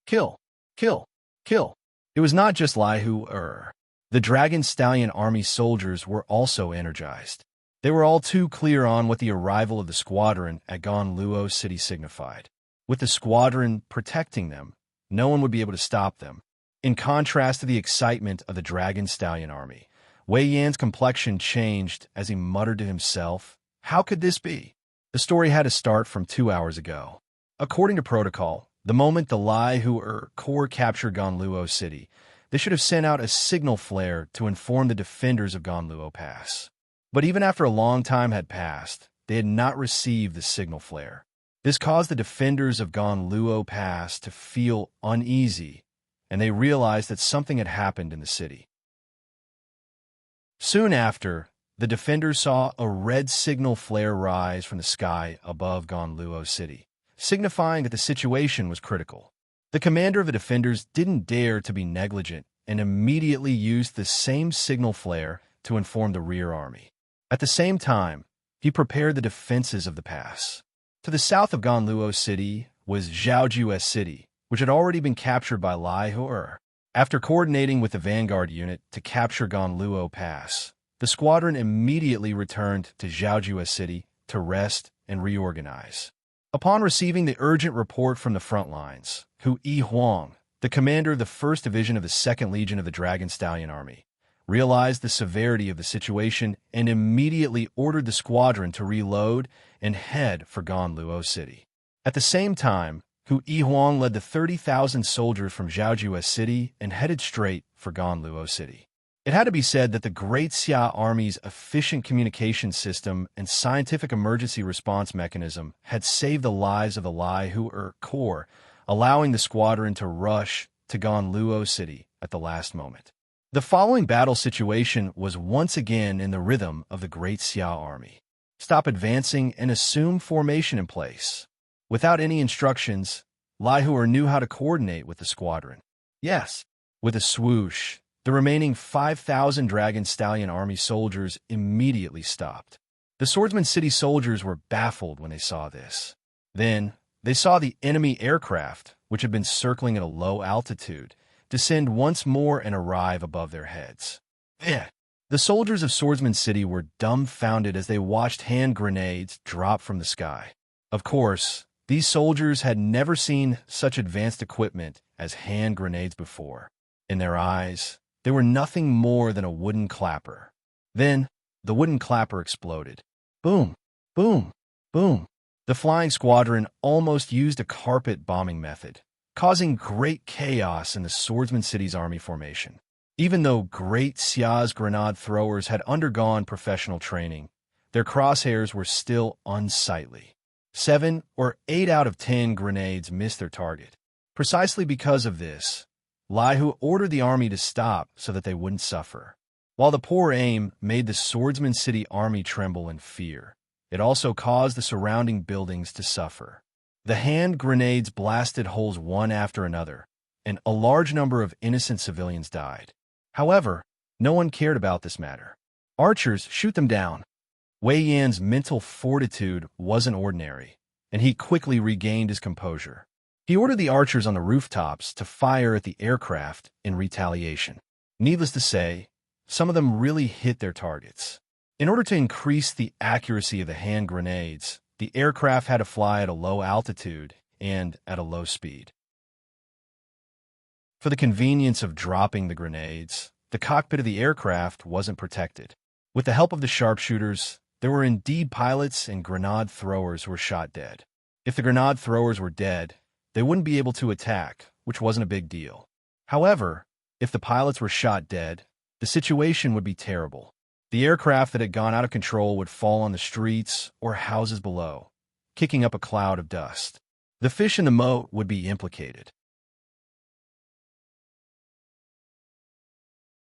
Kill, kill, kill. It was not just Lai Huer. The Dragon Stallion army soldiers were also energized. They were all too clear on what the arrival of the squadron at Gonluo City signified. With the squadron protecting them, no one would be able to stop them. In contrast to the excitement of the Dragon Stallion army, Wei Yan's complexion changed as he muttered to himself, "How could this be?" The story had to start from 2 hours ago. According to protocol, the moment the Lai Huer Corps captured Gonluo City, they should have sent out a signal flare to inform the defenders of Gonluo Pass. But even after a long time had passed, they had not received the signal flare. This caused the defenders of Gonluo Pass to feel uneasy, and they realized that something had happened in the city. Soon after, the defenders saw a red signal flare rise from the sky above Gonluo City, signifying that the situation was critical. The commander of the defenders didn't dare to be negligent and immediately used the same signal flare to inform the rear army. At the same time, he prepared the defenses of the pass. To the south of Gonluo City was Zhaojuo City, which had already been captured by Lai Huer. After coordinating with the vanguard unit to capture Gonluo Pass, the squadron immediately returned to Zhaojuo City to rest and reorganize. Upon receiving the urgent report from the front lines, Hu Yihuang, the commander of the 1st Division of the 2nd Legion of the Dragon Stallion Army, realized the severity of the situation and immediately ordered the squadron to reload and head for Gonluo City. At the same time, Hu Yihuang led the 30,000 soldiers from Zhaojuo City and headed straight for Gonluo City. It had to be said that the Great Xia Army's efficient communication system and scientific emergency response mechanism had saved the lives of the Lai Huer Corps, allowing the squadron to rush to Gonluo City at the last moment. The following battle situation was once again in the rhythm of the Great Xia Army. Stop advancing and assume formation in place. Without any instructions, Lai Huer knew how to coordinate with the squadron. Yes, with a swoosh, the remaining 5,000 Dragon Stallion Army soldiers immediately stopped. The Swordsman City soldiers were baffled when they saw this. Then, they saw the enemy aircraft, which had been circling at a low altitude, descend once more and arrive above their heads. The soldiers of Swordsman City were dumbfounded as they watched hand grenades drop from the sky. Of course, these soldiers had never seen such advanced equipment as hand grenades before. In their eyes, they were nothing more than a wooden clapper. Then, the wooden clapper exploded. Boom, boom, boom. The flying squadron almost used a carpet bombing method, causing great chaos in the Swordsman City's army formation. Even though Great Xia's grenade throwers had undergone professional training, their crosshairs were still unsightly. 7 or 8 out of 10 grenades missed their target. Precisely because of this, Lai Hu ordered the army to stop so that they wouldn't suffer. While the poor aim made the Swordsman City army tremble in fear, it also caused the surrounding buildings to suffer. The hand grenades blasted holes one after another, and a large number of innocent civilians died. However, no one cared about this matter. Archers, shoot them down. Wei Yan's mental fortitude wasn't ordinary, and he quickly regained his composure. He ordered the archers on the rooftops to fire at the aircraft in retaliation. Needless to say, some of them really hit their targets. In order to increase the accuracy of the hand grenades, the aircraft had to fly at a low altitude and at a low speed. For the convenience of dropping the grenades, the cockpit of the aircraft wasn't protected. With the help of the sharpshooters, there were indeed pilots and grenade throwers who were shot dead. If the grenade throwers were dead, they wouldn't be able to attack, which wasn't a big deal. However, if the pilots were shot dead, the situation would be terrible. The aircraft that had gone out of control would fall on the streets or houses below, kicking up a cloud of dust. The fish in the moat would be implicated.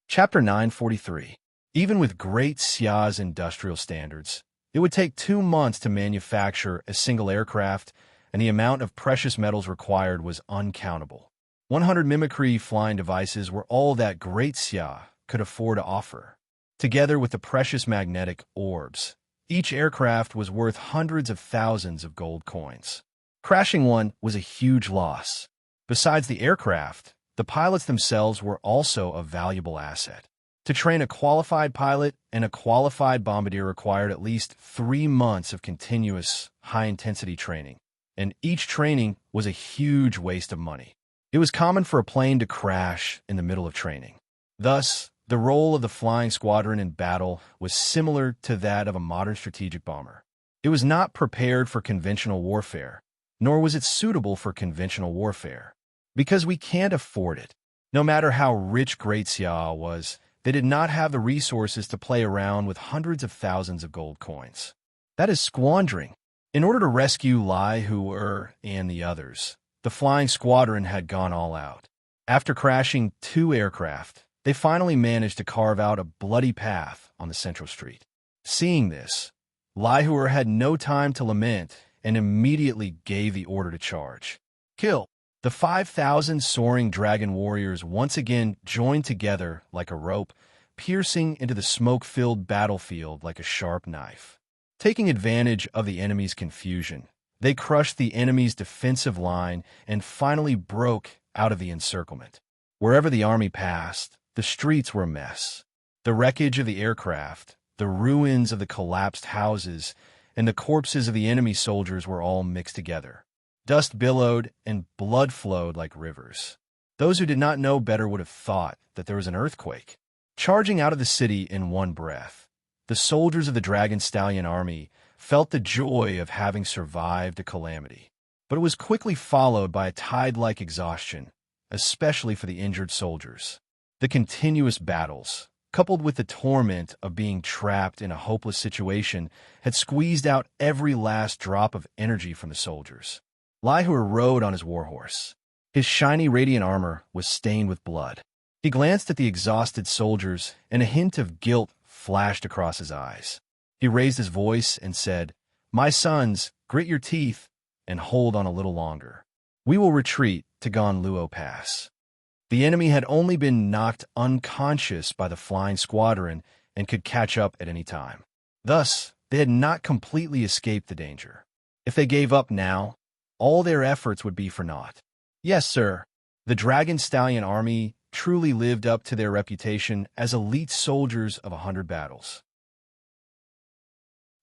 Chapter 943. Even with Great Xia's industrial standards, it would take 2 months to manufacture a single aircraft, and the amount of precious metals required was uncountable. 100 mimicry flying devices were all that Great Xia could afford to offer. Together with the precious magnetic orbs, each aircraft was worth hundreds of thousands of gold coins. Crashing one was a huge loss. Besides the aircraft, the pilots themselves were also a valuable asset. To train a qualified pilot and a qualified bombardier required at least 3 months of continuous, high-intensity training, and each training was a huge waste of money. It was common for a plane to crash in the middle of training. Thus, the role of the flying squadron in battle was similar to that of a modern strategic bomber. It was not prepared for conventional warfare, nor was it suitable for conventional warfare. Because we can't afford it. No matter how rich Great Xia was, they did not have the resources to play around with hundreds of thousands of gold coins. That is squandering. In order to rescue Lai Hu and the others, the flying squadron had gone all out. After crashing 2 aircraft, they finally managed to carve out a bloody path on the central street. Seeing this, Lai Hu had no time to lament and immediately gave the order to charge. Kill! The 5,000 soaring dragon warriors once again joined together like a rope, piercing into the smoke-filled battlefield like a sharp knife. Taking advantage of the enemy's confusion, they crushed the enemy's defensive line and finally broke out of the encirclement. Wherever the army passed, the streets were a mess. The wreckage of the aircraft, the ruins of the collapsed houses, and the corpses of the enemy soldiers were all mixed together. Dust billowed and blood flowed like rivers. Those who did not know better would have thought that there was an earthquake. Charging out of the city in one breath, the soldiers of the Dragon Stallion army felt the joy of having survived a calamity. But it was quickly followed by a tide-like exhaustion, especially for the injured soldiers. The continuous battles, coupled with the torment of being trapped in a hopeless situation, had squeezed out every last drop of energy from the soldiers. Lai Hu rode on his warhorse. His shiny radiant armor was stained with blood. He glanced at the exhausted soldiers, and a hint of guilt flashed across his eyes. He raised his voice and said, "My sons, grit your teeth and hold on a little longer. We will retreat to Ganluo Pass." The enemy had only been knocked unconscious by the flying squadron and could catch up at any time. Thus, they had not completely escaped the danger. If they gave up now, all their efforts would be for naught. Yes, sir. The Dragon Stallion army truly lived up to their reputation as elite soldiers of 100 battles.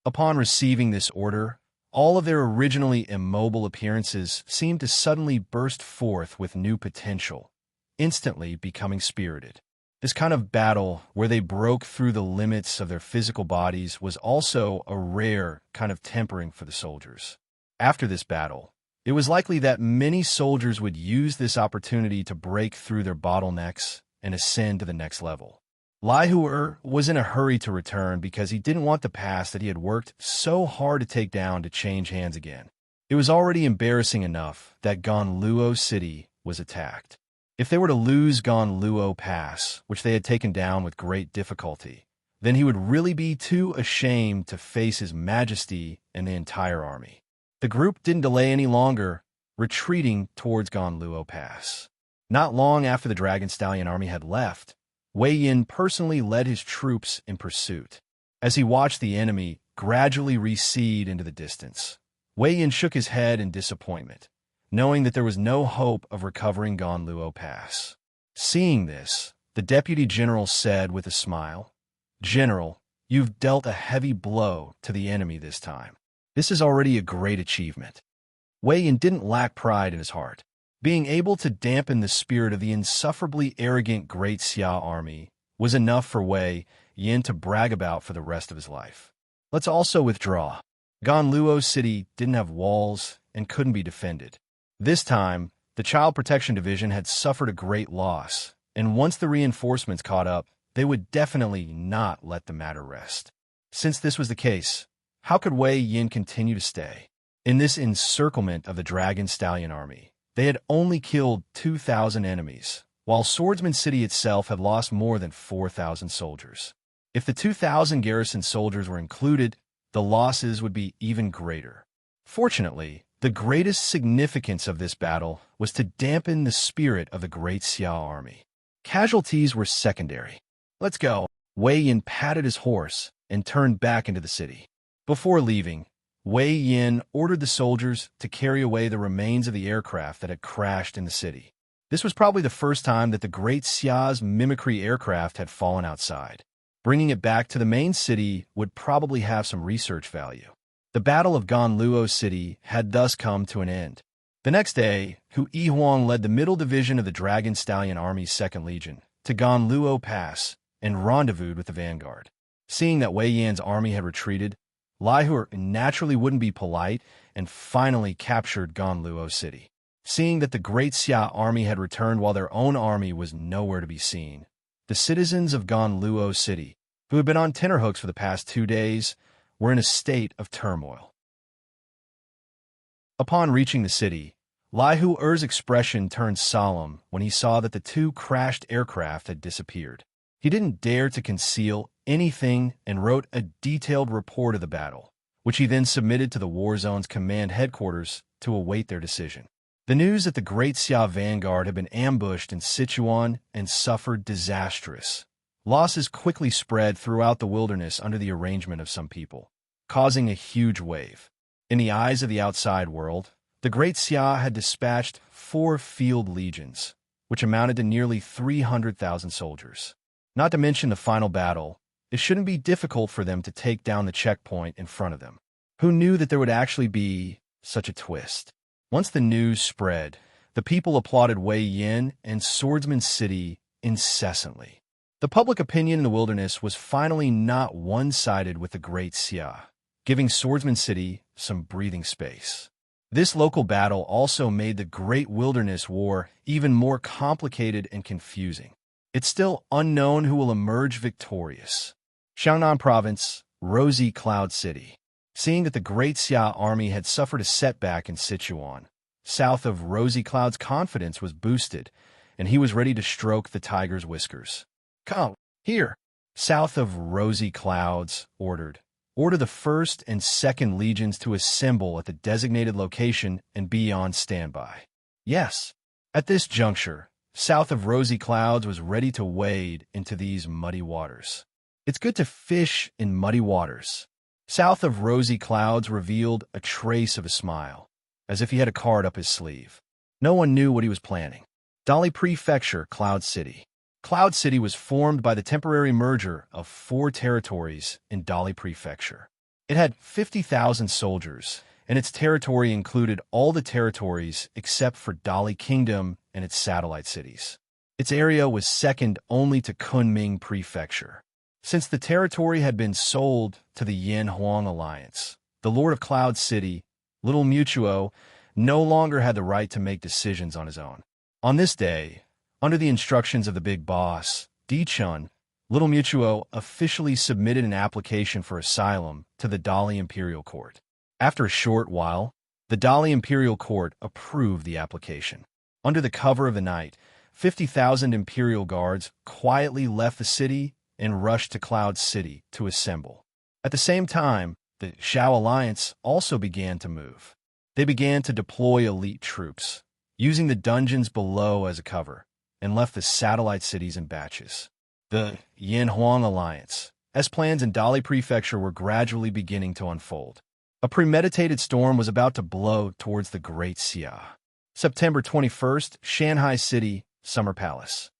Upon receiving this order, all of their originally immobile appearances seemed to suddenly burst forth with new potential, instantly becoming spirited. This kind of battle, where they broke through the limits of their physical bodies, was also a rare kind of tempering for the soldiers. After this battle, it was likely that many soldiers would use this opportunity to break through their bottlenecks and ascend to the next level. Lai Hu was in a hurry to return because he didn't want the pass that he had worked so hard to take down to change hands again. It was already embarrassing enough that Ganluo City was attacked. If they were to lose Ganluo Pass, which they had taken down with great difficulty, then he would really be too ashamed to face His Majesty and the entire army. The group didn't delay any longer, retreating towards Ganluo Pass. Not long after the Dragon Stallion army had left, Wei Yin personally led his troops in pursuit. As he watched the enemy gradually recede into the distance, Wei Yin shook his head in disappointment, knowing that there was no hope of recovering Ganluo Pass. Seeing this, the deputy general said with a smile, "General, you've dealt a heavy blow to the enemy this time. This is already a great achievement." Wei Yin didn't lack pride in his heart. Being able to dampen the spirit of the insufferably arrogant Great Xia army was enough for Wei Yin to brag about for the rest of his life. Let's also withdraw. Ganluo City didn't have walls and couldn't be defended. This time, the Child Protection Division had suffered a great loss, and once the reinforcements caught up, they would definitely not let the matter rest. Since this was the case, how could Wei Yin continue to stay? In this encirclement of the Dragon Stallion army, they had only killed 2,000 enemies, while Swordsman City itself had lost more than 4,000 soldiers. If the 2,000 garrison soldiers were included, the losses would be even greater. Fortunately, the greatest significance of this battle was to dampen the spirit of the Great Xia army. Casualties were secondary. "Let's go." Wei Yin patted his horse and turned back into the city. Before leaving, Wei Yin ordered the soldiers to carry away the remains of the aircraft that had crashed in the city. This was probably the first time that the Great Xia's mimicry aircraft had fallen outside. Bringing it back to the main city would probably have some research value. The Battle of Ganluo City had thus come to an end. The next day, Hu Yihuang led the middle division of the Dragon Stallion Army's 2nd Legion to Ganluo Pass and rendezvoused with the vanguard. Seeing that Wei Yan's army had retreated, Lai Hu naturally wouldn't be polite and finally captured Ganluo City. Seeing that the Great Xia army had returned while their own army was nowhere to be seen, the citizens of Ganluo City, who had been on tenterhooks for the past 2 days, were in a state of turmoil. Upon reaching the city, Lai Hu-er's expression turned solemn when he saw that the 2 crashed aircraft had disappeared. He didn't dare to conceal anything and wrote a detailed report of the battle, which he then submitted to the War Zone's command headquarters to await their decision. The news that the Great Xia vanguard had been ambushed in Sichuan and suffered disastrous losses quickly spread throughout the wilderness under the arrangement of some people, causing a huge wave. In the eyes of the outside world, the Great Xia had dispatched 4 field legions, which amounted to nearly 300,000 soldiers. Not to mention the final battle, it shouldn't be difficult for them to take down the checkpoint in front of them. Who knew that there would actually be such a twist? Once the news spread, the people applauded Wei Yin and Swordsman City incessantly. The public opinion in the wilderness was finally not one-sided with the Great Xia, giving Swordsman City some breathing space. This local battle also made the Great Wilderness War even more complicated and confusing. It's still unknown who will emerge victorious. Xiangnan Province, Rosy Cloud City. Seeing that the Great Xia army had suffered a setback in Sichuan, south of Rosy Cloud's confidence was boosted, and he was ready to stroke the tiger's whiskers. "Come, here." South of Rosy Clouds ordered. Order the 1st and 2nd Legions to assemble at the designated location and be on standby. Yes. At this juncture, south of Rosy Clouds was ready to wade into these muddy waters. It's good to fish in muddy waters. South of Rosy Clouds revealed a trace of a smile, as if he had a card up his sleeve. No one knew what he was planning. Dali Prefecture, Cloud City. Cloud City was formed by the temporary merger of 4 territories in Dali Prefecture. It had 50,000 soldiers, and its territory included all the territories except for Dali Kingdom and its satellite cities. Its area was second only to Kunming Prefecture. Since the territory had been sold to the Yin Huang Alliance, the Lord of Cloud City, Little Mutuo, no longer had the right to make decisions on his own. On this day, under the instructions of the big boss, Di Chun, Little Mutuo officially submitted an application for asylum to the Dali Imperial Court. After a short while, the Dali Imperial Court approved the application. Under the cover of the night, 50,000 Imperial Guards quietly left the city and rushed to Cloud City to assemble. At the same time, the Xiao Alliance also began to move. They began to deploy elite troops, using the dungeons below as a cover, and left the satellite cities in batches. The Yin Huang Alliance, as plans in Dali Prefecture were gradually beginning to unfold. A premeditated storm was about to blow towards the Great Xia. September 21st, Shanghai City, Summer Palace.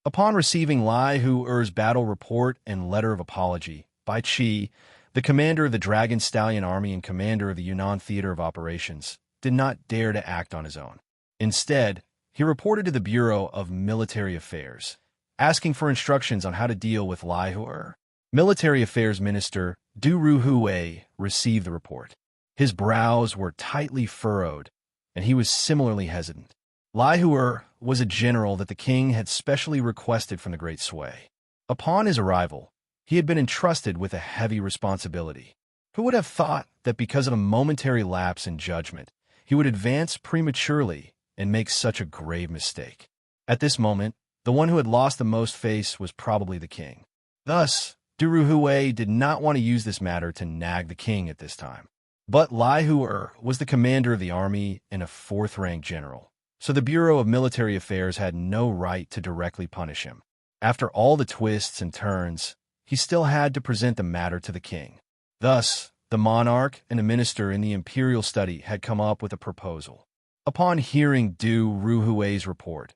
Upon receiving Lai Hu-er's battle report and letter of apology, Bai Qi, the commander of the Dragon Stallion Army and commander of the Yunnan Theater of Operations, did not dare to act on his own. Instead, he reported to the Bureau of Military Affairs, asking for instructions on how to deal with Lai Hu-er. Military Affairs Minister Du Ruhui received the report. His brows were tightly furrowed, and he was similarly hesitant. Lai Hu-er was a general that the king had specially requested from the Great Sway. Upon his arrival, he had been entrusted with a heavy responsibility. Who would have thought that because of a momentary lapse in judgment, he would advance prematurely and make such a grave mistake? At this moment, the one who had lost the most face was probably the king. Thus, Duruhui did not want to use this matter to nag the king at this time. But Lai Hu-er was the commander of the army and a fourth-rank general, so the Bureau of Military Affairs had no right to directly punish him. After all the twists and turns, he still had to present the matter to the king. Thus, the monarch and a minister in the imperial study had come up with a proposal. Upon hearing Du Ruhui's report,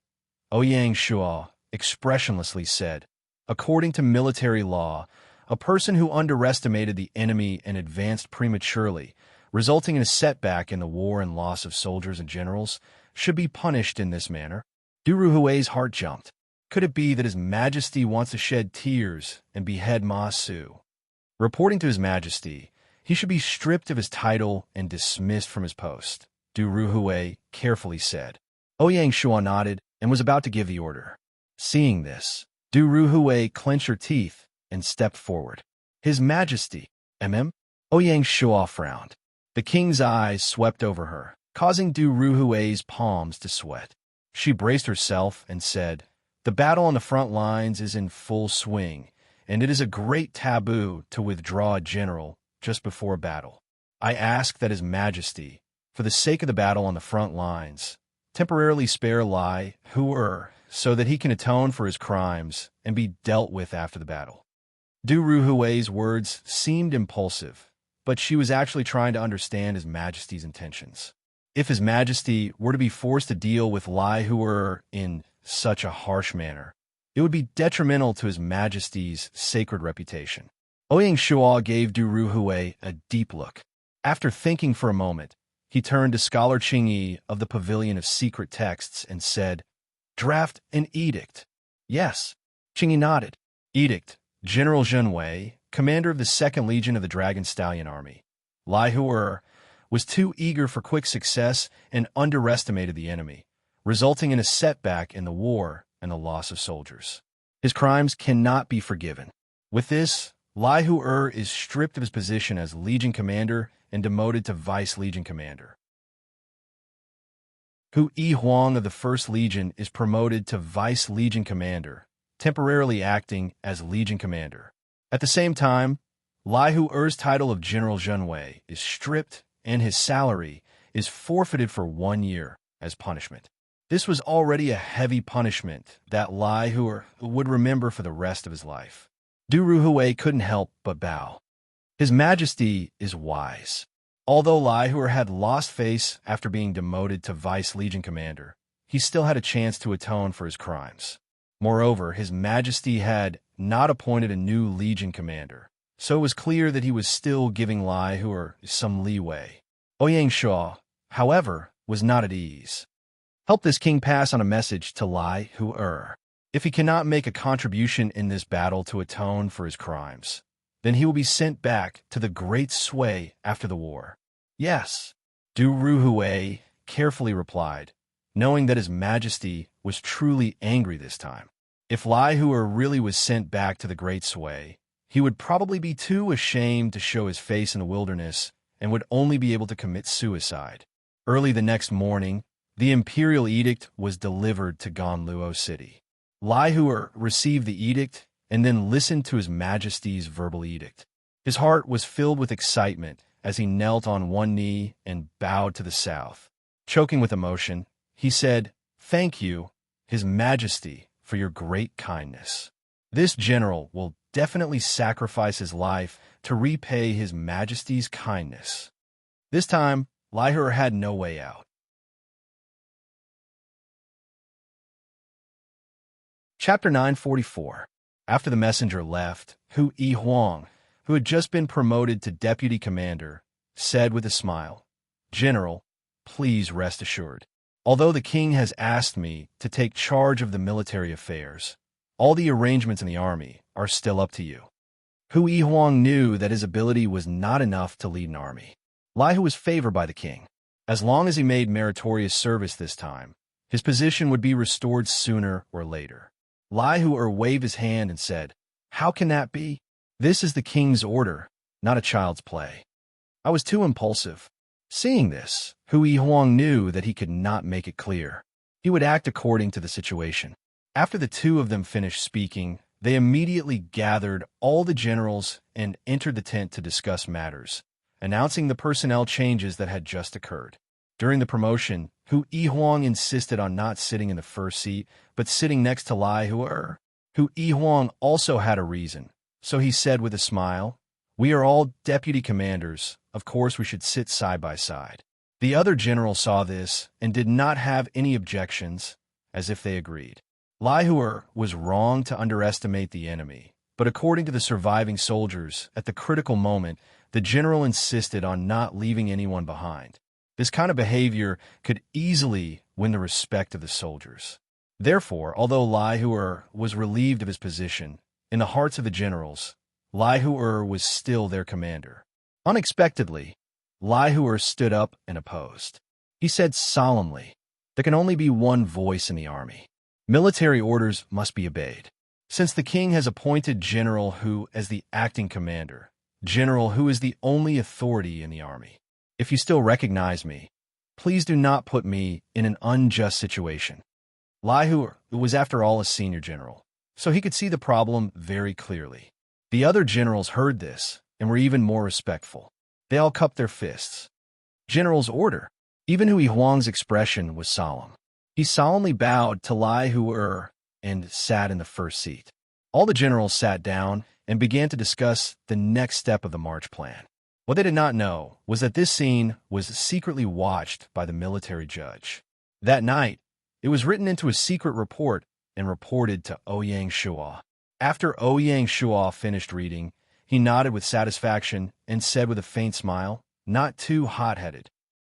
Ouyang Shuo expressionlessly said, "According to military law, a person who underestimated the enemy and advanced prematurely, resulting in a setback in the war and loss of soldiers and generals, should be punished in this manner." Du Ruhui's heart jumped. Could it be that His Majesty wants to shed tears and behead Ma Su? Reporting to His Majesty, he should be stripped of his title and dismissed from his post, Du Ruhui carefully said. Ouyang Shuo nodded and was about to give the order. Seeing this, Du Ruhui clenched her teeth and stepped forward. "His Majesty, Ouyang Shuo frowned. The king's eyes swept over her, causing Du Ruhui's palms to sweat. She braced herself and said, "The battle on the front lines is in full swing, and it is a great taboo to withdraw a general just before a battle. I ask that His Majesty, for the sake of the battle on the front lines, temporarily spare Lai Hu-er so that he can atone for his crimes and be dealt with after the battle." Du Ruhui's words seemed impulsive, but she was actually trying to understand His Majesty's intentions. If His Majesty were to be forced to deal with Lai Hu-er in such a harsh manner, it would be detrimental to His Majesty's sacred reputation. Ouyang Shuo gave Du Ruhui a deep look. After thinking for a moment, he turned to Scholar Qingyi of the Pavilion of Secret Texts and said, "Draft an edict." "Yes." Qingyi nodded. "Edict. General Zhenwei, commander of the 2nd Legion of the Dragon Stallion Army. Lai Hu-er was too eager for quick success and underestimated the enemy, resulting in a setback in the war and the loss of soldiers. His crimes cannot be forgiven. With this, Lai Hu-er is stripped of his position as Legion Commander and demoted to Vice Legion Commander. Hu Yi-huang of the 1st Legion is promoted to Vice Legion Commander, temporarily acting as Legion Commander. At the same time, Lai Hu-er's title of General Zhenwei is stripped and his salary is forfeited for 1 year as punishment. This was already a heavy punishment that Lai Hu-er would remember for the rest of his life. Du Ruhui couldn't help but bow. His Majesty is wise. Although Lai Hu-er had lost face after being demoted to Vice Legion Commander, he still had a chance to atone for his crimes. Moreover, His Majesty had not appointed a new Legion Commander, so it was clear that he was still giving Lai Hu-er some leeway. Ouyang Shuo, however, was not at ease. Help this king pass on a message to Lai Hu-er. If he cannot make a contribution in this battle to atone for his crimes, then he will be sent back to the Great Sway after the war. Yes, Du Ruhui carefully replied, knowing that His Majesty was truly angry this time. If Lai Hu-er really was sent back to the Great Sway, he would probably be too ashamed to show his face in the wilderness and would only be able to commit suicide. Early the next morning, the imperial edict was delivered to Ganluo City. Lai Hu-er received the edict and then listened to His Majesty's verbal edict. His heart was filled with excitement as he knelt on one knee and bowed to the south. Choking with emotion, he said, "Thank you, His Majesty, for your great kindness. This general will definitely sacrifice his life to repay His Majesty's kindness." This time, Lai Hu-er had no way out. Chapter 944. After the messenger left, Hu Yi-huang, who had just been promoted to deputy commander, said with a smile, "General, please rest assured. Although the king has asked me to take charge of the military affairs, all the arrangements in the army are still up to you." Hu Yi-huang knew that his ability was not enough to lead an army. Lai Hu was favored by the king. As long as he made meritorious service this time, His position would be restored sooner or later. Lai Hu waved his hand and said, "How can that be? This is the king's order, not a child's play." I was too impulsive. Seeing this, Hui Huang knew that he could not make it clear. He would act according to the situation. After the two of them finished speaking, they immediately gathered all the generals and entered the tent to discuss matters, announcing the personnel changes that had just occurred. During the promotion, Hu Huang insisted on not sitting in the first seat, but sitting next to Lai Hu. Hu Huang also had a reason, so he said with a smile, "We are all deputy commanders. Of course we should sit side by side." The other general saw this and did not have any objections, as if they agreed. Lai Hu was wrong to underestimate the enemy, but according to the surviving soldiers, at the critical moment, the general insisted on not leaving anyone behind. This kind of behavior could easily win the respect of the soldiers. Therefore, although Lai Hu was relieved of his position, in the hearts of the generals, Lai Hu was still their commander. Unexpectedly, Lai Hu stood up and opposed. He said solemnly, "There can only be one voice in the army. Military orders must be obeyed. Since the king has appointed General Hu as the acting commander, General Hu is the only authority in the army. If you still recognize me, please do not put me in an unjust situation." Lai Hu was, after all, a senior general, so he could see the problem very clearly. The other generals heard this and were even more respectful. They all cupped their fists. General's order. Even Hui Huang's expression was solemn. He solemnly bowed to Lai Hu and sat in the first seat. All the generals sat down and began to discuss the next step of the march plan. What they did not know was that this scene was secretly watched by the military judge. That night, it was written into a secret report and reported to Ouyang Shua. After Ouyang Shua finished reading, he nodded with satisfaction and said with a faint smile, "Not too hot-headed."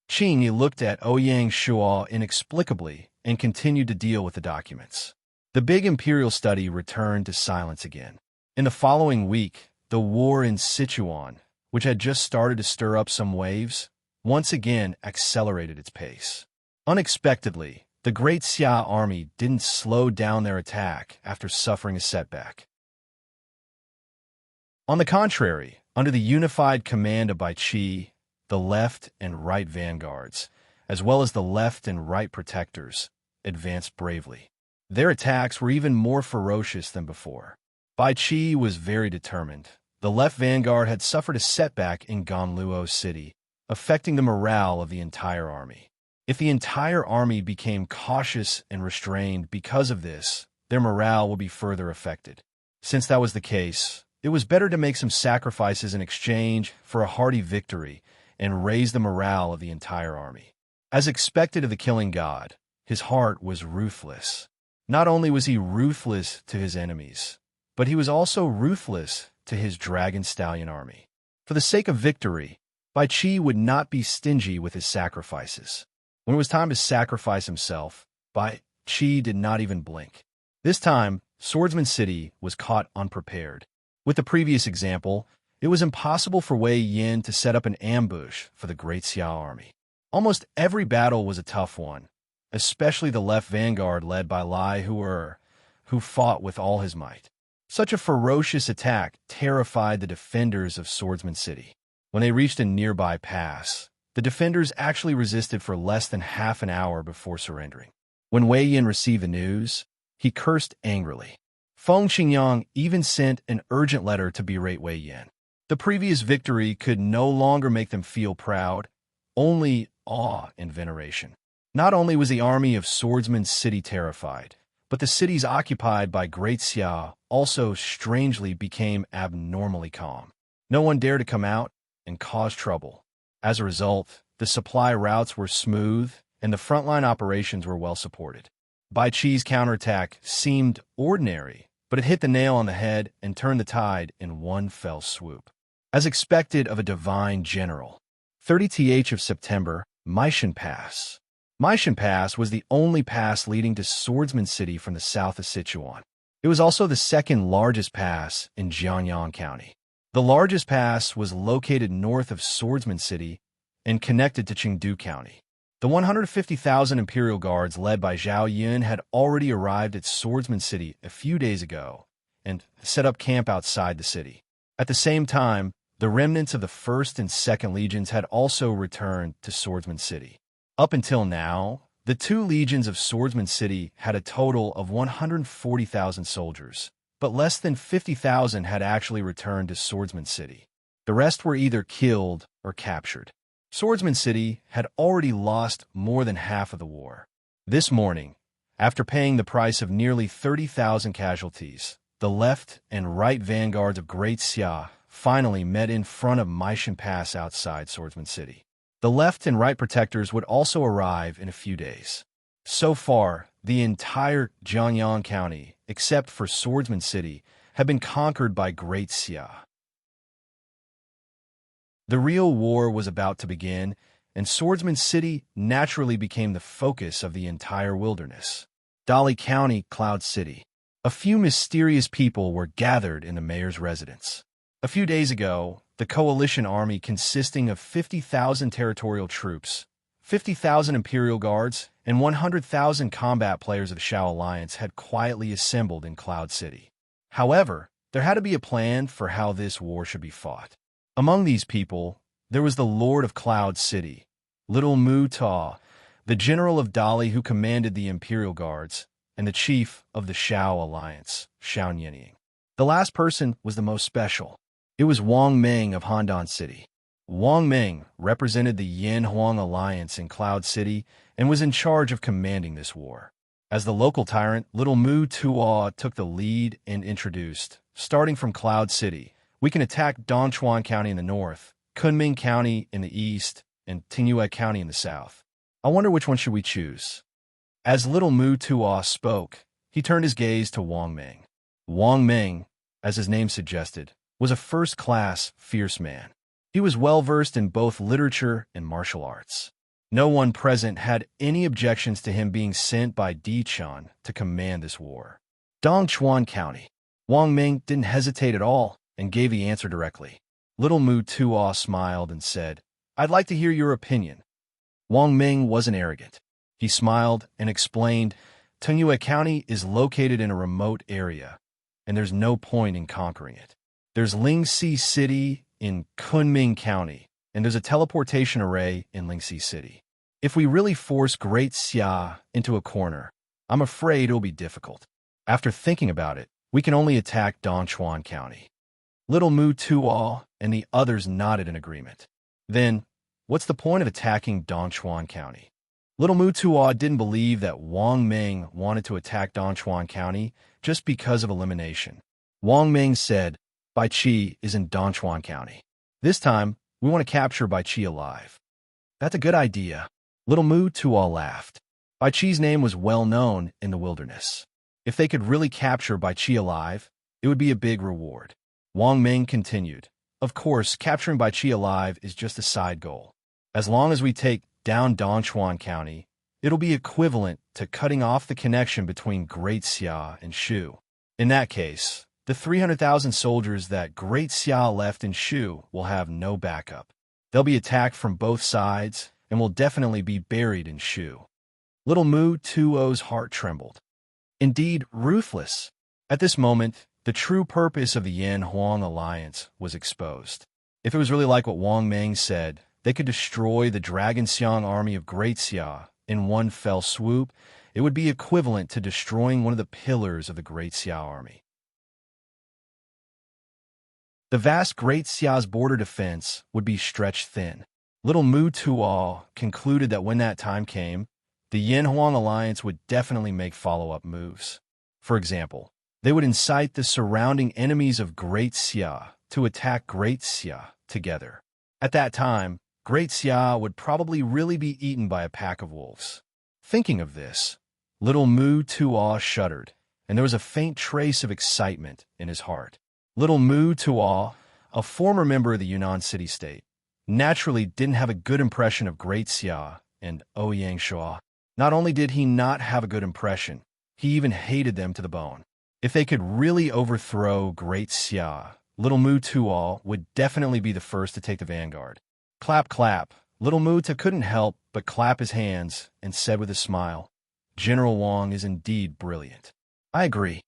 Qing Yi looked at Ouyang Shua inexplicably and continued to deal with the documents. The big imperial study returned to silence again. In the following week, the war in Sichuan, which had just started to stir up some waves, once again accelerated its pace. Unexpectedly, the Great Xia army didn't slow down their attack after suffering a setback. On the contrary, under the unified command of Bai Qi, the left and right vanguards, as well as the left and right protectors, advanced bravely. Their attacks were even more ferocious than before. Bai Qi was very determined. The left vanguard had suffered a setback in Ganluo City, affecting the morale of the entire army. If the entire army became cautious and restrained because of this, their morale would be further affected. Since that was the case, it was better to make some sacrifices in exchange for a hearty victory and raise the morale of the entire army. As expected of the killing god, his heart was ruthless. Not only was he ruthless to his enemies, but he was also ruthless to his dragon stallion army. For the sake of victory, Bai Qi would not be stingy with his sacrifices. When it was time to sacrifice himself, Bai Qi did not even blink. This time, Swordsman City was caught unprepared. With the previous example, it was impossible for Wei Yin to set up an ambush for the Great Xia army. Almost every battle was a tough one, especially the left vanguard led by Lai Hu, who fought with all his might. Such a ferocious attack terrified the defenders of Swordsman City. When they reached a nearby pass, the defenders actually resisted for less than half an hour before surrendering. When Wei Yin received the news, he cursed angrily. Feng Xingyang even sent an urgent letter to berate Wei Yin. The previous victory could no longer make them feel proud, only awe and veneration. Not only was the army of Swordsman City terrified, but the cities occupied by Great Xia also strangely became abnormally calm. No one dared to come out and cause trouble. As a result, the supply routes were smooth and the frontline operations were well supported. Bai Qi's counterattack seemed ordinary, but it hit the nail on the head and turned the tide in one fell swoop. As expected of a divine general. 30th of September, Meishan Pass. Meishan Pass was the only pass leading to Swordsman City from the south of Sichuan. It was also the second largest pass in Jianyang County. The largest pass was located north of Swordsman City and connected to Chengdu County. The 150,000 Imperial Guards led by Zhao Yun had already arrived at Swordsman City a few days ago and set up camp outside the city. At the same time, the remnants of the 1st and 2nd Legions had also returned to Swordsman City. Up until now, the 2 legions of Swordsman City had a total of 140,000 soldiers, but less than 50,000 had actually returned to Swordsman City. The rest were either killed or captured. Swordsman City had already lost more than half of the war. This morning, after paying the price of nearly 30,000 casualties, the left and right vanguards of Great Xia finally met in front of Meishan Pass outside Swordsman City. The left and right protectors would also arrive in a few days. So far, the entire Jiangyang County, except for Swordsman City, had been conquered by Great Xia. The real war was about to begin, and Swordsman City naturally became the focus of the entire wilderness. Dali County, Cloud City. A few mysterious people were gathered in the mayor's residence. A few days ago, the coalition army consisting of 50,000 territorial troops, 50,000 Imperial Guards, and 100,000 combat players of the Shao Alliance had quietly assembled in Cloud City. However, there had to be a plan for how this war should be fought. Among these people, there was the Lord of Cloud City, Little Mu Ta, the general of Dali who commanded the Imperial Guards, and the chief of the Shao Alliance, Shao Nianying. The last person was the most special. It was Wang Meng of Handan City. Wang Meng represented the Yan Huang Alliance in Cloud City and was in charge of commanding this war. As the local tyrant, Little Mu Tua took the lead and introduced, starting from Cloud City, we can attack Dongchuan County in the north, Kunming County in the east, and Tingyue County in the south. I wonder which one should we choose? As Little Mu Tua spoke, he turned his gaze to Wang Meng. Wang Meng, as his name suggested, was a first-class, fierce man. He was well-versed in both literature and martial arts. No one present had any objections to him being sent by Di Chan to command this war. Dongchuan County. Wang Meng didn't hesitate at all and gave the answer directly. Little Mu Tua smiled and said, I'd like to hear your opinion. Wang Meng wasn't arrogant. He smiled and explained, Tingyue County is located in a remote area, and there's no point in conquering it. There's Lingxi City in Kunming County, and there's a teleportation array in Lingxi City. If we really force Great Xia into a corner, I'm afraid it'll be difficult. After thinking about it, we can only attack Dongchuan County. Little Mu Tua and the others nodded in agreement. Then, what's the point of attacking Dongchuan County? Little Mu Tua didn't believe that Wang Meng wanted to attack Dongchuan County just because of elimination. Wang Meng said, Bai Qi is in Dongchuan County. This time, we want to capture Bai Qi alive. That's a good idea. Little Mu Tua laughed. Bai Qi's name was well known in the wilderness. If they could really capture Bai Qi alive, it would be a big reward. Wang Meng continued, Of course, capturing Bai Qi alive is just a side goal. As long as we take down Dongchuan County, it'll be equivalent to cutting off the connection between Great Xia and Shu. In that case, the 300,000 soldiers that Great Xia left in Shu will have no backup. They'll be attacked from both sides and will definitely be buried in Shu. Little Mu Tuo's heart trembled. Indeed, ruthless. At this moment, the true purpose of the Yan Huang Alliance was exposed. If it was really like what Wang Meng said, they could destroy the Dragon Xiang army of Great Xia in one fell swoop, it would be equivalent to destroying one of the pillars of the Great Xia army. The vast Great Xia's border defense would be stretched thin. Little Mu Tuo concluded that when that time came, the Yan Huang Alliance would definitely make follow-up moves. For example, they would incite the surrounding enemies of Great Xia to attack Great Xia together. At that time, Great Xia would probably really be eaten by a pack of wolves. Thinking of this, Little Mu Tuo shuddered, and there was a faint trace of excitement in his heart. Little Mu Tuo, a former member of the Yunnan city-state, naturally didn't have a good impression of Great Xia and Ouyang Shua. Not only did he not have a good impression, he even hated them to the bone. If they could really overthrow Great Xia, Little Mu Tuo would definitely be the first to take the vanguard. Clap, clap, Little Muta couldn't help but clap his hands and said with a smile, "General Wang is indeed brilliant." "I agree."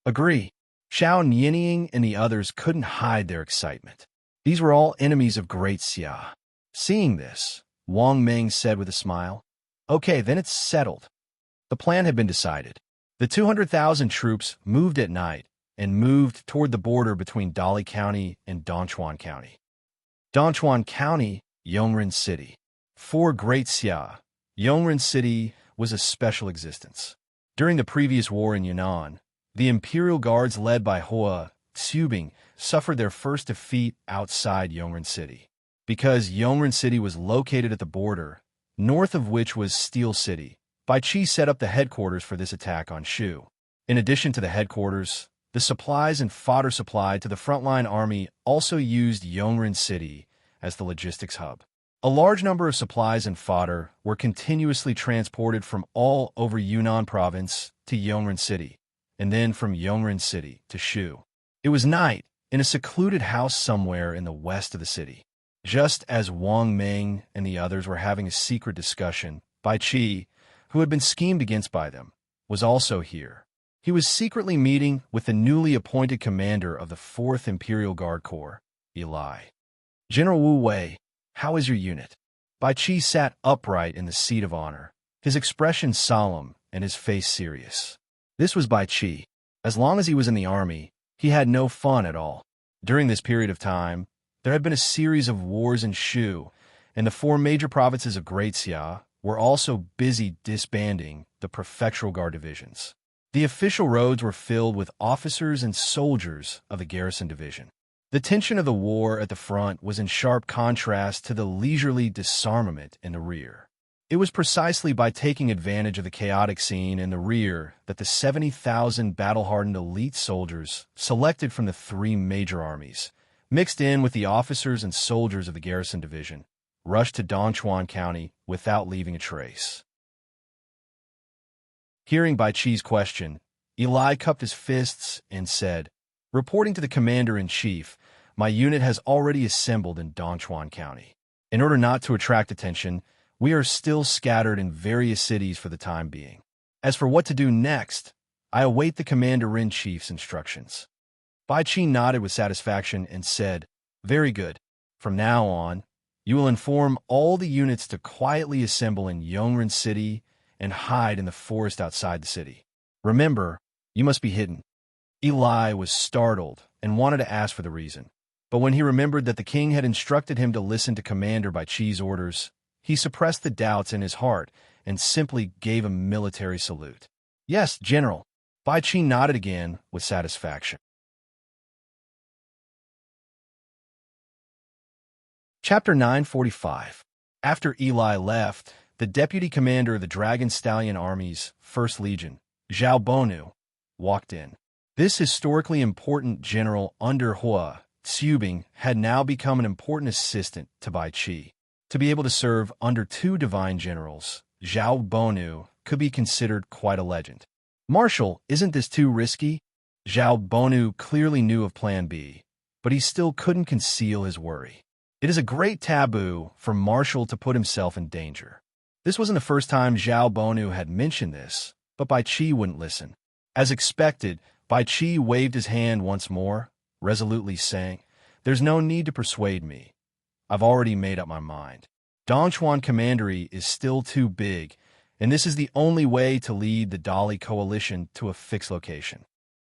"Agree." Xiao Nianying and the others couldn't hide their excitement. These were all enemies of Great Xia. Seeing this, Wang Ming said with a smile, "Okay, then it's settled." The plan had been decided. The 200,000 troops moved at night and moved toward the border between Dali County and Dongchuan County. Dongchuan County, Yongren City. For Great Xia, Yongren City was a special existence. During the previous war in Yunnan, the Imperial Guards led by Hua Xubing suffered their first defeat outside Yongren City. Because Yongren City was located at the border, north of which was Steel City, Bai Qi set up the headquarters for this attack on Shu. In addition to the headquarters, the supplies and fodder supplied to the frontline army also used Yongren City as the logistics hub. A large number of supplies and fodder were continuously transported from all over Yunnan province to Yongren City, and then from Yongren City to Shu. It was night in a secluded house somewhere in the west of the city. Just as Wang Ming and the others were having a secret discussion, Bai Qi, who had been schemed against by them, was also here. He was secretly meeting with the newly appointed commander of the 4th Imperial Guard Corps, Eli. "General Wu Wei, how is your unit?" Bai Qi sat upright in the seat of honor, his expression solemn and his face serious. This was Bai Qi. As long as he was in the army, he had no fun at all. During this period of time, there had been a series of wars in Shu, and the 4 major provinces of Great Xia were also busy disbanding the prefectural guard divisions. The official roads were filled with officers and soldiers of the garrison division. The tension of the war at the front was in sharp contrast to the leisurely disarmament in the rear. It was precisely by taking advantage of the chaotic scene in the rear that the 70,000 battle-hardened elite soldiers selected from the 3 major armies, mixed in with the officers and soldiers of the garrison division, rushed to Dongchuan County without leaving a trace. Hearing Bai Qi's question, Eli cupped his fists and said, "Reporting to the commander-in-chief, my unit has already assembled in Dongchuan County. In order not to attract attention, we are still scattered in various cities for the time being. As for what to do next, I await the commander-in-chief's instructions." Bai Qi nodded with satisfaction and said, "Very good. From now on, you will inform all the units to quietly assemble in Yongren City and hide in the forest outside the city. Remember, you must be hidden." Eli was startled and wanted to ask for the reason. But when he remembered that the king had instructed him to listen to Commander Bai Qi's orders, he suppressed the doubts in his heart and simply gave a military salute. "Yes, General." Bai Qi nodded again with satisfaction. Chapter 945. After Eli left, the deputy commander of the Dragon Stallion Army's 1st Legion, Zhao Bonu, walked in. This historically important general under Hua Xubing had now become an important assistant to Bai Qi. To be able to serve under 2 divine generals, Zhao Bonu could be considered quite a legend. "Marshal, isn't this too risky?" Zhao Bonu clearly knew of Plan B, but he still couldn't conceal his worry. It is a great taboo for Marshal to put himself in danger. This wasn't the first time Zhao Bonu had mentioned this, but Bai Qi wouldn't listen. As expected, Bai Qi waved his hand once more, resolutely saying, "There's no need to persuade me. I've already made up my mind. Dongchuan Commandery is still too big, and this is the only way to lead the Dali coalition to a fixed location.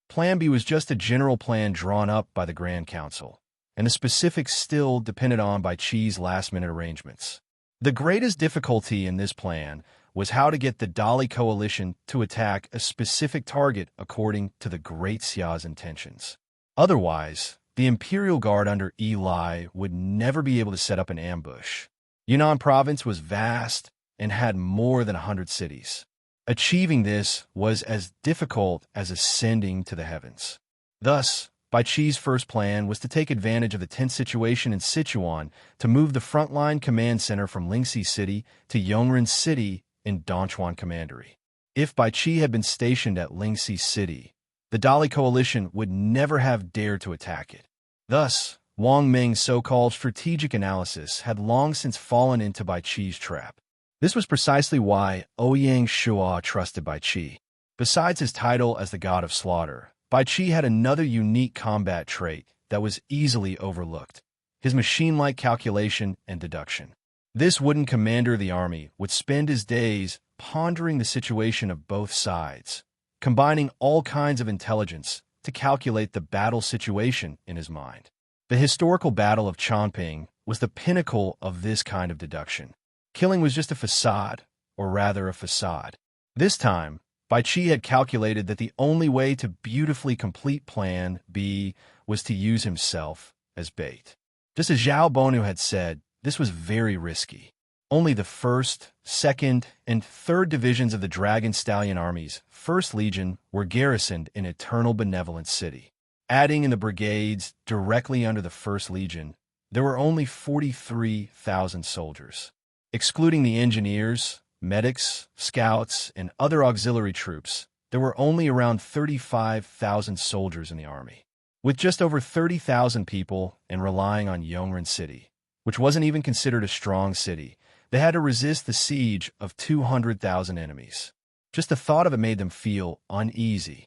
Plan B was just a general plan drawn up by the Grand Council, and the specifics still depended on Bai Qi's last-minute arrangements. The greatest difficulty in this plan was how to get the Dali coalition to attack a specific target according to the Great Xia's intentions. Otherwise, the Imperial Guard under Eli would never be able to set up an ambush. Yunnan province was vast and had more than 100 cities. Achieving this was as difficult as ascending to the heavens. Thus, Bai Qi's first plan was to take advantage of the tense situation in Sichuan to move the frontline command center from Lingxi City to Yongren City in Dongchuan Commandery. If Bai Qi had been stationed at Lingxi City, the Dali coalition would never have dared to attack it. Thus, Wang Ming's so-called strategic analysis had long since fallen into Bai Qi's trap. This was precisely why Ouyang Shua trusted Bai Qi. Besides his title as the god of slaughter, Bai Qi had another unique combat trait that was easily overlooked: his machine-like calculation and deduction. This wooden commander of the army would spend his days pondering the situation of both sides, combining all kinds of intelligence to calculate the battle situation in his mind. The historical Battle of Chongping was the pinnacle of this kind of deduction. Killing was just a facade, or rather a facade. This time, Bai Qi had calculated that the only way to beautifully complete Plan B was to use himself as bait. Just as Zhao Bonu had said, this was very risky. Only the 1st, 2nd, and 3rd divisions of the Dragon Stallion Army's 1st Legion were garrisoned in Eternal Benevolence City. Adding in the brigades directly under the 1st Legion, there were only 43,000 soldiers. Excluding the engineers, medics, scouts, and other auxiliary troops, there were only around 35,000 soldiers in the army. With just over 30,000 people and relying on Yongren City, which wasn't even considered a strong city, they had to resist the siege of 200,000 enemies. Just the thought of it made them feel uneasy.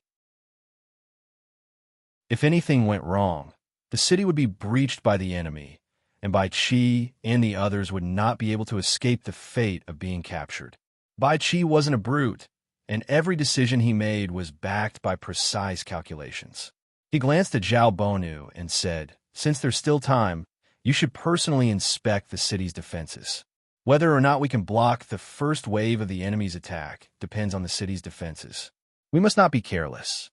If anything went wrong, the city would be breached by the enemy, and Bai Qi and the others would not be able to escape the fate of being captured. Bai Qi wasn't a brute, and every decision he made was backed by precise calculations. He glanced at Zhao Bonu and said, "Since there's still time, you should personally inspect the city's defenses. Whether or not we can block the first wave of the enemy's attack depends on the city's defenses. We must not be careless."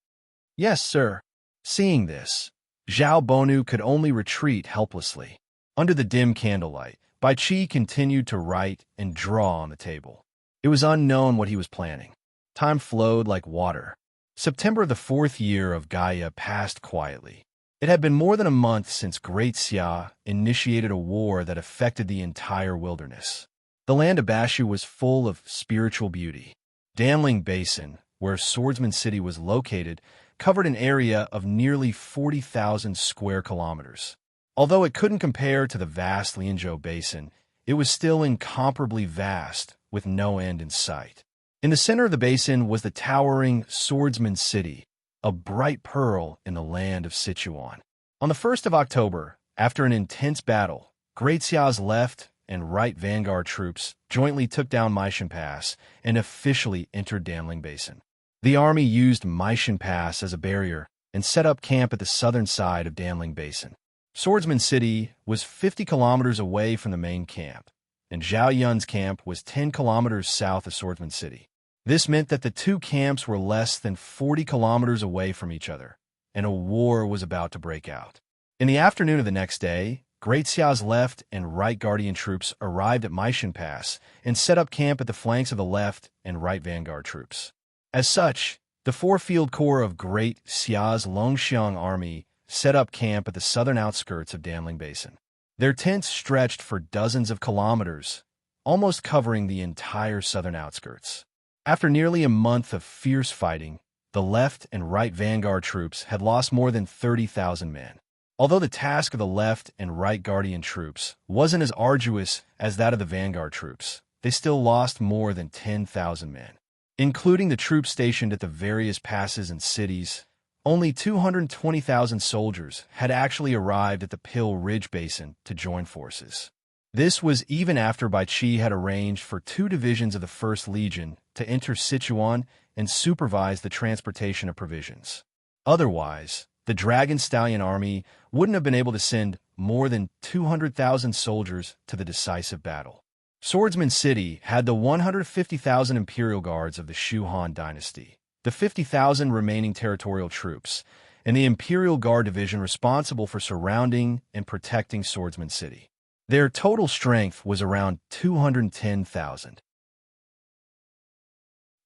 "Yes, sir." Seeing this, Zhao Bonu could only retreat helplessly. Under the dim candlelight, Bai Qi continued to write and draw on the table. It was unknown what he was planning. Time flowed like water. September of the 4th year of Gaia passed quietly. It had been more than a month since Great Xia initiated a war that affected the entire wilderness. The land of Bashu was full of spiritual beauty. Danling Basin, where Swordsman City was located, covered an area of nearly 40,000 square kilometers. Although it couldn't compare to the vast Lianzhou Basin, it was still incomparably vast, with no end in sight. In the center of the basin was the towering Swordsman City, a bright pearl in the land of Sichuan. On the 1st of October, after an intense battle, Great Xia's left and right vanguard troops jointly took down Maishan Pass and officially entered Danling Basin. The army used Maishan Pass as a barrier and set up camp at the southern side of Danling Basin. Swordsman City was 50 kilometers away from the main camp, and Zhao Yun's camp was 10 kilometers south of Swordsman City. This meant that the two camps were less than 40 kilometers away from each other, and a war was about to break out. In the afternoon of the next day, Great Xia's left and right guardian troops arrived at Maishan Pass and set up camp at the flanks of the left and right vanguard troops. As such, the 4-field corps of Great Xia's Longxiang army set up camp at the southern outskirts of Danling Basin. Their tents stretched for dozens of kilometers, almost covering the entire southern outskirts. After nearly a month of fierce fighting, the left and right vanguard troops had lost more than 30,000 men. Although the task of the left and right guardian troops wasn't as arduous as that of the vanguard troops, they still lost more than 10,000 men. Including the troops stationed at the various passes and cities, only 220,000 soldiers had actually arrived at the Pill Ridge Basin to join forces. This was even after Bai Qi had arranged for 2 divisions of the 1st Legion to enter Sichuan and supervise the transportation of provisions. Otherwise, the Dragon Stallion Army wouldn't have been able to send more than 200,000 soldiers to the decisive battle. Swordsman City had the 150,000 Imperial Guards of the Shu Han dynasty, the 50,000 remaining territorial troops, and the Imperial Guard Division responsible for surrounding and protecting Swordsman City. Their total strength was around 210,000.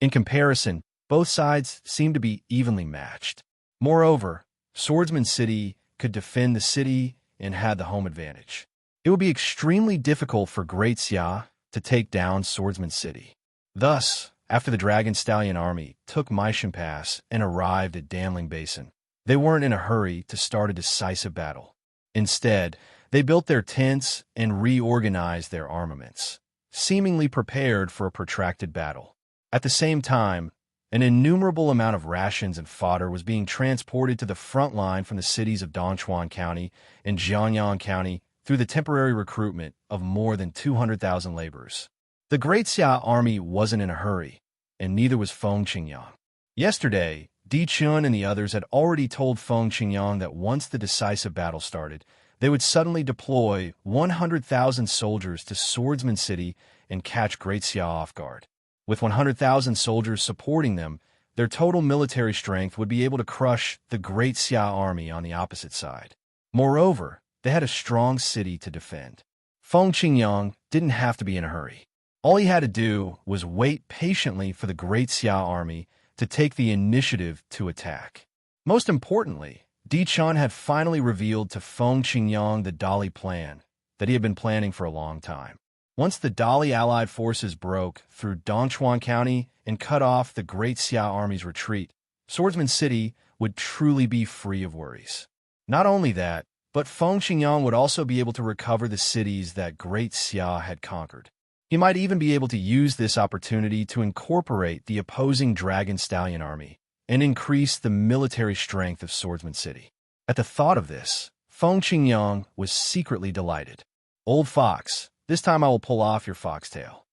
In comparison, both sides seemed to be evenly matched. Moreover, Swordsman City could defend the city and had the home advantage. It would be extremely difficult for Great Xia to take down Swordsman City. Thus, after the Dragon Stallion Army took Maishan Pass and arrived at Danling Basin, they weren't in a hurry to start a decisive battle. Instead, they built their tents and reorganized their armaments, seemingly prepared for a protracted battle. At the same time, an innumerable amount of rations and fodder was being transported to the front line from the cities of Dongchuan County and Jiangyang County through the temporary recruitment of more than 200,000 laborers. The Great Xia army wasn't in a hurry, and neither was Feng Qingyang. Yesterday, Di Chun and the others had already told Feng Qingyang that once the decisive battle started, they would suddenly deploy 100,000 soldiers to Swordsman City and catch Great Xia off guard. With 100,000 soldiers supporting them, their total military strength would be able to crush the Great Xia army on the opposite side. Moreover, they had a strong city to defend. Feng Qingyang didn't have to be in a hurry. All he had to do was wait patiently for the Great Xia army to take the initiative to attack. Most importantly, Di Chun had finally revealed to Feng Qingyang the Dali plan that he had been planning for a long time. Once the Dali allied forces broke through Dongchuan County and cut off the Great Xia army's retreat, Swordsman City would truly be free of worries. Not only that, but Feng Qingyang would also be able to recover the cities that Great Xia had conquered. He might even be able to use this opportunity to incorporate the opposing Dragon Stallion army and increase the military strength of Swordsman City. At the thought of this, Feng Qingyang was secretly delighted. "Old fox, this time I will pull off your foxtail."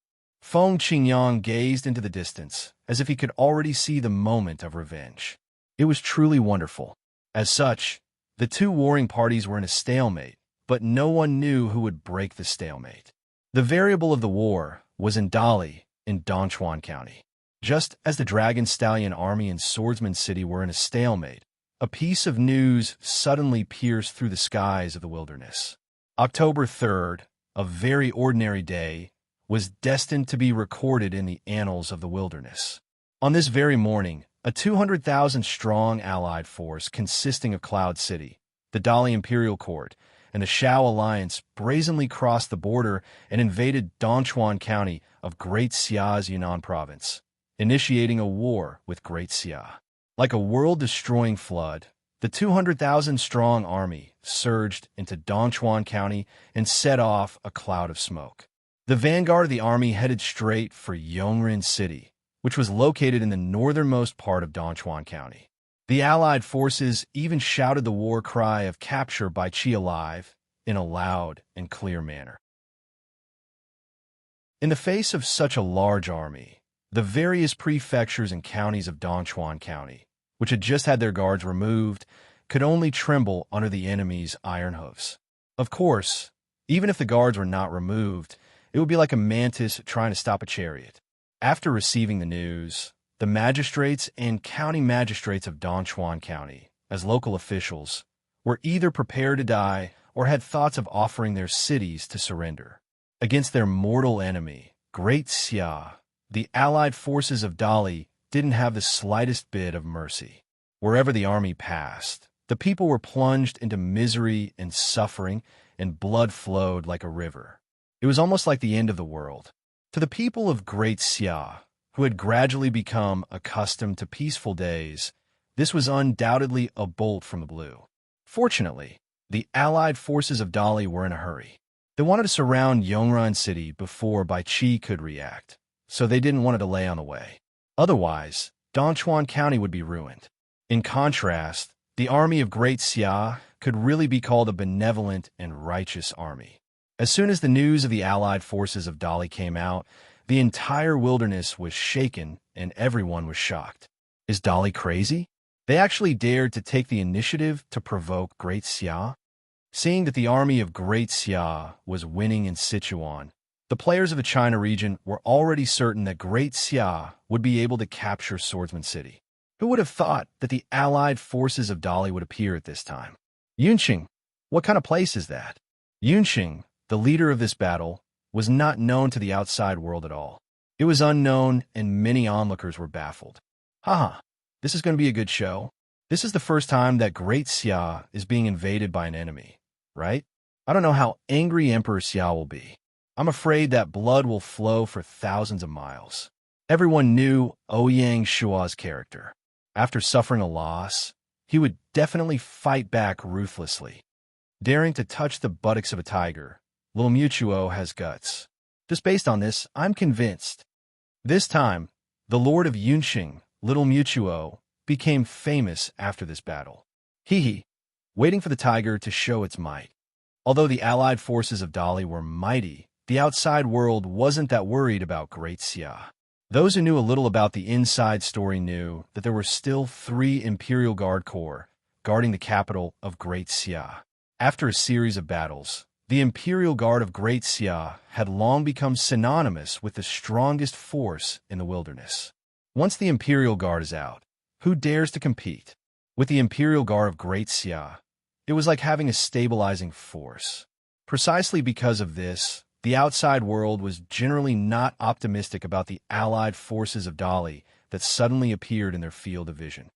Feng Qingyang gazed into the distance, as if he could already see the moment of revenge. It was truly wonderful. As such, the two warring parties were in a stalemate, but no one knew who would break the stalemate. The variable of the war was in Dali, in Dongchuan County. Just as the Dragon Stallion army and Swordsman City were in a stalemate, a piece of news suddenly pierced through the skies of the wilderness. October 3rd, a very ordinary day, was destined to be recorded in the annals of the wilderness. On this very morning, a 200,000-strong allied force consisting of Cloud City, the Dali Imperial Court, and the Shao Alliance brazenly crossed the border and invaded Dongchuan County of Great Xia's Yunnan province, initiating a war with Great Xia. Like a world-destroying flood, the 200,000-strong army surged into Dongchuan County and set off a cloud of smoke. The vanguard of the army headed straight for Yongren City, which was located in the northernmost part of Dongchuan County. The Allied forces even shouted the war cry of capture by Qi alive in a loud and clear manner. In the face of such a large army, the various prefectures and counties of Dongchuan County, which had just had their guards removed, could only tremble under the enemy's iron hoofs. Of course, even if the guards were not removed, it would be like a mantis trying to stop a chariot. After receiving the news, the magistrates and county magistrates of Dongchuan County, as local officials, were either prepared to die or had thoughts of offering their cities to surrender. Against their mortal enemy, Great Xia, the allied forces of Dali didn't have the slightest bit of mercy. Wherever the army passed, the people were plunged into misery and suffering, and blood flowed like a river. It was almost like the end of the world. To the people of Great Xia, who had gradually become accustomed to peaceful days, this was undoubtedly a bolt from the blue. Fortunately, the allied forces of Dali were in a hurry. They wanted to surround Yongren City before Bai Qi could react, so they didn't want to delay on the way. Otherwise, Dongchuan County would be ruined. In contrast, the army of Great Xia could really be called a benevolent and righteous army. As soon as the news of the allied forces of Dali came out, the entire wilderness was shaken and everyone was shocked. Is Dali crazy? They actually dared to take the initiative to provoke Great Xia? Seeing that the army of Great Xia was winning in Sichuan, the players of the China region were already certain that Great Xia would be able to capture Swordsman City. Who would have thought that the allied forces of Dali would appear at this time? Yunqing, what kind of place is that? Yunqing, the leader of this battle, was not known to the outside world at all. It was unknown, and many onlookers were baffled. Haha, this is going to be a good show. This is the first time that Great Xia is being invaded by an enemy, right? I don't know how angry Emperor Xia will be. I'm afraid that blood will flow for thousands of miles. Everyone knew Ouyang Shua's character. After suffering a loss, he would definitely fight back ruthlessly. daring to touch the buttocks of a tiger. Little Mutuo has guts. Just based on this, I'm convinced. This time, the Lord of Yunqing, Little Mutuo, became famous after this battle. Hee, waiting for the tiger to show its might. Although the allied forces of Dali were mighty, the outside world wasn't that worried about Great Xia. Those who knew a little about the inside story knew that there were still 3 Imperial Guard Corps guarding the capital of Great Xia. After a series of battles, the Imperial Guard of Great Xia had long become synonymous with the strongest force in the wilderness. Once the Imperial Guard is out, who dares to compete? With the Imperial Guard of Great Xia, it was like having a stabilizing force. Precisely because of this, the outside world was generally not optimistic about the allied forces of Dali that suddenly appeared in their field of vision.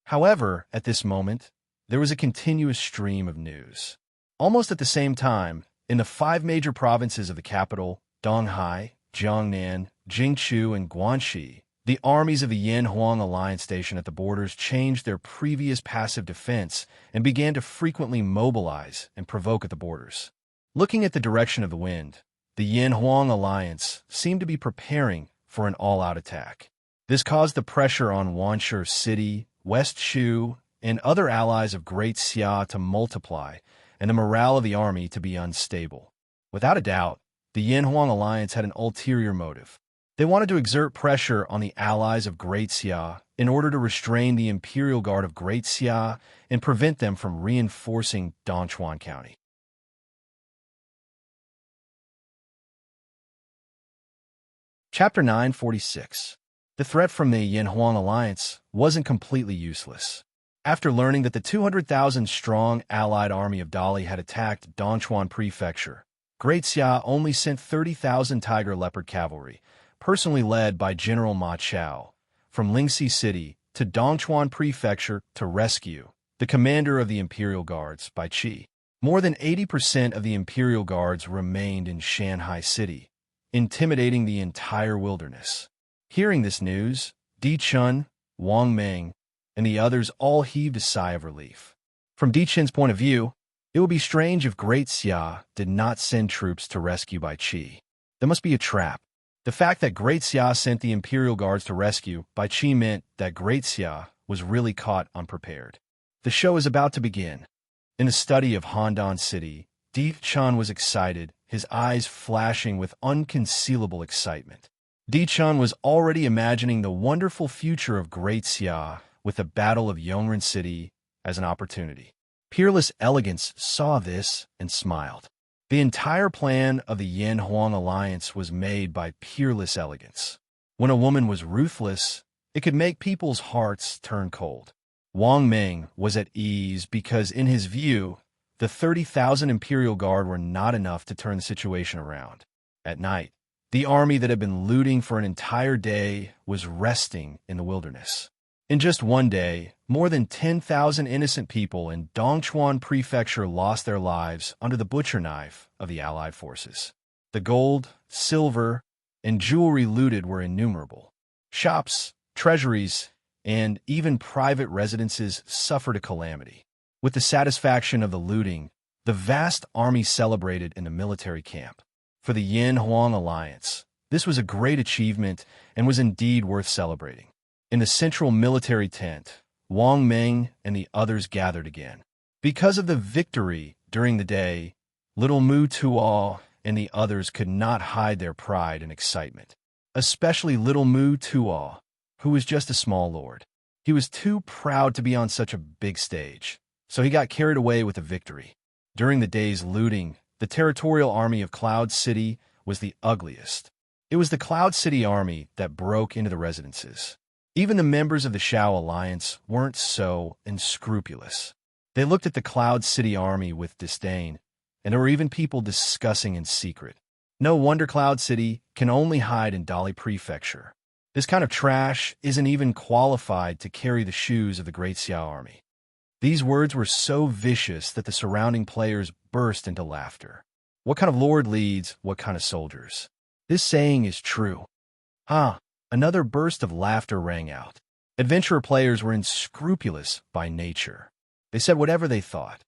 However, at this moment, there was a continuous stream of news. Almost at the same time, in the 5 major provinces of the capital, Donghai, Jiangnan, Jingchu, and Guangxi, the armies of the Yin-Huang Alliance station at the borders changed their previous passive defense and began to frequently mobilize and provoke at the borders. Looking at the direction of the wind, the Yin-Huang Alliance seemed to be preparing for an all-out attack. This caused the pressure on Wanshi City, West Shu, and other allies of Great Xia to multiply, and the morale of the army to be unstable. Without a doubt, the Yin-Huang Alliance had an ulterior motive. They wanted to exert pressure on the allies of Great Xia in order to restrain the Imperial Guard of Great Xia and prevent them from reinforcing Dongchuan County. Chapter 946. The threat from the Yin-Huang Alliance wasn't completely useless. After learning that the 200,000-strong allied army of Dali had attacked Dongchuan Prefecture, Great Xia only sent 30,000 Tiger Leopard cavalry, personally led by General Ma Chao, from Lingxi City to Dongchuan Prefecture to rescue the commander of the Imperial Guards, Bai Qi. More than 80% of the Imperial Guards remained in Shanghai City, intimidating the entire wilderness. Hearing this news, Di Chun, Wang Meng, and the others all heaved a sigh of relief. From Di Chun's point of view, it would be strange if Great Xia did not send troops to rescue Bai Qi. There must be a trap. The fact that Great Xia sent the Imperial Guards to rescue Bai Qi meant that Great Xia was really caught unprepared. The show is about to begin. In the study of Handan City, Di Chun was excited, his eyes flashing with unconcealable excitement. Di Chun was already imagining the wonderful future of Great Xia with the Battle of Yongren City as an opportunity. Peerless Elegance saw this and smiled. The entire plan of the Yin-Huang Alliance was made by Peerless Elegance. When a woman was ruthless, it could make people's hearts turn cold. Wang Meng was at ease because, in his view, the 30,000 Imperial Guard were not enough to turn the situation around. At night, the army that had been looting for an entire day was resting in the wilderness. In just one day, more than 10,000 innocent people in Dongchuan Prefecture lost their lives under the butcher knife of the Allied forces. The gold, silver, and jewelry looted were innumerable. Shops, treasuries, and even private residences suffered a calamity. With the satisfaction of the looting, the vast army celebrated in the military camp. For the Yin-Huang Alliance, this was a great achievement and was indeed worth celebrating. In the central military tent, Wang Meng and the others gathered again. Because of the victory during the day, little Mu Tuo and the others could not hide their pride and excitement. Especially little Mu Tuo, who was just a small lord. He was too proud to be on such a big stage, so he got carried away with the victory. During the day's looting, the territorial army of Cloud City was the ugliest. It was the Cloud City army that broke into the residences. Even the members of the Shao Alliance weren't so unscrupulous. They looked at the Cloud City army with disdain, and there were even people discussing in secret. No wonder Cloud City can only hide in Dali Prefecture. This kind of trash isn't even qualified to carry the shoes of the Great Xiao army. These words were so vicious that the surrounding players burst into laughter. What kind of lord leads what kind of soldiers? This saying is true. Another burst of laughter rang out. Adventurer players were unscrupulous by nature. They said whatever they thought.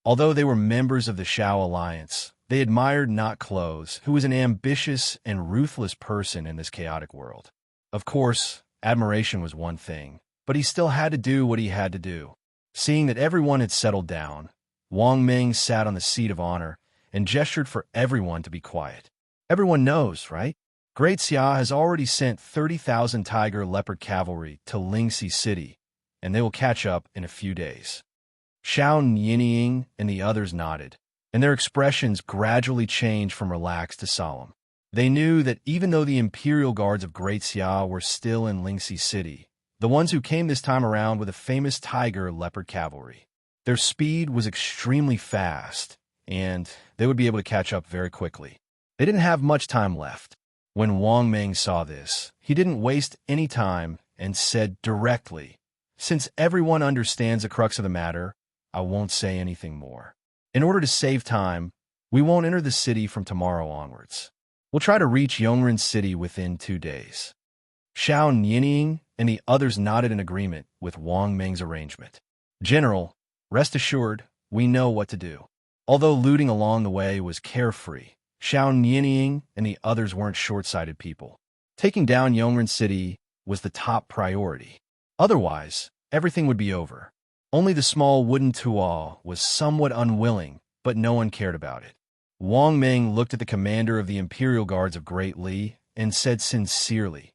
Although they were members of the Shao Alliance, they admired not Clothes, who was an ambitious and ruthless person in this chaotic world. Of course, admiration was one thing, but he still had to do what he had to do. Seeing that everyone had settled down, Wang Ming sat on the seat of honor and gestured for everyone to be quiet. Everyone knows, right? Great Xia has already sent 30,000 tiger leopard cavalry to Lingxi City, and they will catch up in a few days. Shao Nianying and the others nodded, and their expressions gradually changed from relaxed to solemn. They knew that even though the Imperial Guards of Great Xia were still in Lingxi City, the ones who came this time around were the famous tiger leopard cavalry. Their speed was extremely fast, and they would be able to catch up very quickly. They didn't have much time left. When Wang Ming saw this, he didn't waste any time and said directly, "Since everyone understands the crux of the matter, I won't say anything more. In order to save time, we won't enter the city from tomorrow onwards. We'll try to reach Yongren City within 2 days." Shao Nianying and the others nodded in agreement with Wang Ming's arrangement. "General, rest assured, we know what to do." Although looting along the way was carefree, Shao Nianying and the others weren't short-sighted people. Taking down Yongren City was the top priority. Otherwise, everything would be over. Only the small wooden tuo was somewhat unwilling, but no one cared about it. Wang Ming looked at the commander of the Imperial Guards of Great Li and said sincerely,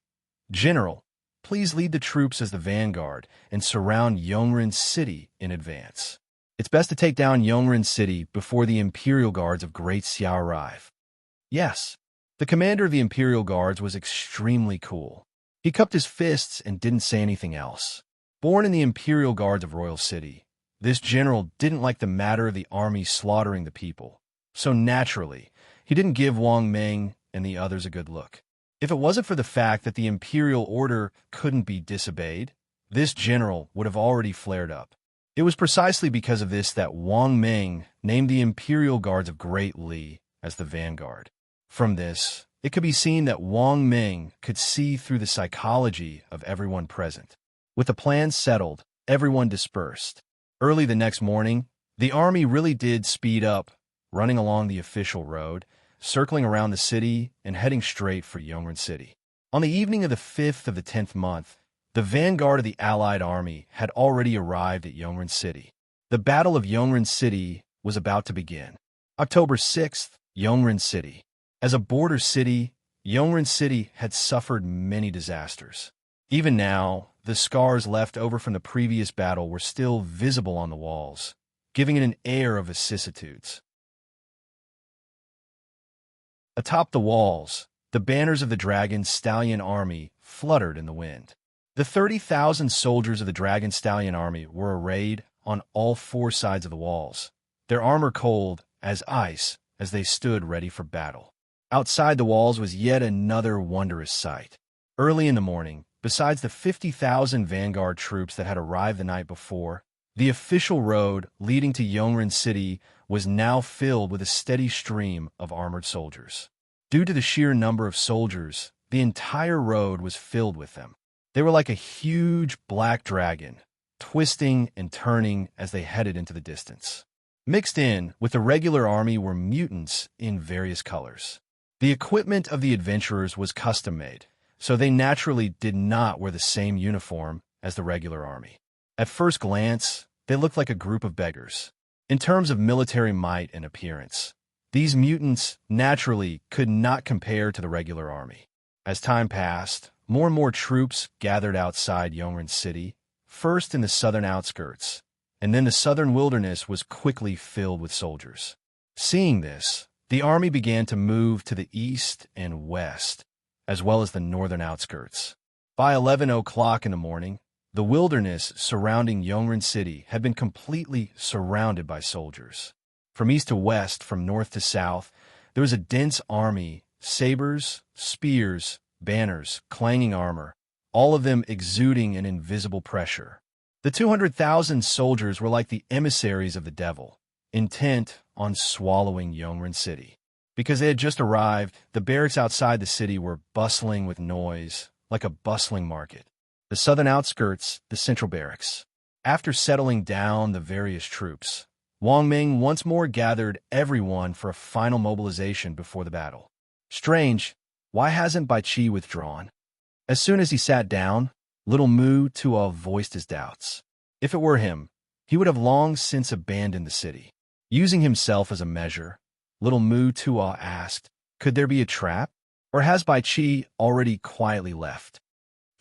"General, please lead the troops as the vanguard and surround Yongren City in advance. It's best to take down Yongren City before the Imperial Guards of Great Xia arrive." Yes, the commander of the Imperial Guards was extremely cool. He cupped his fists and didn't say anything else. Born in the Imperial Guards of Royal City, this general didn't like the matter of the army slaughtering the people, so naturally, he didn't give Wang Ming and the others a good look. If it wasn't for the fact that the imperial order couldn't be disobeyed, this general would have already flared up. It was precisely because of this that Wang Ming named the Imperial Guards of Great Li as the vanguard. From this, it could be seen that Wang Ming could see through the psychology of everyone present. With the plan settled, everyone dispersed. Early the next morning, the army really did speed up, running along the official road, circling around the city, and heading straight for Yongren City. On the evening of the 5th of the 10th month, the vanguard of the Allied army had already arrived at Yongren City. The Battle of Yongren City was about to begin. October 6th, Yongren City. As a border city, Yongren City had suffered many disasters. Even now, the scars left over from the previous battle were still visible on the walls, giving it an air of vicissitudes. Atop the walls, the banners of the Dragon Stallion Army fluttered in the wind. The 30,000 soldiers of the Dragon Stallion Army were arrayed on all 4 sides of the walls, their armor cold as ice as they stood ready for battle. Outside the walls was yet another wondrous sight. Early in the morning, besides the 50,000 vanguard troops that had arrived the night before, the official road leading to Yongren City was now filled with a steady stream of armored soldiers. Due to the sheer number of soldiers, the entire road was filled with them. They were like a huge black dragon, twisting and turning as they headed into the distance. Mixed in with the regular army were mutants in various colors. The equipment of the adventurers was custom-made, so they naturally did not wear the same uniform as the regular army. At first glance, they looked like a group of beggars. In terms of military might and appearance, these mutants naturally could not compare to the regular army. As time passed, more and more troops gathered outside Yongren City, first in the southern outskirts, and then the southern wilderness was quickly filled with soldiers. Seeing this, the army began to move to the east and west, as well as the northern outskirts. By 11 o'clock in the morning, the wilderness surrounding Yongren City had been completely surrounded by soldiers. From east to west, from north to south, there was a dense army, sabers, spears, banners, clanging armor, all of them exuding an invisible pressure. The 200,000 soldiers were like the emissaries of the devil, intent on swallowing Yongren City. Because they had just arrived, the barracks outside the city were bustling with noise, like a bustling market. The southern outskirts, the central barracks. After settling down the various troops, Wang Ming once more gathered everyone for a final mobilization before the battle. Strange, why hasn't Bai Qi withdrawn? As soon as he sat down, little Mu Tuo voiced his doubts. If it were him, he would have long since abandoned the city. Using himself as a measure, little Mu Tuo asked, could there be a trap? Or has Bai Qi already quietly left?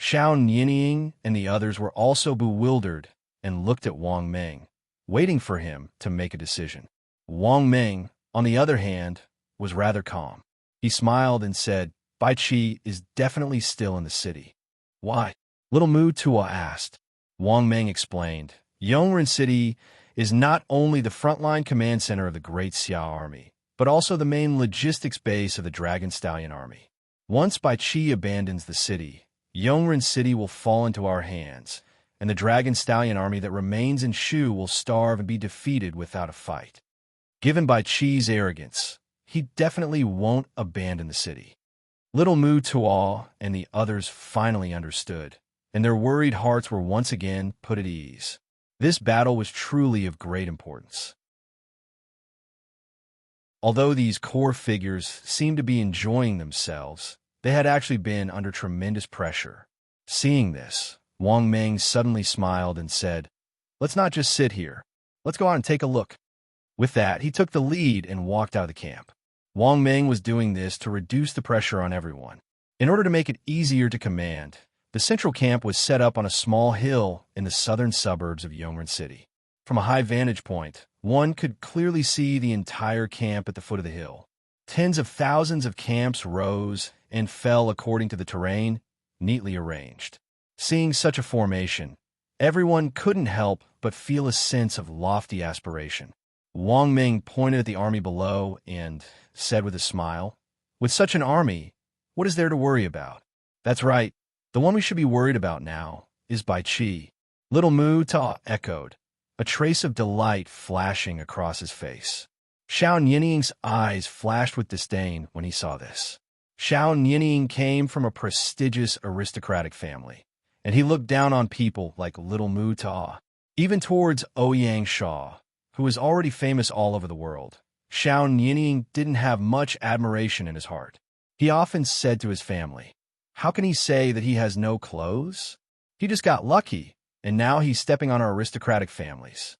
Xiao Nianying and the others were also bewildered and looked at Wang Ming, waiting for him to make a decision. Wang Ming, on the other hand, was rather calm. He smiled and said, Bai Qi is definitely still in the city. Why? Little Mu Tuo asked. Wang Ming explained, Yongren City is not only the frontline command center of the Great Xiao Army, but also the main logistics base of the Dragon Stallion Army. Once Bai Qi abandons the city, Yongren City will fall into our hands, and the Dragon Stallion Army that remains in Shu will starve and be defeated without a fight. Given Bai Qi's arrogance, he definitely won't abandon the city. Little Mu Tuo and the others finally understood, and their worried hearts were once again put at ease. This battle was truly of great importance. Although these core figures seemed to be enjoying themselves, they had actually been under tremendous pressure. Seeing this, Wang Ming suddenly smiled and said, let's not just sit here. Let's go out and take a look. With that, he took the lead and walked out of the camp. Wang Ming was doing this to reduce the pressure on everyone. In order to make it easier to command, the central camp was set up on a small hill in the southern suburbs of Yongren City. From a high vantage point, one could clearly see the entire camp at the foot of the hill. Tens of thousands of camps rose and fell according to the terrain, neatly arranged. Seeing such a formation, everyone couldn't help but feel a sense of lofty aspiration. Wang Ming pointed at the army below and said with a smile, with such an army, what is there to worry about? That's right, the one we should be worried about now is Bai Qi. Little Mu Ta echoed, a trace of delight flashing across his face. Xiao Nianying's eyes flashed with disdain when he saw this. Xiao Nianying came from a prestigious aristocratic family, and he looked down on people like Little Mu Ta. Even towards Ouyang Shaw, who was already famous all over the world, Xiao Nianying didn't have much admiration in his heart. He often said to his family, how can he say that he has no clothes? He just got lucky, and now he's stepping on our aristocratic families.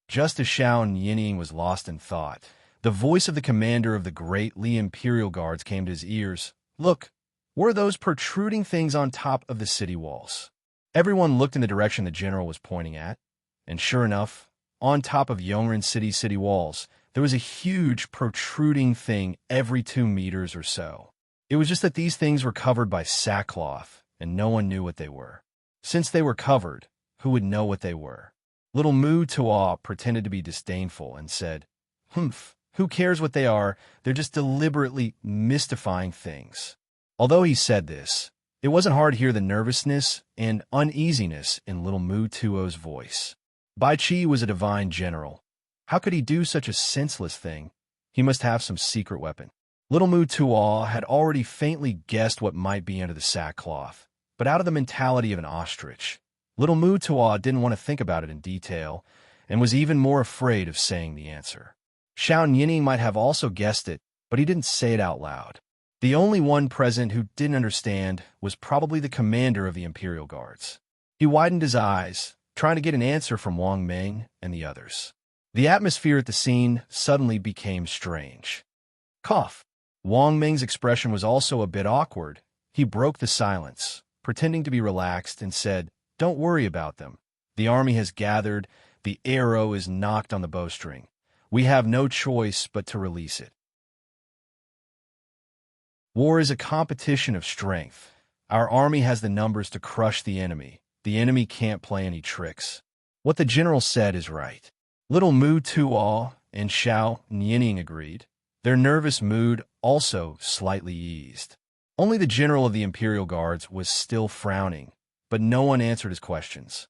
Just as Xiao Nianying was lost in thought, the voice of the commander of the Great Li Imperial Guards came to his ears. Look, what are those protruding things on top of the city walls? Everyone looked in the direction the general was pointing at, and sure enough, on top of Yongren City's city walls, there was a huge protruding thing every 2 meters or so. It was just that these things were covered by sackcloth, and no one knew what they were. Since they were covered, who would know what they were? Little Mu Tuo pretended to be disdainful and said, Humph, who cares what they are? They're just deliberately mystifying things. Although he said this, it wasn't hard to hear the nervousness and uneasiness in Little Mu Tuo's voice. Bai Qi was a divine general. How could he do such a senseless thing? He must have some secret weapon. Little Mu Tuo had already faintly guessed what might be under the sackcloth, but out of the mentality of an ostrich, Little Mu Tuo didn't want to think about it in detail and was even more afraid of saying the answer. Xiao Nianying might have also guessed it, but he didn't say it out loud. The only one present who didn't understand was probably the commander of the Imperial Guards. He widened his eyes, trying to get an answer from Wang Ming and the others. The atmosphere at the scene suddenly became strange. Cough. Wang Ming's expression was also a bit awkward. He broke the silence, pretending to be relaxed, and said, Don't worry about them. The army has gathered. The arrow is knocked on the bowstring. We have no choice but to release it. War is a competition of strength. Our army has the numbers to crush the enemy. The enemy can't play any tricks. What the general said is right. Little Mu Tuo and Xiao Nianying agreed. Their nervous mood also slightly eased. Only the general of the Imperial Guards was still frowning, but no one answered his questions.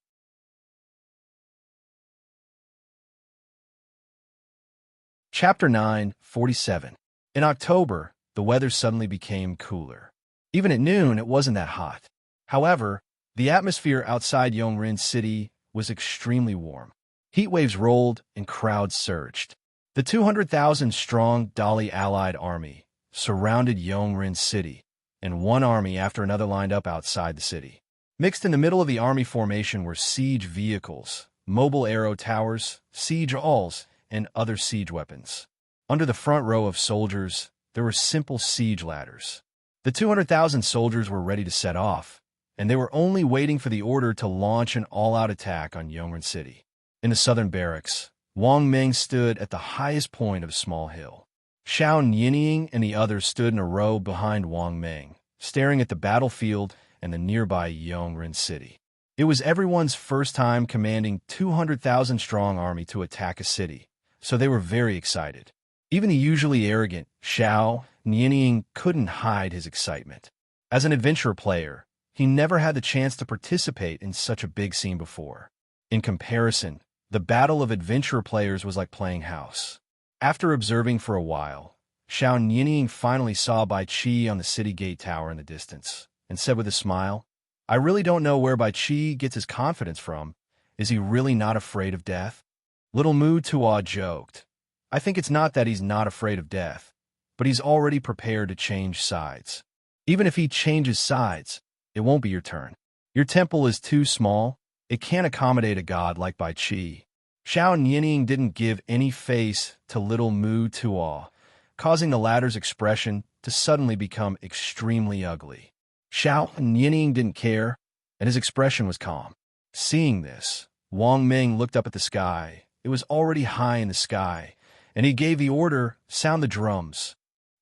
Chapter 9:47. In October, the weather suddenly became cooler. Even at noon, it wasn't that hot. However, the atmosphere outside Yongren City was extremely warm. Heat waves rolled and crowds surged. The 200,000-strong Dali allied army surrounded Yongrin city, and one army after another lined up outside the city. Mixed in the middle of the army formation were siege vehicles, mobile arrow towers, siege awls, and other siege weapons. Under the front row of soldiers, there were simple siege ladders. The 200,000 soldiers were ready to set off, and they were only waiting for the order to launch an all-out attack on Yongrin city. In the southern barracks, Wang Ming stood at the highest point of a small hill. Xiao Nianying and the others stood in a row behind Wang Ming, staring at the battlefield and the nearby Yongrin city. It was everyone's first time commanding 200,000-strong army to attack a city, so they were very excited. Even the usually arrogant Xiao Nianying couldn't hide his excitement. As an adventure player, he never had the chance to participate in such a big scene before. In comparison, the battle of adventure players was like playing house. After observing for a while, Xiao Nianying finally saw Bai Qi on the city gate tower in the distance, and said with a smile, "I really don't know where Bai Qi gets his confidence from. Is he really not afraid of death?" Little Mu Tua joked, "I think it's not that he's not afraid of death, but he's already prepared to change sides. Even if he changes sides, it won't be your turn. Your temple is too small. It can't accommodate a god like Bai Qi." Xiao Nianying didn't give any face to little Mu Tua, causing the latter's expression to suddenly become extremely ugly. Xiao Nianying didn't care, and his expression was calm. Seeing this, Wang Ming looked up at the sky. It was already high in the sky, and he gave the order, "Sound the drums."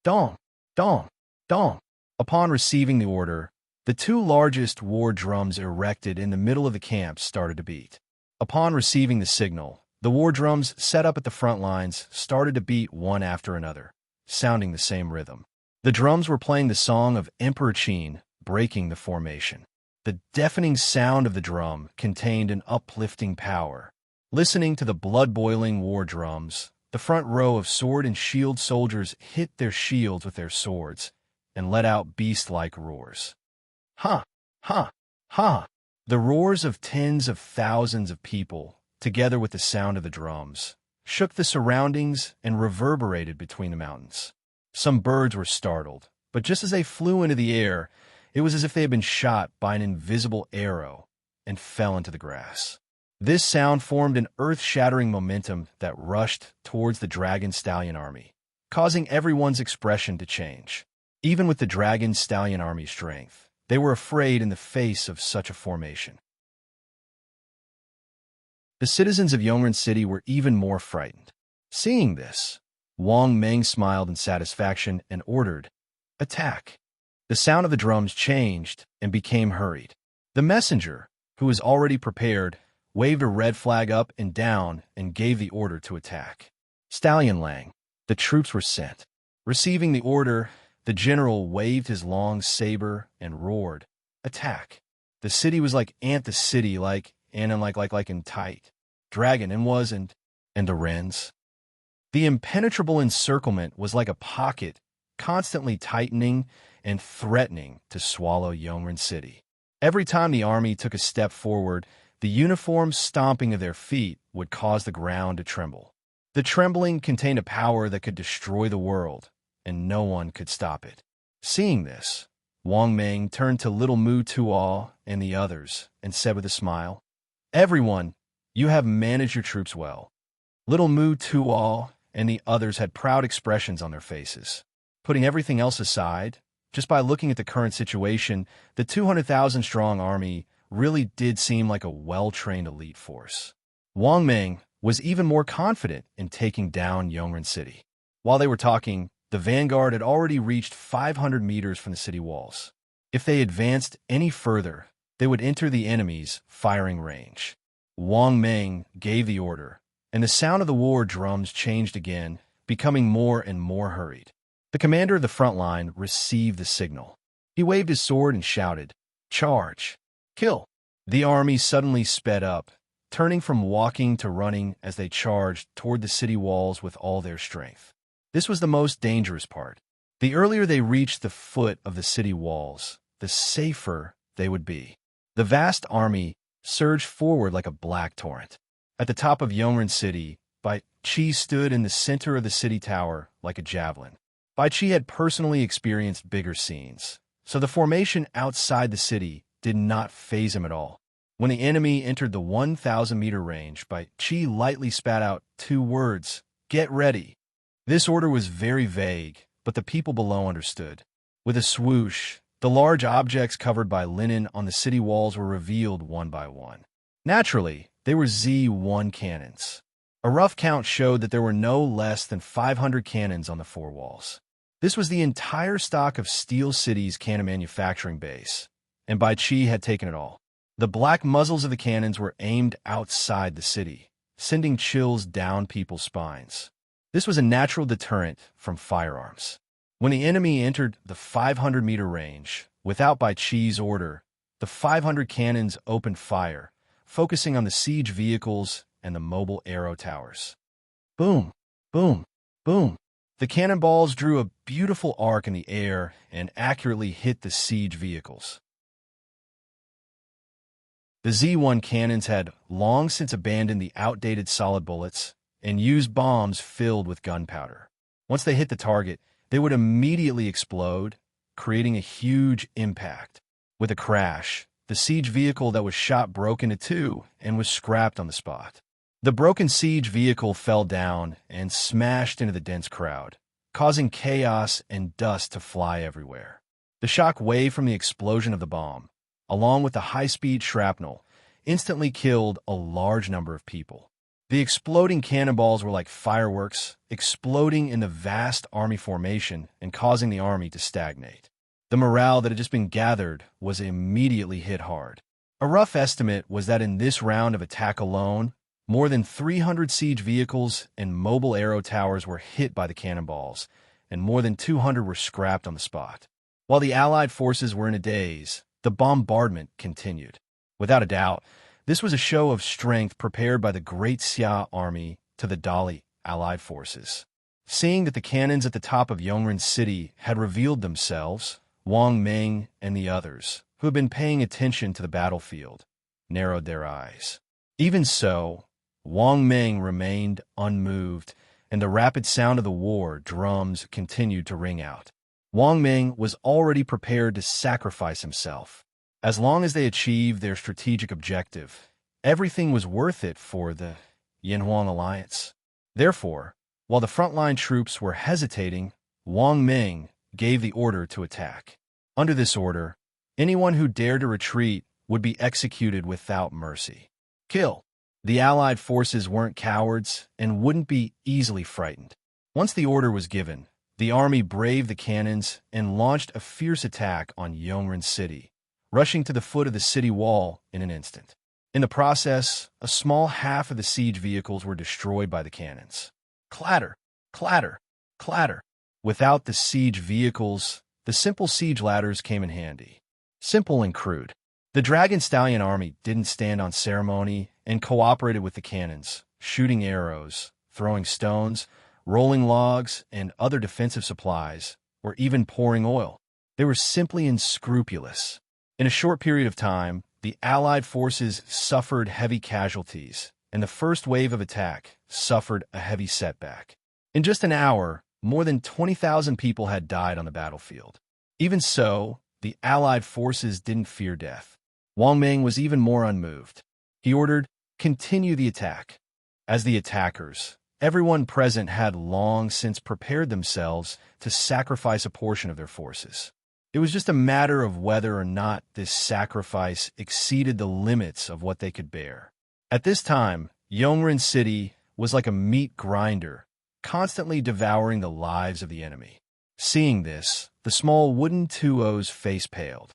Dong, dong, dong. Upon receiving the order, the two largest war drums erected in the middle of the camp started to beat. Upon receiving the signal, the war drums set up at the front lines started to beat one after another, sounding the same rhythm. The drums were playing the song of Emperor Qin, breaking the formation. The deafening sound of the drum contained an uplifting power. Listening to the blood-boiling war drums, the front row of sword and shield soldiers hit their shields with their swords and let out beast-like roars. Ha! Ha! Ha! The roars of tens of thousands of people, together with the sound of the drums, shook the surroundings and reverberated between the mountains. Some birds were startled, but just as they flew into the air, it was as if they had been shot by an invisible arrow and fell into the grass. This sound formed an earth-shattering momentum that rushed towards the dragon stallion army, causing everyone's expression to change. Even with the dragon stallion army's strength, they were afraid in the face of such a formation. The citizens of Yongrin City were even more frightened. Seeing this, Wang Ming smiled in satisfaction and ordered, "Attack!" The sound of the drums changed and became hurried. The messenger, who was already prepared, waved a red flag up and down and gave the order to attack. Stallion Lang, the troops were sent. Receiving the order, the general waved his long saber and roared, "Attack!" The city was like Ant the city, like in tight. Dragon and was and the wrens. The impenetrable encirclement was like a pocket, constantly tightening and threatening to swallow Yongrin City. Every time the army took a step forward, the uniform stomping of their feet would cause the ground to tremble. The trembling contained a power that could destroy the world, and no one could stop it. Seeing this, Wang Ming turned to little Mu Tuo and the others and said with a smile, "Everyone, you have managed your troops well." Little Mu Tuo and the others had proud expressions on their faces. Putting everything else aside, just by looking at the current situation, the 200,000-strong army really did seem like a well-trained elite force. Wang Ming was even more confident in taking down Yongrin City. While they were talking, the vanguard had already reached 500 meters from the city walls. If they advanced any further, they would enter the enemy's firing range. Wang Ming gave the order, and the sound of the war drums changed again, becoming more and more hurried. The commander of the front line received the signal. He waved his sword and shouted, "Charge! Kill!" The army suddenly sped up, turning from walking to running as they charged toward the city walls with all their strength. This was the most dangerous part. The earlier they reached the foot of the city walls, the safer they would be. The vast army surged forward like a black torrent. At the top of Yongren City, Bai Qi stood in the center of the city tower like a javelin. Bai Qi had personally experienced bigger scenes, so the formation outside the city did not faze him at all. When the enemy entered the 1,000-meter range, Bai Qi lightly spat out 2 words, "Get ready." This order was very vague, but the people below understood. With a swoosh, the large objects covered by linen on the city walls were revealed one by one. Naturally, they were Z1 cannons. A rough count showed that there were no less than 500 cannons on the 4 walls. This was the entire stock of Steel City's cannon manufacturing base, and Bai Qi had taken it all. The black muzzles of the cannons were aimed outside the city, sending chills down people's spines. This was a natural deterrent from firearms. When the enemy entered the 500-meter range, without Bai Qi's order, the 500 cannons opened fire, focusing on the siege vehicles and the mobile arrow towers. Boom, boom, boom. The cannonballs drew a beautiful arc in the air and accurately hit the siege vehicles. The Z1 cannons had long since abandoned the outdated solid bullets and used bombs filled with gunpowder. Once they hit the target, they would immediately explode, creating a huge impact. With a crash, the siege vehicle that was shot broke into 2 and was scrapped on the spot. The broken siege vehicle fell down and smashed into the dense crowd, causing chaos and dust to fly everywhere. The shock wave from the explosion of the bomb, along with the high-speed shrapnel, instantly killed a large number of people. The exploding cannonballs were like fireworks, exploding in the vast army formation and causing the army to stagnate. The morale that had just been gathered was immediately hit hard. A rough estimate was that in this round of attack alone, more than 300 siege vehicles and mobile arrow towers were hit by the cannonballs, and more than 200 were scrapped on the spot. While the Allied forces were in a daze, the bombardment continued. Without a doubt, this was a show of strength prepared by the Great Xia army to the Dali Allied forces. Seeing that the cannons at the top of Yongren City had revealed themselves, Wang Meng and the others, who had been paying attention to the battlefield, narrowed their eyes. Even so, Wang Meng remained unmoved, and the rapid sound of the war drums continued to ring out. Wang Meng was already prepared to sacrifice himself. As long as they achieved their strategic objective, everything was worth it for the Yanhuang alliance. Therefore, while the frontline troops were hesitating, Wang Meng gave the order to attack. Under this order, anyone who dared to retreat would be executed without mercy. Kill. The Allied forces weren't cowards and wouldn't be easily frightened. Once the order was given, the army braved the cannons and launched a fierce attack on Yongren City, rushing to the foot of the city wall in an instant. In the process, a small half of the siege vehicles were destroyed by the cannons. Clatter, clatter, clatter. Without the siege vehicles, the simple siege ladders came in handy. Simple and crude. The Dragon Stallion army didn't stand on ceremony and cooperated with the cannons, shooting arrows, throwing stones, rolling logs, and other defensive supplies, or even pouring oil. They were simply unscrupulous. In a short period of time, the Allied forces suffered heavy casualties, and the first wave of attack suffered a heavy setback. In just an hour, more than 20,000 people had died on the battlefield. Even so, the Allied forces didn't fear death. Wang Meng was even more unmoved. He ordered, "Continue the attack." As the attackers, everyone present had long since prepared themselves to sacrifice a portion of their forces. It was just a matter of whether or not this sacrifice exceeded the limits of what they could bear. At this time, Yongren City was like a meat grinder, constantly devouring the lives of the enemy. Seeing this, the small wooden Tuo's face paled.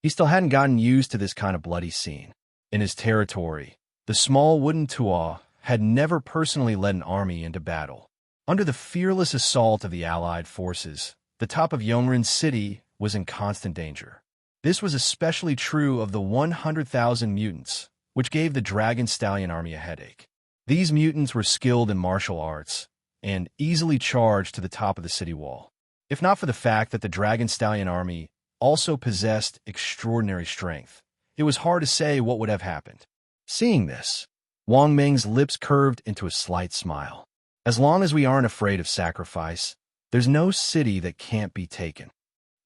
He still hadn't gotten used to this kind of bloody scene. In his territory, the small wooden Tuo had never personally led an army into battle. Under the fearless assault of the Allied forces, the top of Yongren City was in constant danger. This was especially true of the 100,000 mutants, which gave the Dragon Stallion army a headache. These mutants were skilled in martial arts and easily charged to the top of the city wall. If not for the fact that the Dragon Stallion army also possessed extraordinary strength, it was hard to say what would have happened. Seeing this, Wang Ming's lips curved into a slight smile. As long as we aren't afraid of sacrifice, there's no city that can't be taken.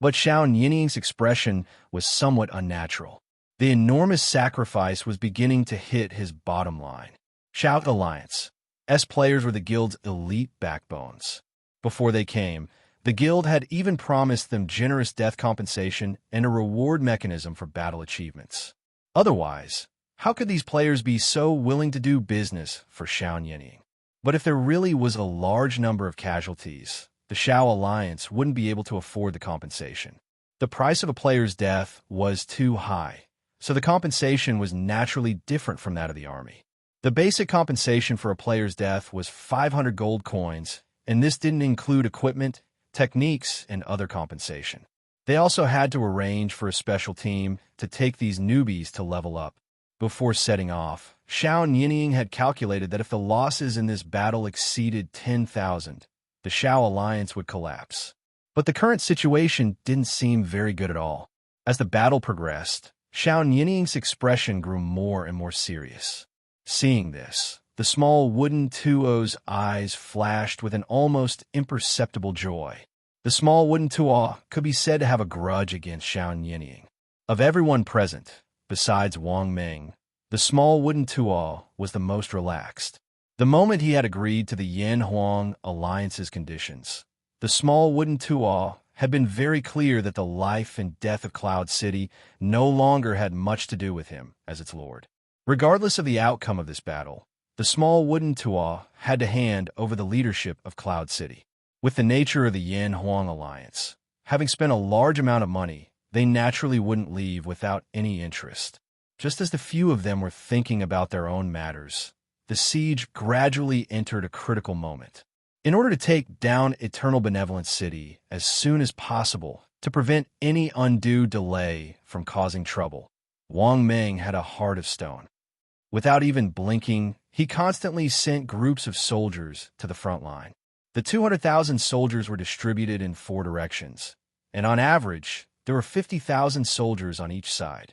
But Xiao Nianying's expression was somewhat unnatural. The enormous sacrifice was beginning to hit his bottom line. Xiao Alliance. S players were the guild's elite backbones. Before they came, the guild had even promised them generous death compensation and a reward mechanism for battle achievements. Otherwise, how could these players be so willing to do business for Xiao Nianying? But if there really was a large number of casualties, the Xiao Alliance wouldn't be able to afford the compensation. The price of a player's death was too high, so the compensation was naturally different from that of the army. The basic compensation for a player's death was 500 gold coins, and this didn't include equipment, techniques, and other compensation. They also had to arrange for a special team to take these newbies to level up. Before setting off, Xiao Nianying had calculated that if the losses in this battle exceeded 10,000, the Xiao Alliance would collapse. But the current situation didn't seem very good at all. As the battle progressed, Xiao Nianying's expression grew more and more serious. Seeing this, the small wooden tuo's eyes flashed with an almost imperceptible joy. The small wooden tuo could be said to have a grudge against Xiao Nianying. Of everyone present, besides Wang Ming, the small wooden tuo was the most relaxed. The moment he had agreed to the Yan Huang Alliance's conditions, the small wooden tuo had been very clear that the life and death of Cloud City no longer had much to do with him as its lord. Regardless of the outcome of this battle, the small wooden tuo had to hand over the leadership of Cloud City. With the nature of the Yan Huang Alliance, having spent a large amount of money, they naturally wouldn't leave without any interest. Just as the few of them were thinking about their own matters, the siege gradually entered a critical moment. In order to take down Eternal Benevolence City as soon as possible to prevent any undue delay from causing trouble, Wang Ming had a heart of stone. Without even blinking, he constantly sent groups of soldiers to the front line. The 200,000 soldiers were distributed in 4 directions, and on average, there were 50,000 soldiers on each side.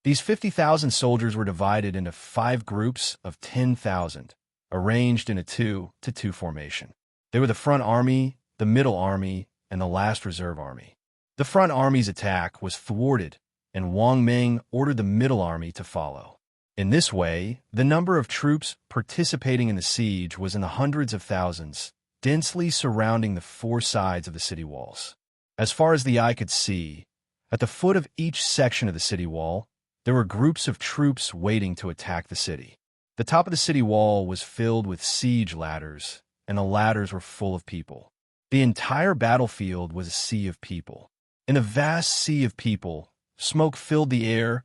These 50,000 soldiers were divided into 5 groups of 10,000, arranged in a 2-to-2 formation. They were the front army, the middle army, and the last reserve army. The front army's attack was thwarted, and Wang Ming ordered the middle army to follow. In this way, the number of troops participating in the siege was in the hundreds of thousands, densely surrounding the 4 sides of the city walls. As far as the eye could see, at the foot of each section of the city wall, there were groups of troops waiting to attack the city. The top of the city wall was filled with siege ladders, and the ladders were full of people. The entire battlefield was a sea of people. In a vast sea of people, smoke filled the air,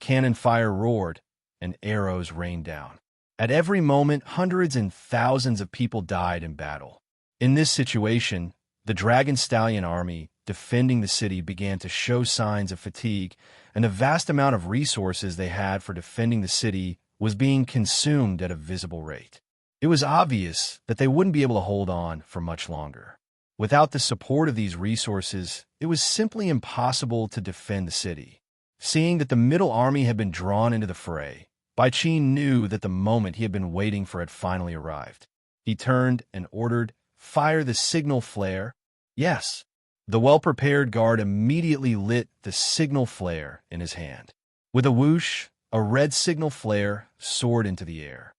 cannon fire roared, and arrows rained down. At every moment, hundreds and thousands of people died in battle. In this situation, the Dragon Stallion army defending the city began to show signs of fatigue, and the vast amount of resources they had for defending the city was being consumed at a visible rate. It was obvious that they wouldn't be able to hold on for much longer. Without the support of these resources, it was simply impossible to defend the city. Seeing that the middle army had been drawn into the fray, Bai Qi knew that the moment he had been waiting for had finally arrived. He turned and ordered, "Fire the signal flare." Yes. The well-prepared guard immediately lit the signal flare in his hand. With a whoosh, a red signal flare soared into the air.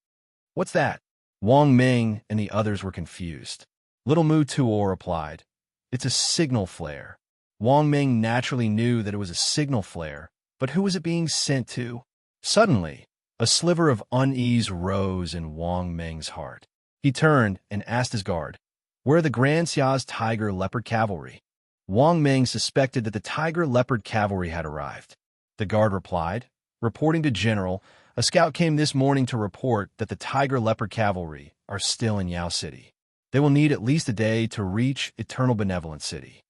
"What's that?" Wang Ming and the others were confused. Little Mu Tuo replied, "It's a signal flare." Wang Ming naturally knew that it was a signal flare, but who was it being sent to? Suddenly, a sliver of unease rose in Wang Ming's heart. He turned and asked his guard, "Where are the Grand Xia's Tiger Leopard Cavalry?" Wang Ming suspected that the Tiger Leopard Cavalry had arrived. The guard replied, "Reporting to General, a scout came this morning to report that the Tiger Leopard Cavalry are still in Yao City. They will need at least a day to reach Eternal Benevolence City."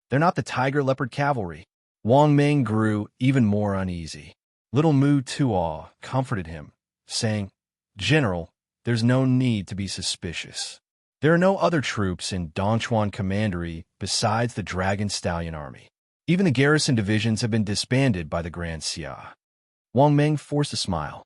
"They're not the Tiger Leopard Cavalry." Wang Ming grew even more uneasy. Little Mu Tuo comforted him, saying, "General, there's no need to be suspicious. There are no other troops in Dongchuan Commandery besides the Dragon Stallion Army. Even the garrison divisions have been disbanded by the Grand Xia. Wang Meng forced a smile.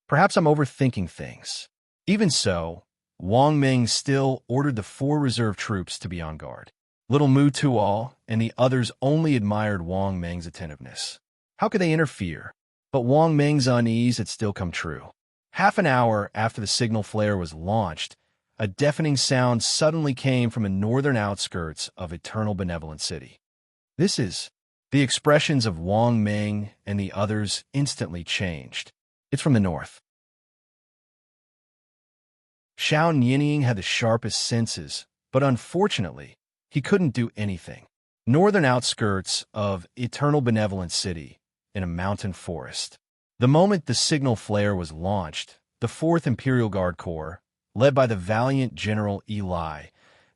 Perhaps I'm overthinking things. Even so, Wang Meng still ordered the 4 reserve troops to be on guard. Little Mu Tuol and the others only admired Wang Meng's attentiveness. How could they interfere? But Wang Meng's unease had still come true. Half an hour after the signal flare was launched, a deafening sound suddenly came from the northern outskirts of Eternal Benevolent City. This is... The expressions of Wang Meng and the others instantly changed. It's from the north. Xiao Nianying had the sharpest senses, but unfortunately, he couldn't do anything. Northern outskirts of Eternal Benevolent City, in a mountain forest. The moment the signal flare was launched, the 4th Imperial Guard Corps, led by the valiant General Eli,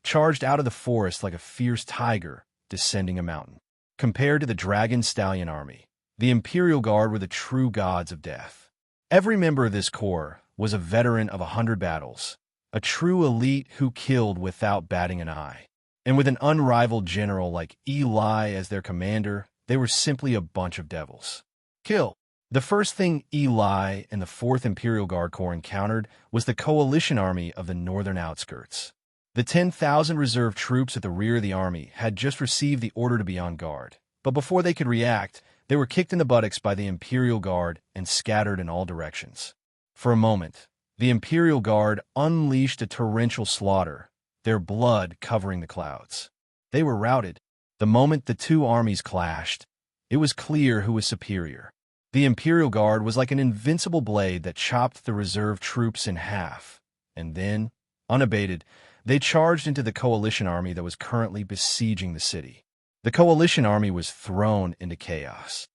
charged out of the forest like a fierce tiger descending a mountain. Compared to the Dragon Stallion army, the Imperial Guard were the true gods of death. Every member of this corps was a veteran of 100 battles, a true elite who killed without batting an eye. And with an unrivaled general like Eli as their commander, they were simply a bunch of devils. Kill. The first thing Eli and the 4th Imperial Guard Corps encountered was the coalition army of the northern outskirts. The 10,000 reserve troops at the rear of the army had just received the order to be on guard, but before they could react, they were kicked in the buttocks by the Imperial Guard and scattered in all directions. For a moment, the Imperial Guard unleashed a torrential slaughter, their blood covering the clouds. They were routed. The moment the 2 armies clashed, it was clear who was superior. The Imperial Guard was like an invincible blade that chopped the reserve troops in half, and then, unabated, they charged into the coalition army that was currently besieging the city. The coalition army was thrown into chaos.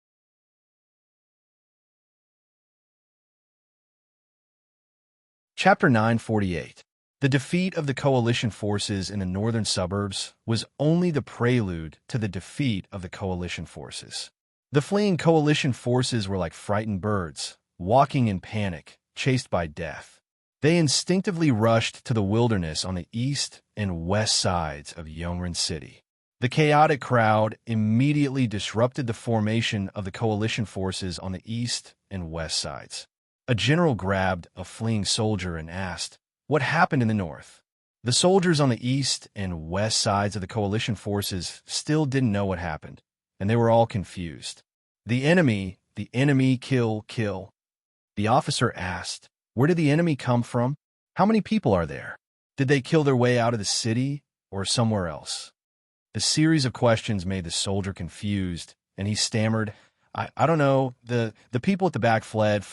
Chapter 948. The defeat of the coalition forces in the northern suburbs was only the prelude to the defeat of the coalition forces. The fleeing coalition forces were like frightened birds, walking in panic, chased by death. They instinctively rushed to the wilderness on the east and west sides of Yongren City. The chaotic crowd immediately disrupted the formation of the coalition forces on the east and west sides. A general grabbed a fleeing soldier and asked, "What happened in the north?" The soldiers on the east and west sides of the coalition forces still didn't know what happened, and they were all confused. The enemy, kill, kill." The officer asked, "Where did the enemy come from? How many people are there? Did they kill their way out of the city or somewhere else?" The series of questions made the soldier confused, and he stammered, I don't know. The people at the back fled.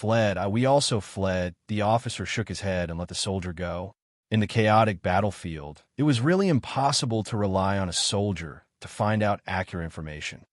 We also fled." The officer shook his head and let the soldier go. In the chaotic battlefield, it was really impossible to rely on a soldier to find out accurate information.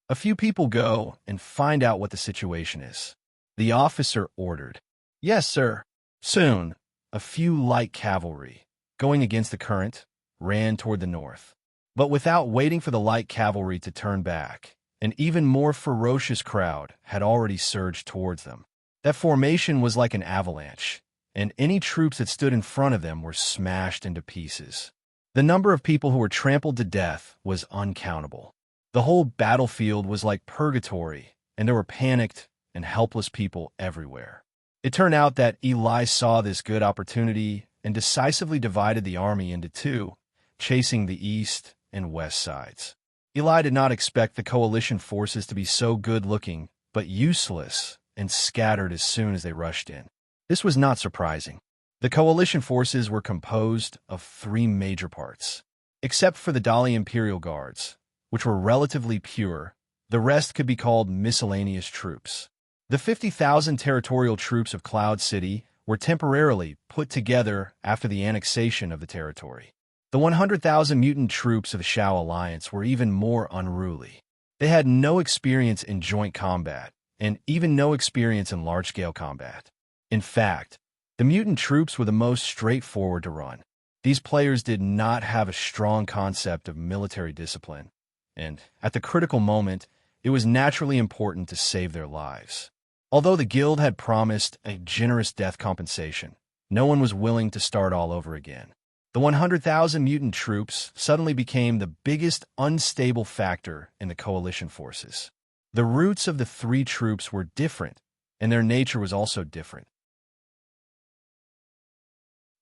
"A few people go and find out what the situation is," the officer ordered. "Yes, sir." Soon, a few light cavalry, going against the current, ran toward the north. But without waiting for the light cavalry to turn back, an even more ferocious crowd had already surged towards them. That formation was like an avalanche, and any troops that stood in front of them were smashed into pieces. The number of people who were trampled to death was uncountable. The whole battlefield was like purgatory, and there were panicked and helpless people everywhere. It turned out that Eli saw this good opportunity and decisively divided the army into 2, chasing the east and west sides. Eli did not expect the coalition forces to be so good-looking, but useless and scattered as soon as they rushed in. This was not surprising. The coalition forces were composed of 3 major parts. Except for the Dali Imperial Guards, which were relatively pure, the rest could be called miscellaneous troops. The 50,000 territorial troops of Cloud City were temporarily put together after the annexation of the territory. The 100,000 mutant troops of the Shao Alliance were even more unruly. They had no experience in joint combat, and even no experience in large-scale combat. In fact, the mutant troops were the most straightforward to run. These players did not have a strong concept of military discipline, and at the critical moment, it was naturally important to save their lives. Although the guild had promised a generous death compensation, no one was willing to start all over again. The 100,000 mutant troops suddenly became the biggest unstable factor in the coalition forces. The roots of the three troops were different, and their nature was also different.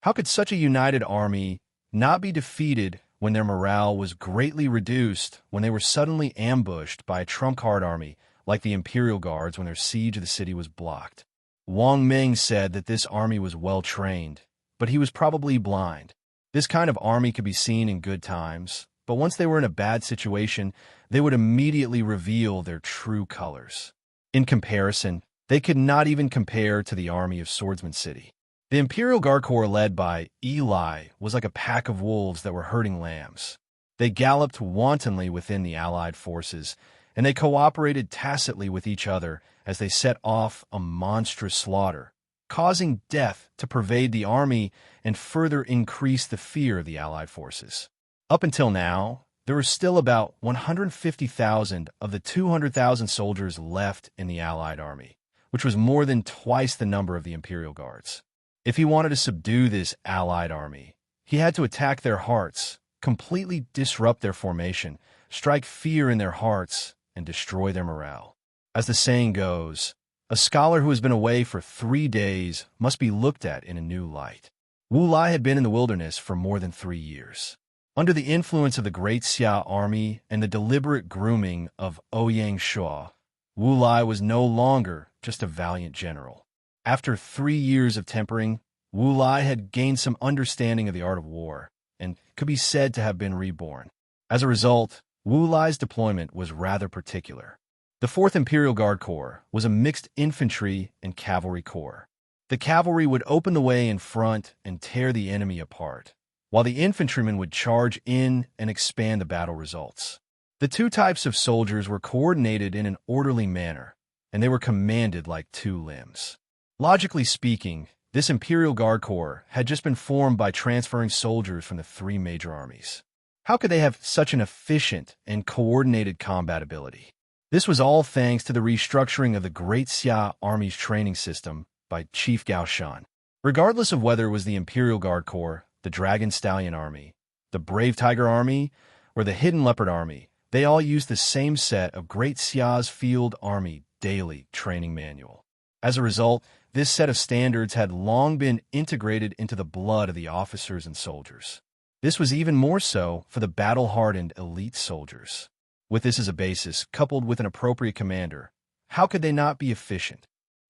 How could such a united army not be defeated when their morale was greatly reduced when they were suddenly ambushed by a trump-card army like the Imperial Guards when their siege of the city was blocked? Wang Ming said that this army was well-trained, but he was probably blind. This kind of army could be seen in good times, but once they were in a bad situation, they would immediately reveal their true colors. In comparison, they could not even compare to the army of Swordsman City. The Imperial Guard Corps led by Eli was like a pack of wolves that were herding lambs. They galloped wantonly within the Allied forces, and they cooperated tacitly with each other as they set off a monstrous slaughter, causing death to pervade the army and further increase the fear of the Allied forces. Up until now, there were still about 150,000 of the 200,000 soldiers left in the Allied army, which was more than twice the number of the Imperial Guards. If he wanted to subdue this Allied army, he had to attack their hearts, completely disrupt their formation, strike fear in their hearts, and destroy their morale. As the saying goes, a scholar who has been away for 3 days must be looked at in a new light. Wu Lai had been in the wilderness for more than 3 years. Under the influence of the Great Xia army and the deliberate grooming of Ouyang Shuo, Wu Lai was no longer just a valiant general. After 3 years of tempering, Wu Lai had gained some understanding of the art of war and could be said to have been reborn. As a result, Wu Lai's deployment was rather particular. The 4th Imperial Guard Corps was a mixed infantry and cavalry corps. The cavalry would open the way in front and tear the enemy apart, while the infantrymen would charge in and expand the battle results. The two types of soldiers were coordinated in an orderly manner, and they were commanded like two limbs. Logically speaking, this Imperial Guard Corps had just been formed by transferring soldiers from the 3 major armies. How could they have such an efficient and coordinated combat ability? This was all thanks to the restructuring of the Great Xia Army's training system by Chief Gao Shan. Regardless of whether it was the Imperial Guard Corps, the Dragon Stallion Army, the Brave Tiger Army, or the Hidden Leopard Army, they all used the same set of Great Xia's Field Army Daily Training Manual. As a result, this set of standards had long been integrated into the blood of the officers and soldiers. This was even more so for the battle-hardened elite soldiers. With this as a basis, coupled with an appropriate commander, how could they not be efficient?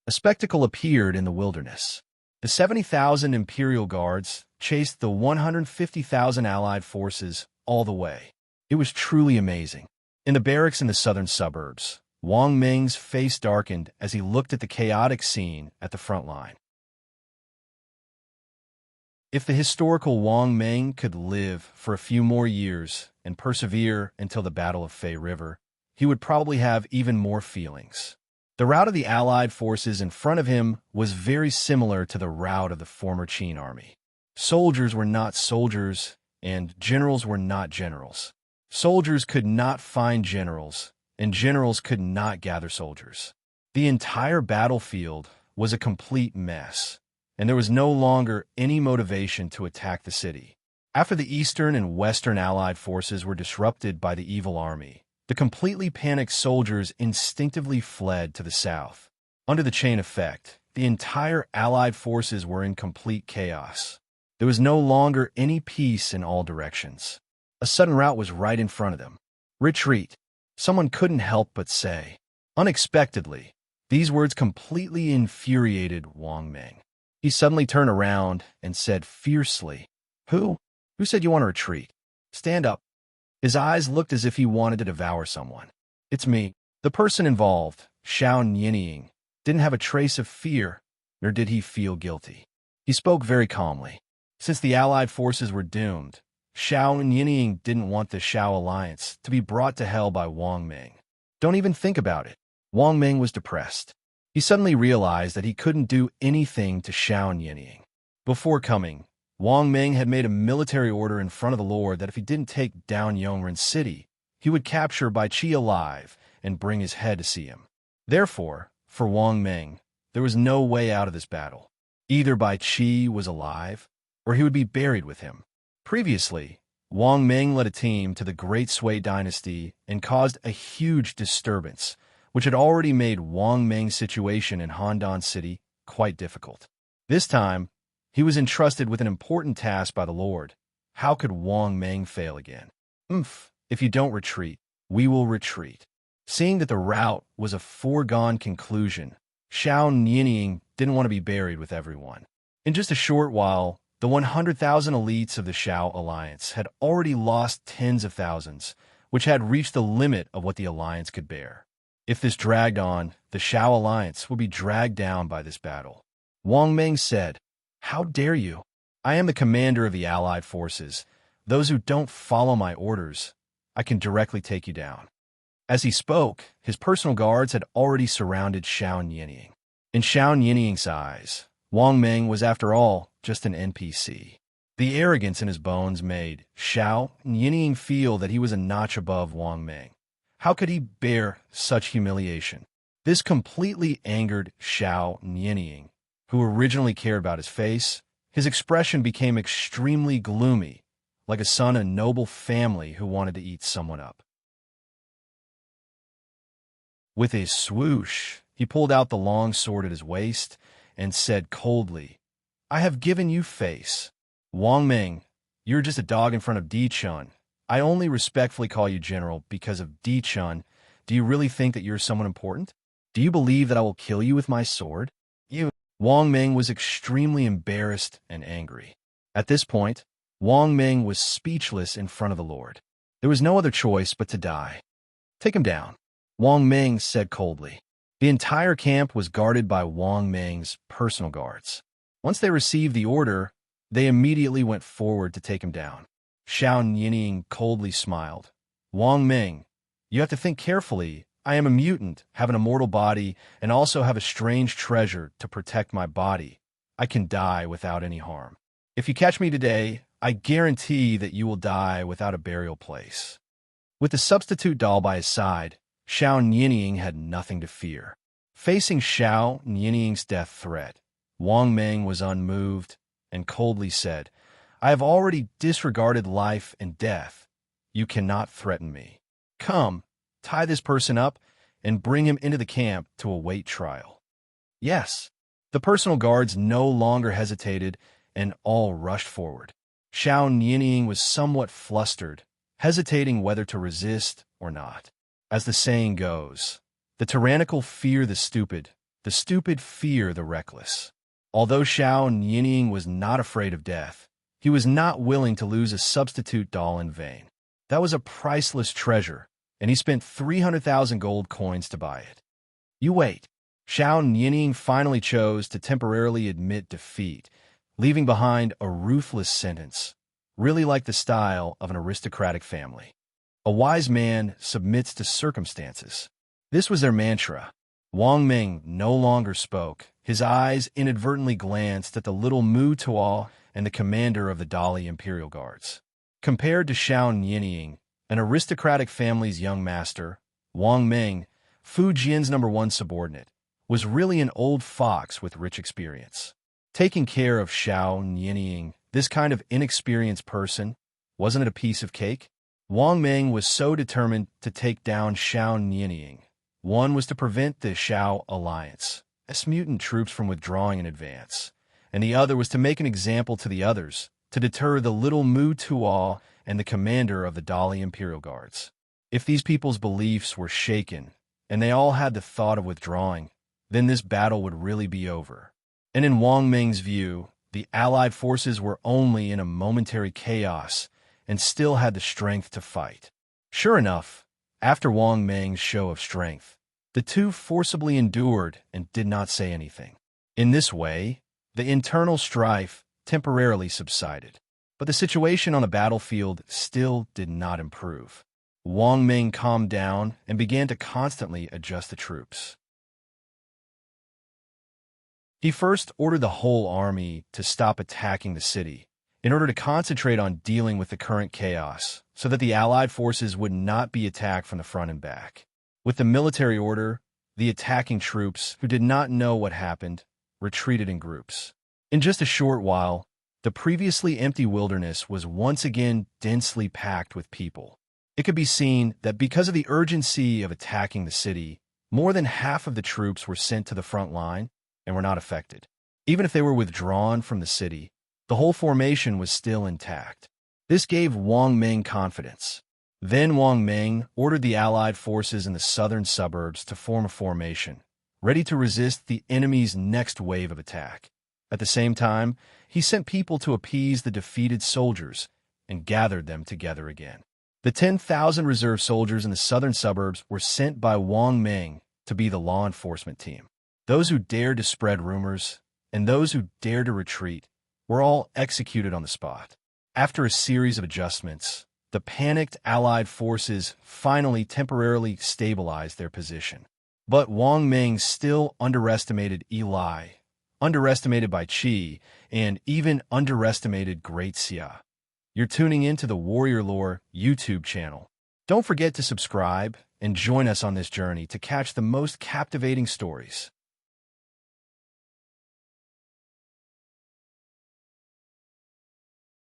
A spectacle appeared in the wilderness. The 70,000 Imperial Guards chased the 150,000 Allied forces all the way. It was truly amazing. In the barracks in the southern suburbs, Wang Ming's face darkened as he looked at the chaotic scene at the front line. If the historical Wang Ming could live for a few more years and persevere until the Battle of Fei River, he would probably have even more feelings. The route of the Allied forces in front of him was very similar to the route of the former Qin army. Soldiers were not soldiers, and generals were not generals. Soldiers could not find generals, and generals could not gather soldiers. The entire battlefield was a complete mess, and there was no longer any motivation to attack the city. After the Eastern and Western Allied forces were disrupted by the evil army, the completely panicked soldiers instinctively fled to the south. Under the chain effect, the entire Allied forces were in complete chaos. There was no longer any peace in all directions. A sudden rout was right in front of them. Retreat. Someone couldn't help but say. Unexpectedly, these words completely infuriated Wang Ming. He suddenly turned around and said fiercely, Who said you want to retreat? Stand up. His eyes looked as if he wanted to devour someone. It's me. The person involved, Xiao Nianying, didn't have a trace of fear, nor did he feel guilty. He spoke very calmly. Since the Allied forces were doomed, Xiao Nianying didn't want the Xiao alliance to be brought to hell by Wang Ming. Don't even think about it. Wang Ming was depressed. He suddenly realized that he couldn't do anything to Xiao Nianying. Before coming, Wang Ming had made a military order in front of the Lord that if he didn't take down Yongren City, he would capture Bai Qi alive and bring his head to see him. Therefore, for Wang Ming, there was no way out of this battle. Either Bai Qi was alive, or he would be buried with him. Previously, Wang Ming led a team to the Great Sui dynasty and caused a huge disturbance, which had already made Wang Ming's situation in Handan City quite difficult. This time, he was entrusted with an important task by the Lord. How could Wang Ming fail again? If you don't retreat, we will retreat. Seeing that the rout was a foregone conclusion, Xiao Nianying didn't want to be buried with everyone. In just a short while, the 100,000 elites of the Xiao Alliance had already lost tens of thousands, which had reached the limit of what the alliance could bear. If this dragged on, the Xiao Alliance would be dragged down by this battle. Wang Ming said, "How dare you? I am the commander of the allied forces. Those who don't follow my orders, I can directly take you down." As he spoke, his personal guards had already surrounded Xiao Nianying. In Xiao Nianying's eyes, Wang Ming was, after all, just an NPC. The arrogance in his bones made Xiao Nianying feel that he was a notch above Wang Ming. How could he bear such humiliation? This completely angered Xiao Nianying, who originally cared about his face. His expression became extremely gloomy, like a son of a noble family who wanted to eat someone up. With a swoosh, he pulled out the long sword at his waist and said coldly, "I have given you face. Wang Ming, you're just a dog in front of Di Chun. I only respectfully call you General because of Di Chun. Do you really think that you're someone important? Do you believe that I will kill you with my sword?" Wang Ming was extremely embarrassed and angry. At this point, Wang Ming was speechless in front of the Lord. There was no other choice but to die. "Take him down," Wang Ming said coldly. The entire camp was guarded by Wang Ming's personal guards. Once they received the order, they immediately went forward to take him down. Xiao Nianying coldly smiled. "Wang Ming, you have to think carefully. I am a mutant, have an immortal body, and also have a strange treasure to protect my body. I can die without any harm. If you catch me today, I guarantee that you will die without a burial place." With the substitute doll by his side, Xiao Nianying had nothing to fear. Facing Xiao Nianying's death threat, Wang Ming was unmoved and coldly said, "I have already disregarded life and death. You cannot threaten me. Come, tie this person up and bring him into the camp to await trial." Yes, the personal guards no longer hesitated and all rushed forward. Xiao Nianying was somewhat flustered, hesitating whether to resist or not. As the saying goes, the tyrannical fear the stupid fear the reckless. Although Xiao Nianying was not afraid of death, he was not willing to lose a substitute doll in vain. That was a priceless treasure, and he spent 300,000 gold coins to buy it. You wait. Xiao Nianying finally chose to temporarily admit defeat, leaving behind a ruthless sentence, really like the style of an aristocratic family. A wise man submits to circumstances. This was their mantra. Wang Ming no longer spoke. His eyes inadvertently glanced at the little Mu Tuo and the commander of the Dali Imperial Guards. Compared to Xiao Nianying, an aristocratic family's young master, Wang Ming, Fu Jian's #1 subordinate, was really an old fox with rich experience. Taking care of Xiao Nianying, this kind of inexperienced person, wasn't it a piece of cake? Wang Ming was so determined to take down Xiao Nianying. One was to prevent the Xiao Alliance, as mutant troops, from withdrawing in advance, and the other was to make an example to the others, to deter the little Mu Tuo and the commander of the Dali Imperial Guards. If these people's beliefs were shaken, and they all had the thought of withdrawing, then this battle would really be over. And in Wang Ming's view, the Allied forces were only in a momentary chaos and still had the strength to fight. Sure enough, after Wang Ming's show of strength, the two forcibly endured and did not say anything. In this way, the internal strife temporarily subsided. But the situation on the battlefield still did not improve. Wang Ming calmed down and began to constantly adjust the troops. He first ordered the whole army to stop attacking the city in order to concentrate on dealing with the current chaos so that the Allied forces would not be attacked from the front and back. With the military order, the attacking troops, who did not know what happened, retreated in groups. In just a short while, The previously empty wilderness was once again densely packed with people. It could be seen that because of the urgency of attacking the city, more than half of the troops were sent to the front line and were not affected. Even if they were withdrawn from the city, the whole formation was still intact. This gave Wang Ming confidence. Then Wang Ming ordered the Allied forces in the southern suburbs to form a formation, ready to resist the enemy's next wave of attack. At the same time, he sent people to appease the defeated soldiers and gathered them together again. The 10,000 reserve soldiers in the southern suburbs were sent by Wang Ming to be the law enforcement team. Those who dared to spread rumors and those who dared to retreat were all executed on the spot. After a series of adjustments, the panicked Allied forces finally temporarily stabilized their position. But Wang Ming still underestimated Eli, underestimated Bai Qi, and even underestimated Great Xia. You're tuning into the Warrior Lore YouTube channel. Don't forget to subscribe and join us on this journey to catch the most captivating stories.